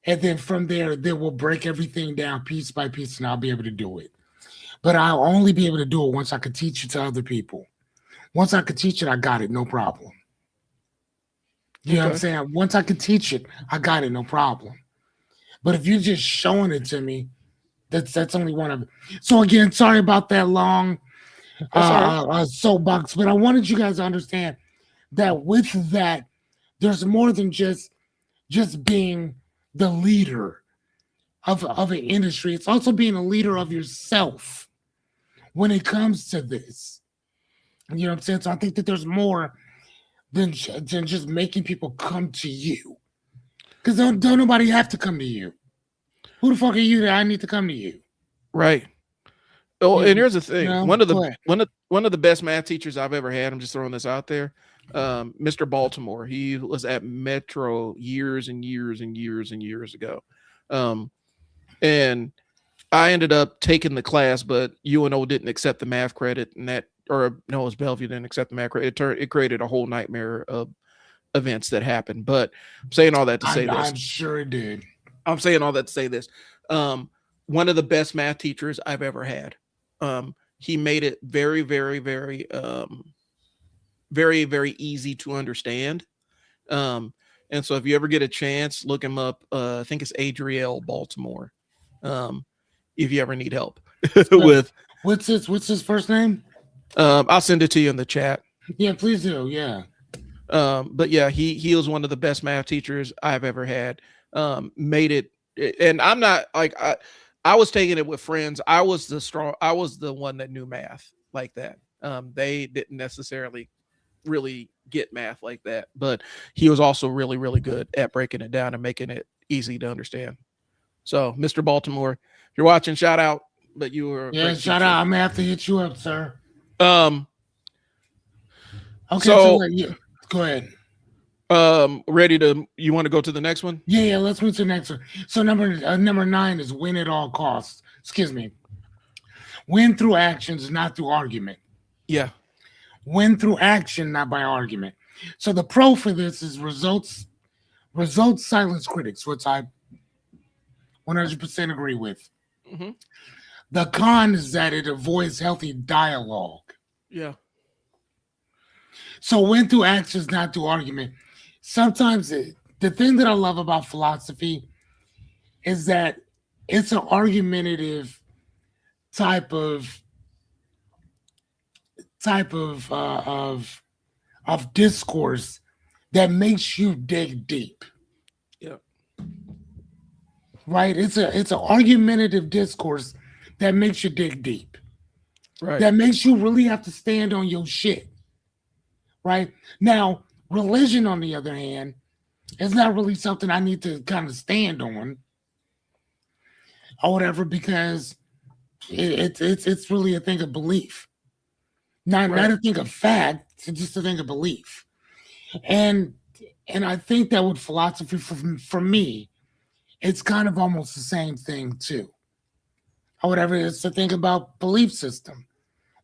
Speaker 1: And then from there, then we'll break everything down piece by piece and I'll be able to do it. But I'll only be able to do it once I can teach it to other people. Once I can teach it, I got it, no problem. You know what I'm
Speaker 2: Okay.
Speaker 1: saying? Once I can teach it, I got it, no problem. But if you're just showing it to me, that's only one of it. So again, sorry about that long
Speaker 2: That's all right.
Speaker 1: soapbox, but I wanted you guys to understand that with that, there's more than just being the leader of an industry. It's also being a leader of yourself when it comes to this. You know what I'm saying? So I think that there's more than just making people come to you. Because don't nobody have to come to you. Who the fuck are you that I need to come to you?
Speaker 2: Right. Oh, and
Speaker 1: You,
Speaker 2: here's the
Speaker 1: you
Speaker 2: thing.
Speaker 1: know? Go ahead.
Speaker 2: One of the best math teachers I've ever had. I'm just throwing this out there. Mr. Baltimore. He was at Metro years and years and years and years ago. Um, and I ended up taking the class, but UNO didn't accept the math credit, and that, or no, it was Bellevue didn't accept the math credit. It created a whole nightmare of events that happened. But I'm saying all that to say this.
Speaker 1: I'm sure it did.
Speaker 2: I'm saying all that to say this. One of the best math teachers I've ever had. He made it very, very, very, very, very easy to understand. And so if you ever get a chance, look him up. I think it's Adriel Baltimore. If you ever need help with,
Speaker 1: What's his first name?
Speaker 2: I'll send it to you in the chat.
Speaker 1: Yeah, please do. Yeah.
Speaker 2: But yeah, he was one of the best math teachers I've ever had. Made it, and I'm not like I was taking it with friends. I was the one that knew math like that. They didn't necessarily really get math like that, but he was also really, really good at breaking it down and making it easy to understand. So, Mr. Baltimore, if you're watching, shout out. But you were a great
Speaker 1: Shout
Speaker 2: teacher.
Speaker 1: out. I'm gonna have to hit you up, sir.
Speaker 2: Um.
Speaker 1: Okay,
Speaker 2: So,
Speaker 1: yeah, go ahead.
Speaker 2: Ready to? You want to go to the next one?
Speaker 1: Yeah, let's move to the next one. So number 9 is win at all costs. Excuse me. Win through actions, not through argument.
Speaker 2: Yeah.
Speaker 1: Win through action, not by argument. So the pro for this is results silence critics, which I 100% agree with.
Speaker 2: Hmm.
Speaker 1: The con is that it avoids healthy dialogue.
Speaker 2: Yeah.
Speaker 1: So win through actions, not through argument. Sometimes the thing that I love about philosophy is that it's an argumentative type of type of discourse that makes you dig deep.
Speaker 2: Yeah.
Speaker 1: Right? It's an argumentative discourse that makes you dig deep.
Speaker 2: Right.
Speaker 1: That makes you really have to stand on your shit. Right? Now, religion, on the other hand, is not really something I need to kind of stand on or whatever because it's really a thing of belief. Not
Speaker 2: Right.
Speaker 1: a thing of fact, it's just a thing of belief. And and I think that with philosophy for me, it's kind of almost the same thing too. Or whatever it is to think about belief system.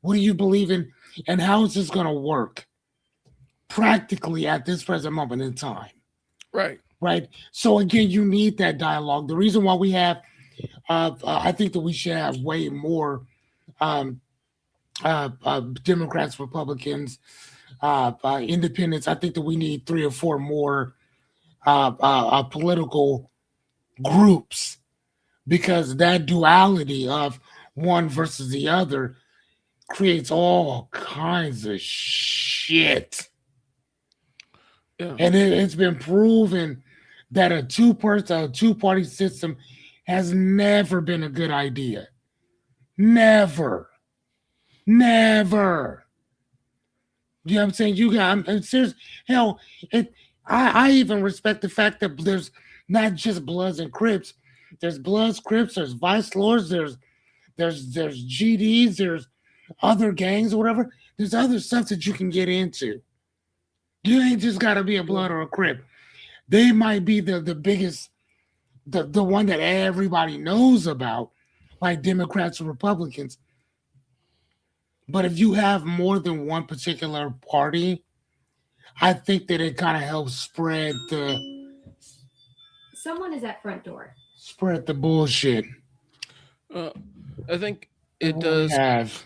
Speaker 1: What do you believe in and how is this gonna work practically at this present moment in time?
Speaker 2: Right.
Speaker 1: Right. So again, you need that dialogue. The reason why we have I think that we should have way more um, Democrats, Republicans, independents. I think that we need 3 or 4 more political groups because that duality of one versus the other creates all kinds of shit.
Speaker 2: Yeah.
Speaker 1: And it's been proven that a two-party system has never been a good idea. Never. Never. You know what I'm saying? I'm serious. Hell, it. I even respect the fact that there's not just Bloods and Crips. There's Bloods, Crips. There's Vice Lords. There's GDs. There's other gangs or whatever. There's other stuff that you can get into. You ain't just got to be a
Speaker 2: Yeah.
Speaker 1: Blood or a Crip. They might be the biggest, the one that everybody knows about, like Democrats and Republicans. But if you have more than one particular party, I think that it kind of helps
Speaker 3: Someone is at front door.
Speaker 1: spread the bullshit.
Speaker 2: Uh, I think
Speaker 1: And
Speaker 2: it
Speaker 1: what we
Speaker 2: does,
Speaker 1: have.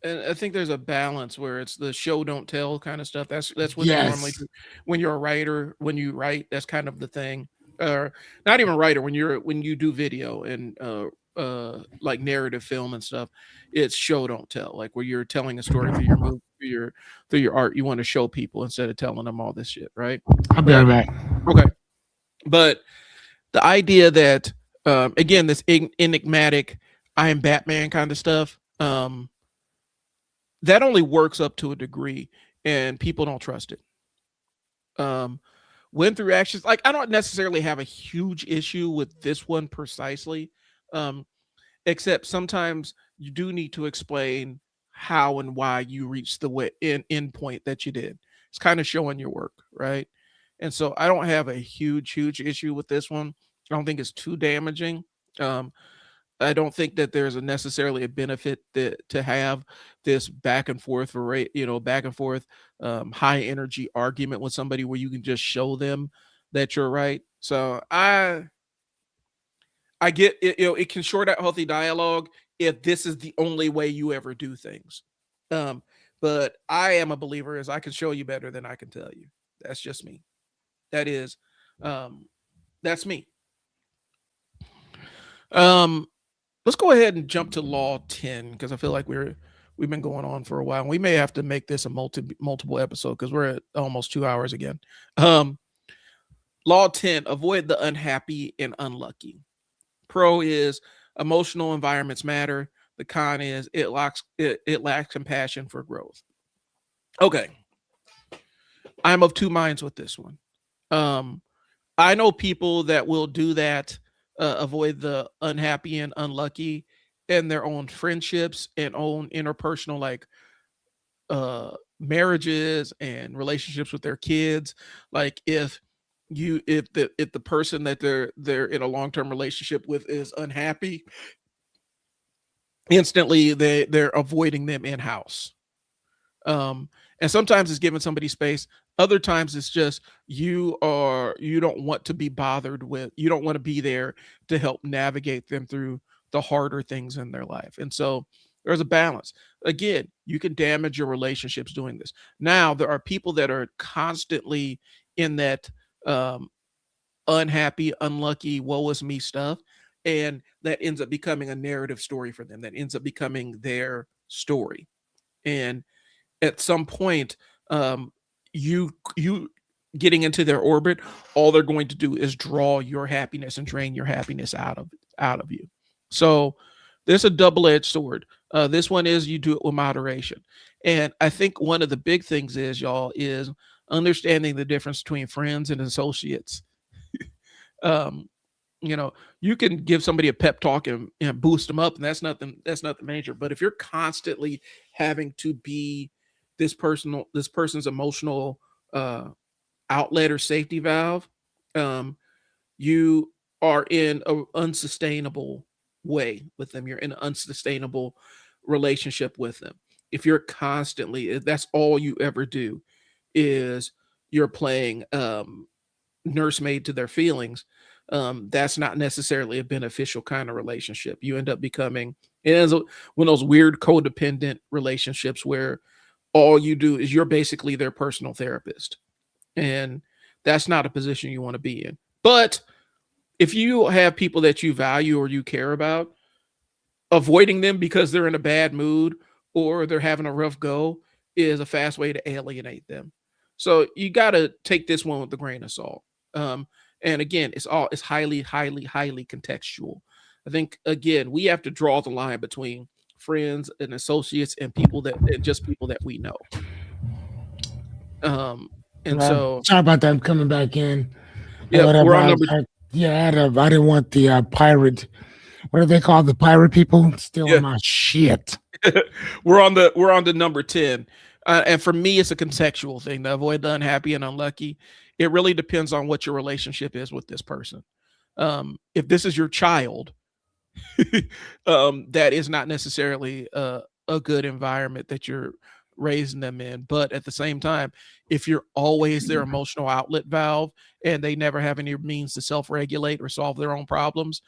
Speaker 2: and I think there's a balance where it's the show don't tell kind of stuff. That's what they normally
Speaker 1: Yes.
Speaker 2: do. When you're a writer, when you write, that's kind of the thing. Or not even writer when you do video and like narrative film and stuff, it's show don't tell. Like where you're telling a story through your movie, through your art, you want to show people instead of telling them all this shit, right?
Speaker 1: I'll be
Speaker 2: But
Speaker 1: right back.
Speaker 2: okay, but the idea that again this enigmatic I am Batman kind of stuff. That only works up to a degree, and people don't trust it. Um, went through actions like I don't necessarily have a huge issue with this one precisely, um, except sometimes you do need to explain how and why you reached the end point that you did. It's kind of showing your work, right? And so I don't have a huge issue with this one. I don't think it's too damaging. Um, I don't think that there's a necessarily a benefit to have this back and forth back and forth, high energy argument with somebody where you can just show them that you're right. So I get it, it can short out healthy dialogue if this is the only way you ever do things. Um, but I am a believer as I can show you better than I can tell you. That's just me. That is, um, that's me. Um, let's go ahead and jump to law 10 because I feel like we've been going on for a while. We may have to make this a multiple episode because we're at almost 2 hours again. Um, law 10, avoid the unhappy and unlucky. Pro is emotional environments matter. The con is it lacks compassion for growth. Okay, I'm of two minds with this one. Um, I know people that will do that, avoid the unhappy and unlucky in their own friendships and own interpersonal like marriages and relationships with their kids. Like if the person that they're in a long-term relationship with is unhappy, instantly they're avoiding them in-house. um and sometimes it's giving somebody space, other times it's just you don't want to be bothered with, you don't want to be there to help navigate them through the harder things in their life. And so there's a balance. Again, you can damage your relationships doing this. Now there are people that are constantly in that um unhappy, unlucky, woe is me stuff, and that ends up becoming a narrative story for them, that ends up becoming their story. And at some point, you getting into their orbit, all they're going to do is draw your happiness and drain your happiness out of you. So there's a double-edged sword. This one is you do it with moderation. And I think one of the big things is, y'all, is understanding the difference between friends and associates. um you can give somebody a pep talk and boost them up, and that's nothing major. But if you're constantly having to be this person's emotional uh outlet or safety valve, um you are in a unsustainable way with them, you're in an unsustainable relationship with them. If you're constantly, if that's all you ever do is you're playing nursemaid to their feelings, that's not necessarily a beneficial kind of relationship. You end up becoming, it ends up one of those weird codependent relationships where all you do is you're basically their personal therapist. And that's not a position you want to be in. But if you have people that you value or you care about, avoiding them because they're in a bad mood or they're having a rough go is a fast way to alienate them. So you got to take this one with a grain of salt. And again, it's highly, highly, highly contextual. I think again, we have to draw the line between friends and associates and people that and just people that we know. Um, and so
Speaker 1: Sorry about that. I'm coming back in or
Speaker 2: yeah, we're
Speaker 1: whatever.
Speaker 2: on number
Speaker 1: Yeah, I didn't want the pirate. What are they called? The pirate people stealing
Speaker 2: yeah,
Speaker 1: my shit.
Speaker 2: we're on the number 10. And for me, it's a contextual thing to avoid the unhappy and unlucky. It really depends on what your relationship is with this person. If this is your child, that is not necessarily a good environment that you're raising them in. But at the same time, if you're always their emotional outlet valve and they never have any means to self-regulate or solve their own problems,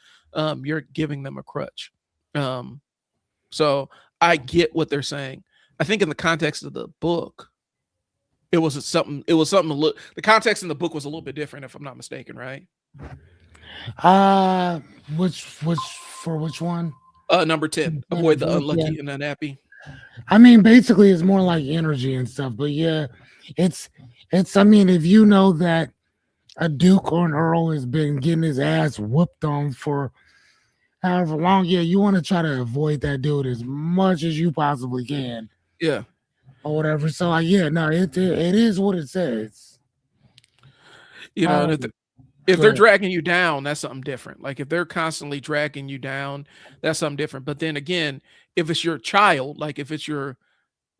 Speaker 2: you're giving them a crutch. Um, so I get what they're saying. I think in the context of the book, it was something to look, the context in the book was a little bit different, if I'm not mistaken, right?
Speaker 1: Uh, which for which one?
Speaker 2: Number 10,
Speaker 1: In the
Speaker 2: avoid the
Speaker 1: book, yeah.
Speaker 2: unlucky and unhappy.
Speaker 1: I mean, basically, it's more like energy and stuff. But yeah, it's it's. I mean, if you know that a duke or an earl has been getting his ass whooped on for however long, yeah, you want to try to avoid that dude as much as you possibly can,
Speaker 2: Yeah.
Speaker 1: or whatever. So, like, yeah, no, it is what it says.
Speaker 2: And
Speaker 1: Um,
Speaker 2: if they're
Speaker 1: but
Speaker 2: dragging you down, that's something different. Like if they're constantly dragging you down, that's something different. But then again, if it's your child, like if it's your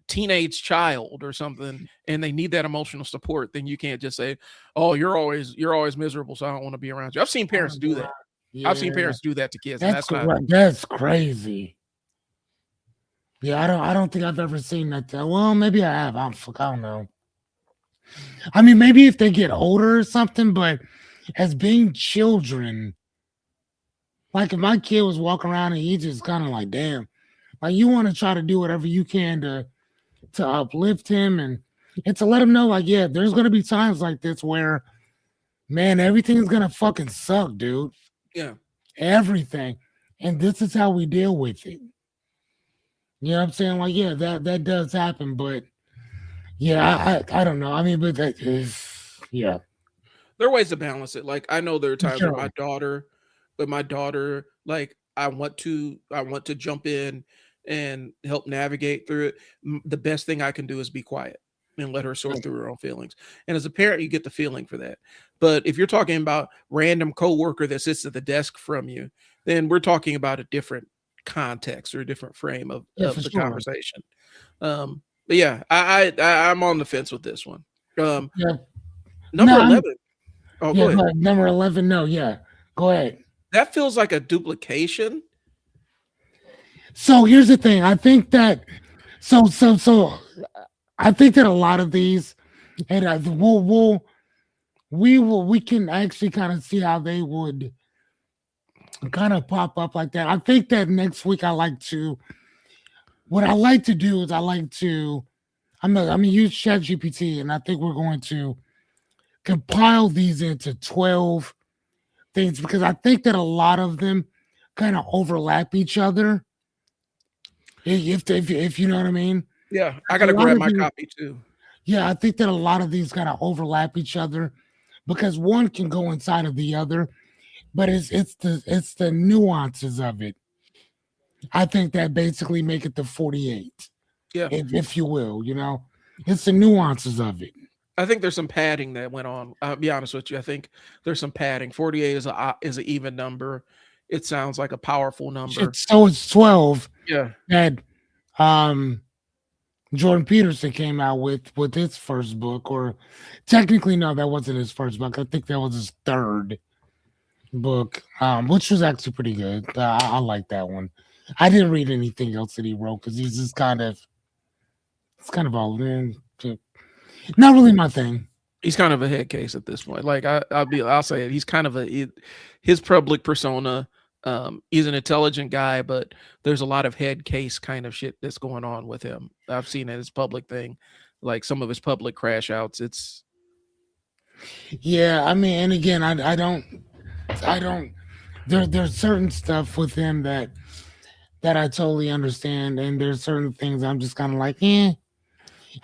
Speaker 2: teenage child or something and they need that emotional support, then you can't just say, "Oh, you're always miserable, so I don't want to be around you." I've seen parents do that. I've seen
Speaker 1: yeah,
Speaker 2: parents do that to kids, and that's not.
Speaker 1: that's crazy. Yeah, I don't think I've ever seen that. Well, maybe I have. I don't know. I mean, maybe if they get older or something, but as being children, like if my kid was walking around and he just kind of like, damn, like you want to try to do whatever you can to uplift him and to let him know, like, yeah, there's gonna be times like this where, man, everything's gonna fucking suck, dude.
Speaker 2: Yeah.
Speaker 1: Everything. And this is how we deal with it. You know what I'm saying? Like, yeah, that does happen, but yeah, I don't know. I mean, but that is yeah,
Speaker 2: There are ways to balance it. Like I know there are times where
Speaker 1: sure.
Speaker 2: my daughter, like I want to jump in and help navigate through it. The best thing I can do is be quiet and let her sort through her own feelings. And as a parent, you get the feeling for that. But if you're talking about random coworker that sits at the desk from you, then we're talking about a different context or a different frame of,
Speaker 1: Yeah,
Speaker 2: of
Speaker 1: for
Speaker 2: the
Speaker 1: sure.
Speaker 2: conversation. Um, But yeah, I'm on the fence with this one.
Speaker 1: Yeah.
Speaker 2: Number
Speaker 1: No,
Speaker 2: 11. Oh,
Speaker 1: yeah,
Speaker 2: go ahead.
Speaker 1: go ahead. Number 11. No, yeah. Go ahead.
Speaker 2: That feels like a duplication.
Speaker 1: So here's the thing. I think that so I think that a lot of these, and we can actually kind of see how they would kind of pop up like that. I think that next week what I like to do is I'm gonna use ChatGPT, and I think we're going to compile these into 12 things because I think that a lot of them kind of overlap each other. If you know what I mean.
Speaker 2: Yeah, I
Speaker 1: A
Speaker 2: gotta
Speaker 1: lot
Speaker 2: grab
Speaker 1: of
Speaker 2: my
Speaker 1: these,
Speaker 2: copy too.
Speaker 1: yeah, I think that a lot of these kind of overlap each other because one can go inside of the other, but it's the nuances of it. I think that basically make it the 48,
Speaker 2: Yeah,
Speaker 1: if you will. It's the nuances of it.
Speaker 2: I think there's some padding that went on. I'll be honest with you. I think there's some padding. 48 is an even number. It sounds like a powerful number.
Speaker 1: So it's 12
Speaker 2: Yeah,
Speaker 1: that um Jordan Peterson came out with his first book, or technically no, that wasn't his first book. I think that was his third book, which was actually pretty good. I like that one. I didn't read anything else that he wrote because he's just it's kind of all not really my thing.
Speaker 2: he's kind of a head case at this point. Like I'll say it. He's kind of his public persona. He's an intelligent guy, but there's a lot of head case kind of shit that's going on with him. I've seen it his public thing, like some of his public crash outs. It's
Speaker 1: Yeah, I mean, and again, I don't. There's certain stuff with him that I totally understand, and there's certain things I'm just kind of like, eh.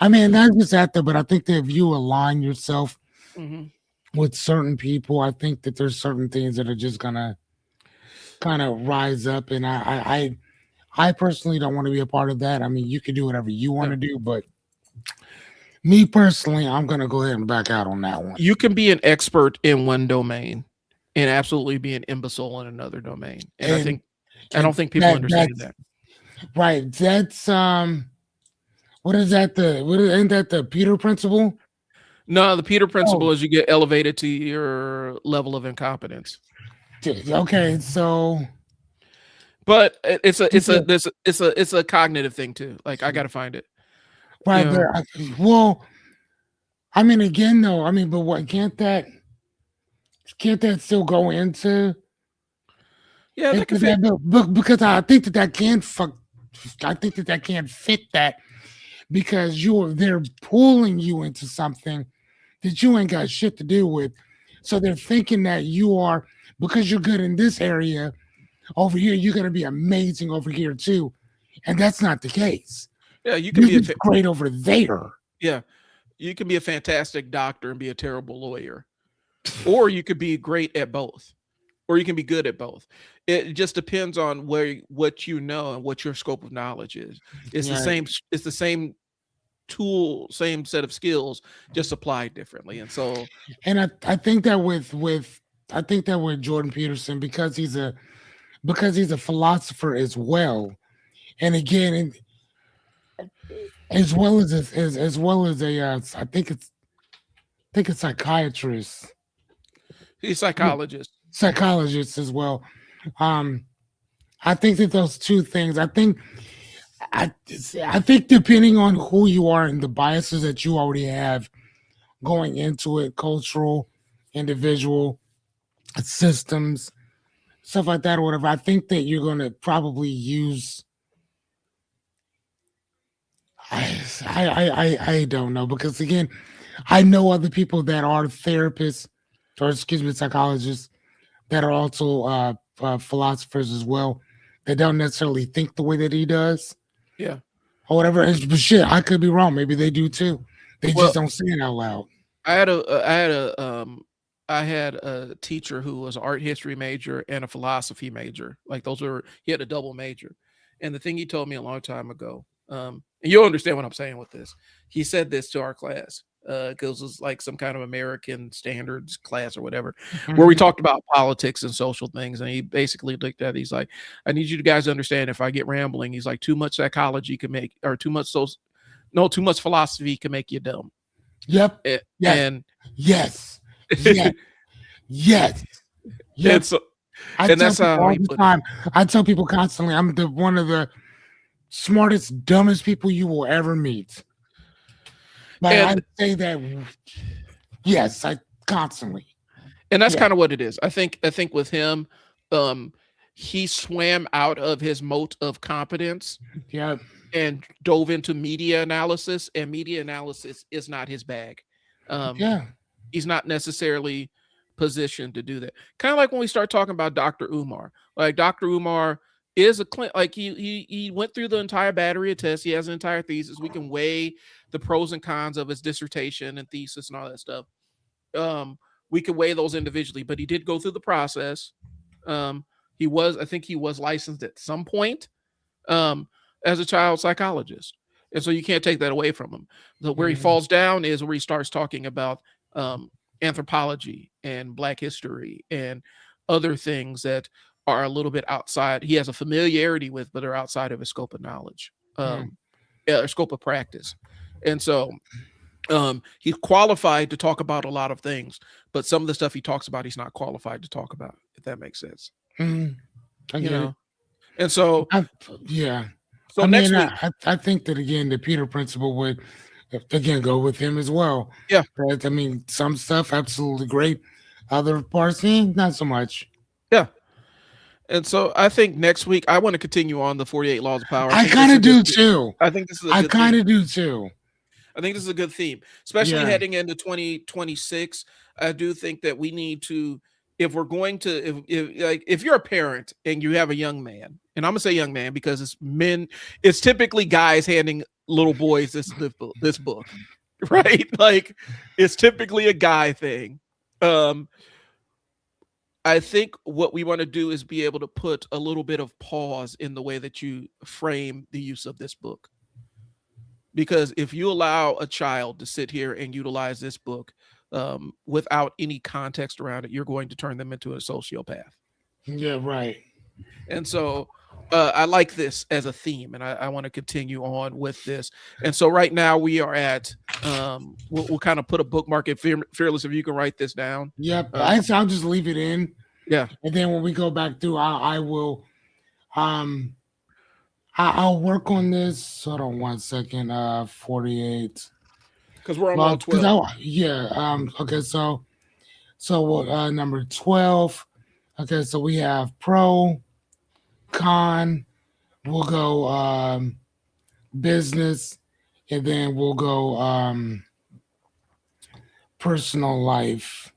Speaker 1: I mean, not just that though, but I think that if you align yourself
Speaker 2: mhm.
Speaker 1: with certain people, I think that there's certain things that are just gonna kind of rise up, and I personally don't want to be a part of that. I mean, you can do whatever you want
Speaker 2: Yeah.
Speaker 1: to do, but me personally, I'm gonna go ahead and back out on that one.
Speaker 2: You can be an expert in one domain and absolutely be an imbecile in another domain. And
Speaker 1: And
Speaker 2: I don't
Speaker 1: and
Speaker 2: think people understand
Speaker 1: that's
Speaker 2: that.
Speaker 1: right. That's what is that isn't that the Peter principle?
Speaker 2: No, the Peter
Speaker 1: Oh,
Speaker 2: principle is you get elevated to your level of incompetence.
Speaker 1: okay. So
Speaker 2: But
Speaker 1: yeah,
Speaker 2: it's a cognitive thing too. Like I gotta find it. You
Speaker 1: right
Speaker 2: know,
Speaker 1: there. Well, I mean, again, though, I mean, but what can't that still go
Speaker 2: yeah, that could
Speaker 1: into
Speaker 2: fit.
Speaker 1: that book? Because I think that can't fuck. I think that can't fit that because they're pulling you into something that you ain't got shit to do with. So they're thinking that you are because you're good in this area over here, you're gonna be amazing over here too. And that's not the case.
Speaker 2: Yeah, you can
Speaker 1: You're
Speaker 2: be
Speaker 1: just great over there.
Speaker 2: yeah, you can be a fantastic doctor and be a terrible lawyer. Or you could be great at both. Or you can be good at both. It just depends on what you know and what your scope of knowledge is.
Speaker 1: Yeah.
Speaker 2: It's the same tool, same set of skills, just applied differently. And so
Speaker 1: And I think that I think that with Jordan Peterson, because he's a philosopher as well. And again, as well as well as a I think it's psychiatrist,
Speaker 2: he's a psychologist.
Speaker 1: psychologist as well. Um, I think that those two things, I I think depending on who you are and the biases that you already have going into it, cultural, individual, systems, stuff like that or whatever, I think that you're gonna probably use I don't know because again, I know other people that are therapists or excuse me, psychologists that are also philosophers as well that don't necessarily think the way that he does
Speaker 2: Yeah.
Speaker 1: or whatever. But shit, I could be wrong. Maybe they do too. They just
Speaker 2: Well,
Speaker 1: don't say it out loud.
Speaker 2: I had a teacher who was an art history major and a philosophy major. Like he had a double major. And the thing he told me a long time ago, and you'll understand what I'm saying with this. He said this to our class, because it was like some kind of American standards class or whatever, where we
Speaker 1: Mhm.
Speaker 2: talked about politics and social things. And he basically looked at it, he's like, I need you guys to understand if I get rambling, he's like, too much psychology can make, or too much social, No, too much philosophy can make you dumb.
Speaker 1: Yep.
Speaker 2: A-
Speaker 1: Yes.
Speaker 2: And
Speaker 1: Yes. Yes. Yes. Yep.
Speaker 2: and so
Speaker 1: I
Speaker 2: and
Speaker 1: tell
Speaker 2: that's
Speaker 1: people
Speaker 2: how
Speaker 1: all
Speaker 2: he
Speaker 1: the
Speaker 2: put it.
Speaker 1: time. I tell people constantly, I'm the one of the smartest, dumbest people you will ever meet. But I
Speaker 2: And
Speaker 1: say that, yes, I constantly.
Speaker 2: and that's
Speaker 1: Yeah.
Speaker 2: kind of what it is. I think with him, um, he swam out of his moat of competence
Speaker 1: Yeah.
Speaker 2: and dove into media analysis, and media analysis is not his bag. Um,
Speaker 1: Yeah.
Speaker 2: he's not necessarily positioned to do that. Kind of like when we start talking about Dr. Umar. Like Dr. Umar is a like he went through the entire battery of tests. He has an entire thesis. We can weigh the pros and cons of his dissertation and thesis and all that stuff. Um, we could weigh those individually, but he did go through the process. Um, I think he was licensed at some point um, as a child psychologist. And so you can't take that away from him. Where he
Speaker 1: Mhm.
Speaker 2: falls down is where he starts talking about anthropology and Black history and other things that are a little bit outside. He has a familiarity with, but are outside of his scope of knowledge,
Speaker 1: Mm.
Speaker 2: scope of practice. And so he's qualified to talk about a lot of things, but some of the stuff he talks about, he's not qualified to talk about, if that makes sense.
Speaker 1: Mhm. I
Speaker 2: You
Speaker 1: get it.
Speaker 2: know? And so,
Speaker 1: Yeah.
Speaker 2: so
Speaker 1: I
Speaker 2: next
Speaker 1: mean,
Speaker 2: week,
Speaker 1: I think that again, the Peter principle would again go with him as well.
Speaker 2: yeah.
Speaker 1: But, I mean, some stuff absolutely great, other parts, not so much.
Speaker 2: Yeah. And so I think next week I want to continue on the 48 laws of power.
Speaker 1: I
Speaker 2: think
Speaker 1: kind
Speaker 2: this
Speaker 1: of
Speaker 2: is a
Speaker 1: do
Speaker 2: good-
Speaker 1: too.
Speaker 2: I think this is a
Speaker 1: I
Speaker 2: good
Speaker 1: kind
Speaker 2: theme.
Speaker 1: of do too.
Speaker 2: I think this is a good theme, especially
Speaker 1: Yeah.
Speaker 2: heading into 2026. I do think that we need to, if we're going to, if you're a parent and you have a young man, and I'm gonna say young man because it's men, it's typically guys handing little boys this book, right? Like it's typically a guy thing. I think what we want to do is be able to put a little bit of pause in the way that you frame the use of this book. Because if you allow a child to sit here and utilize this book without any context around it, you're going to turn them into a sociopath.
Speaker 1: Yeah, right.
Speaker 2: And so I like this as a theme, and I want to continue on with this. And so right now we are at, we'll kind of put a bookmark at Fearless, if you can write this down.
Speaker 1: Yep.
Speaker 2: Um,
Speaker 1: I'll just leave it in.
Speaker 2: Yeah.
Speaker 1: And then when we go back through, I will I'll work on this. Hold on one second. 48.
Speaker 2: Because we're on
Speaker 1: Well,
Speaker 2: all 12.
Speaker 1: okay, so number 12. Okay, so we have pro, con, we'll go business, and then we'll go personal life,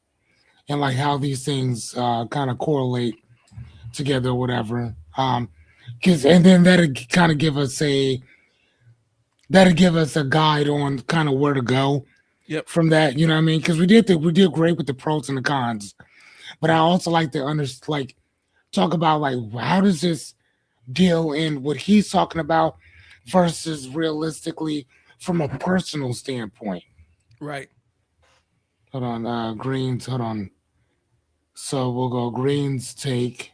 Speaker 1: and like how these things kind of correlate together, or whatever. Cause and then that'll kind of give us a guide on kind of where to go.
Speaker 2: Yep.
Speaker 1: From that, you know what I mean? Because we did great with the pros and the cons, but I also like to talk about like how does this deal in what he's talking about versus realistically from a personal standpoint.
Speaker 2: Right.
Speaker 1: Hold on, greens. Hold on. So we'll go greens take,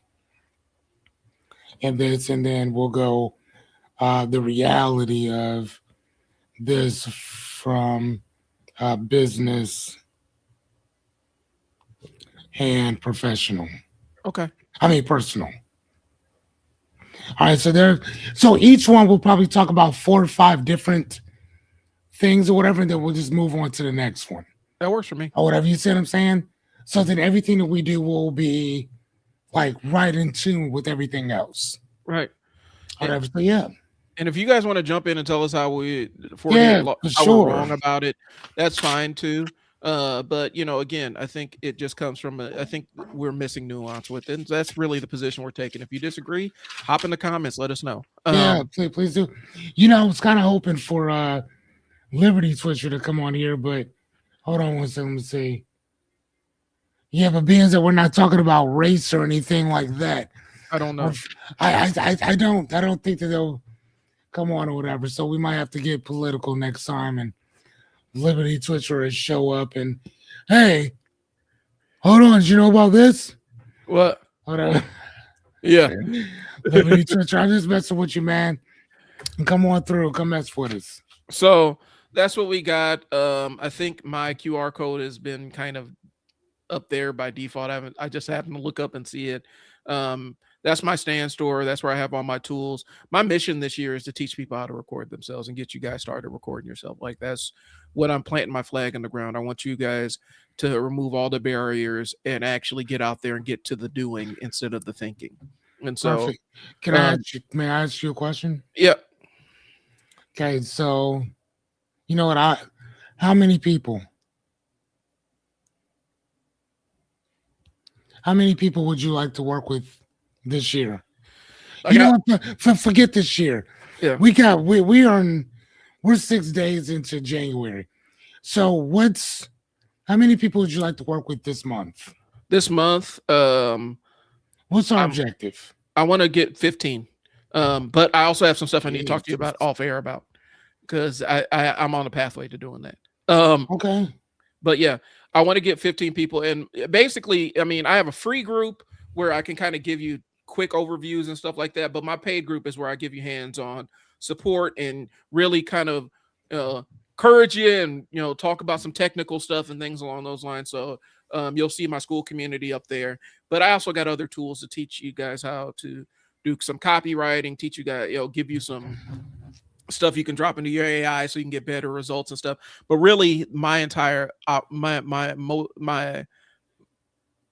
Speaker 1: and then we'll go the reality of this from business and professional.
Speaker 2: Okay.
Speaker 1: I mean personal. All right, so each one will probably talk about 4 or 5 different things or whatever, and then we'll just move on to the next one.
Speaker 2: That works for me.
Speaker 1: Or whatever, you see what I'm saying? So then everything that we do will be like right in tune with everything else.
Speaker 2: Right.
Speaker 1: Whatever. So yeah.
Speaker 2: And if you guys want to jump in and tell us how we
Speaker 1: For
Speaker 2: how
Speaker 1: sure.
Speaker 2: we're wrong about it, that's fine too. But again, I think it just comes from I think we're missing nuance with it. And that's really the position we're taking. If you disagree, hop in the comments, let us know.
Speaker 1: Yeah, please do. I was kind of hoping for Liberty Switcher to come on here, but hold on one second, let me see. Yeah, but being that we're not talking about race or anything like that,
Speaker 2: I don't know.
Speaker 1: I don't think that they'll come on or whatever. So we might have to get political next time and Liberty Twitcher show up and hey, hold on, did you know about this?
Speaker 2: What?
Speaker 1: Whatever.
Speaker 2: Yeah.
Speaker 1: Liberty Twitcher, I'm just messing with you, man. And come on through, come mess with us.
Speaker 2: So that's what we got. I think my QR code has been kind of up there by default. I just happened to look up and see it. That's my stand store. That's where I have all my tools. My mission this year is to teach people how to record themselves and get you guys started recording yourself. Like that's what I'm planting my flag in the ground. I want you guys to remove all the barriers and actually get out there and get to the doing instead of the thinking. And so,
Speaker 1: Perfect. Can I ask you, may I ask you a question?
Speaker 2: yeah,
Speaker 1: Okay, so you know what? How many people? How many people would you like to work with this year?
Speaker 2: I
Speaker 1: You know
Speaker 2: got,
Speaker 1: what? Forget this year.
Speaker 2: yeah.
Speaker 1: We're 6 days into January. So how many people would you like to work with this month?
Speaker 2: This month,
Speaker 1: What's our
Speaker 2: I'm-
Speaker 1: objective?
Speaker 2: I want to get 15. But I also have some stuff I need to talk to you about off air about because I'm on a pathway to doing that.
Speaker 1: Okay.
Speaker 2: But yeah, I want to get 15 people. And basically, I mean, I have a free group where I can kind of give you quick overviews and stuff like that. But my paid group is where I give you hands-on support and really kind of encourage you and, talk about some technical stuff and things along those lines. So you'll see my school community up there. But I also got other tools to teach you guys how to do some copywriting, teach you guys, give you some stuff you can drop into your AI so you can get better results and stuff. But really, my entire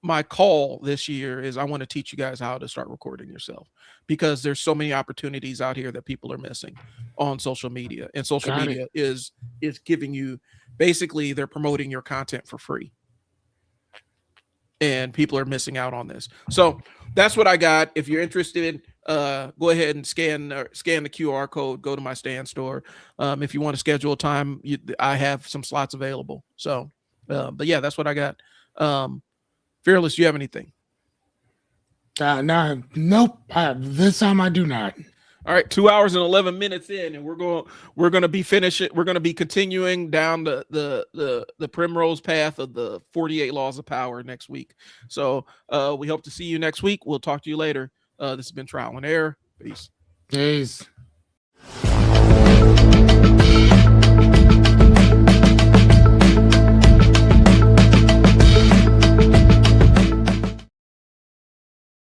Speaker 2: my call this year is I want to teach you guys how to start recording yourself because there's so many opportunities out here that people are missing on social media, and social media is giving you basically they're promoting your content for free. And people are missing out on this. So that's what I got. If you're interested, go ahead and scan the QR code, go to my stand store. If you want to schedule a time, I have some slots available. So, but yeah, that's what I got. Fearless, do you have anything?
Speaker 1: No, nope. This time I do not.
Speaker 2: All right, 2 hours and 11 minutes in, and we're going to be finishing. We're going to be continuing down the primrose path of the 48 laws of power next week. So we hope to see you next week. We'll talk to you later. This has been Trial and Error. Peace.
Speaker 1: Peace.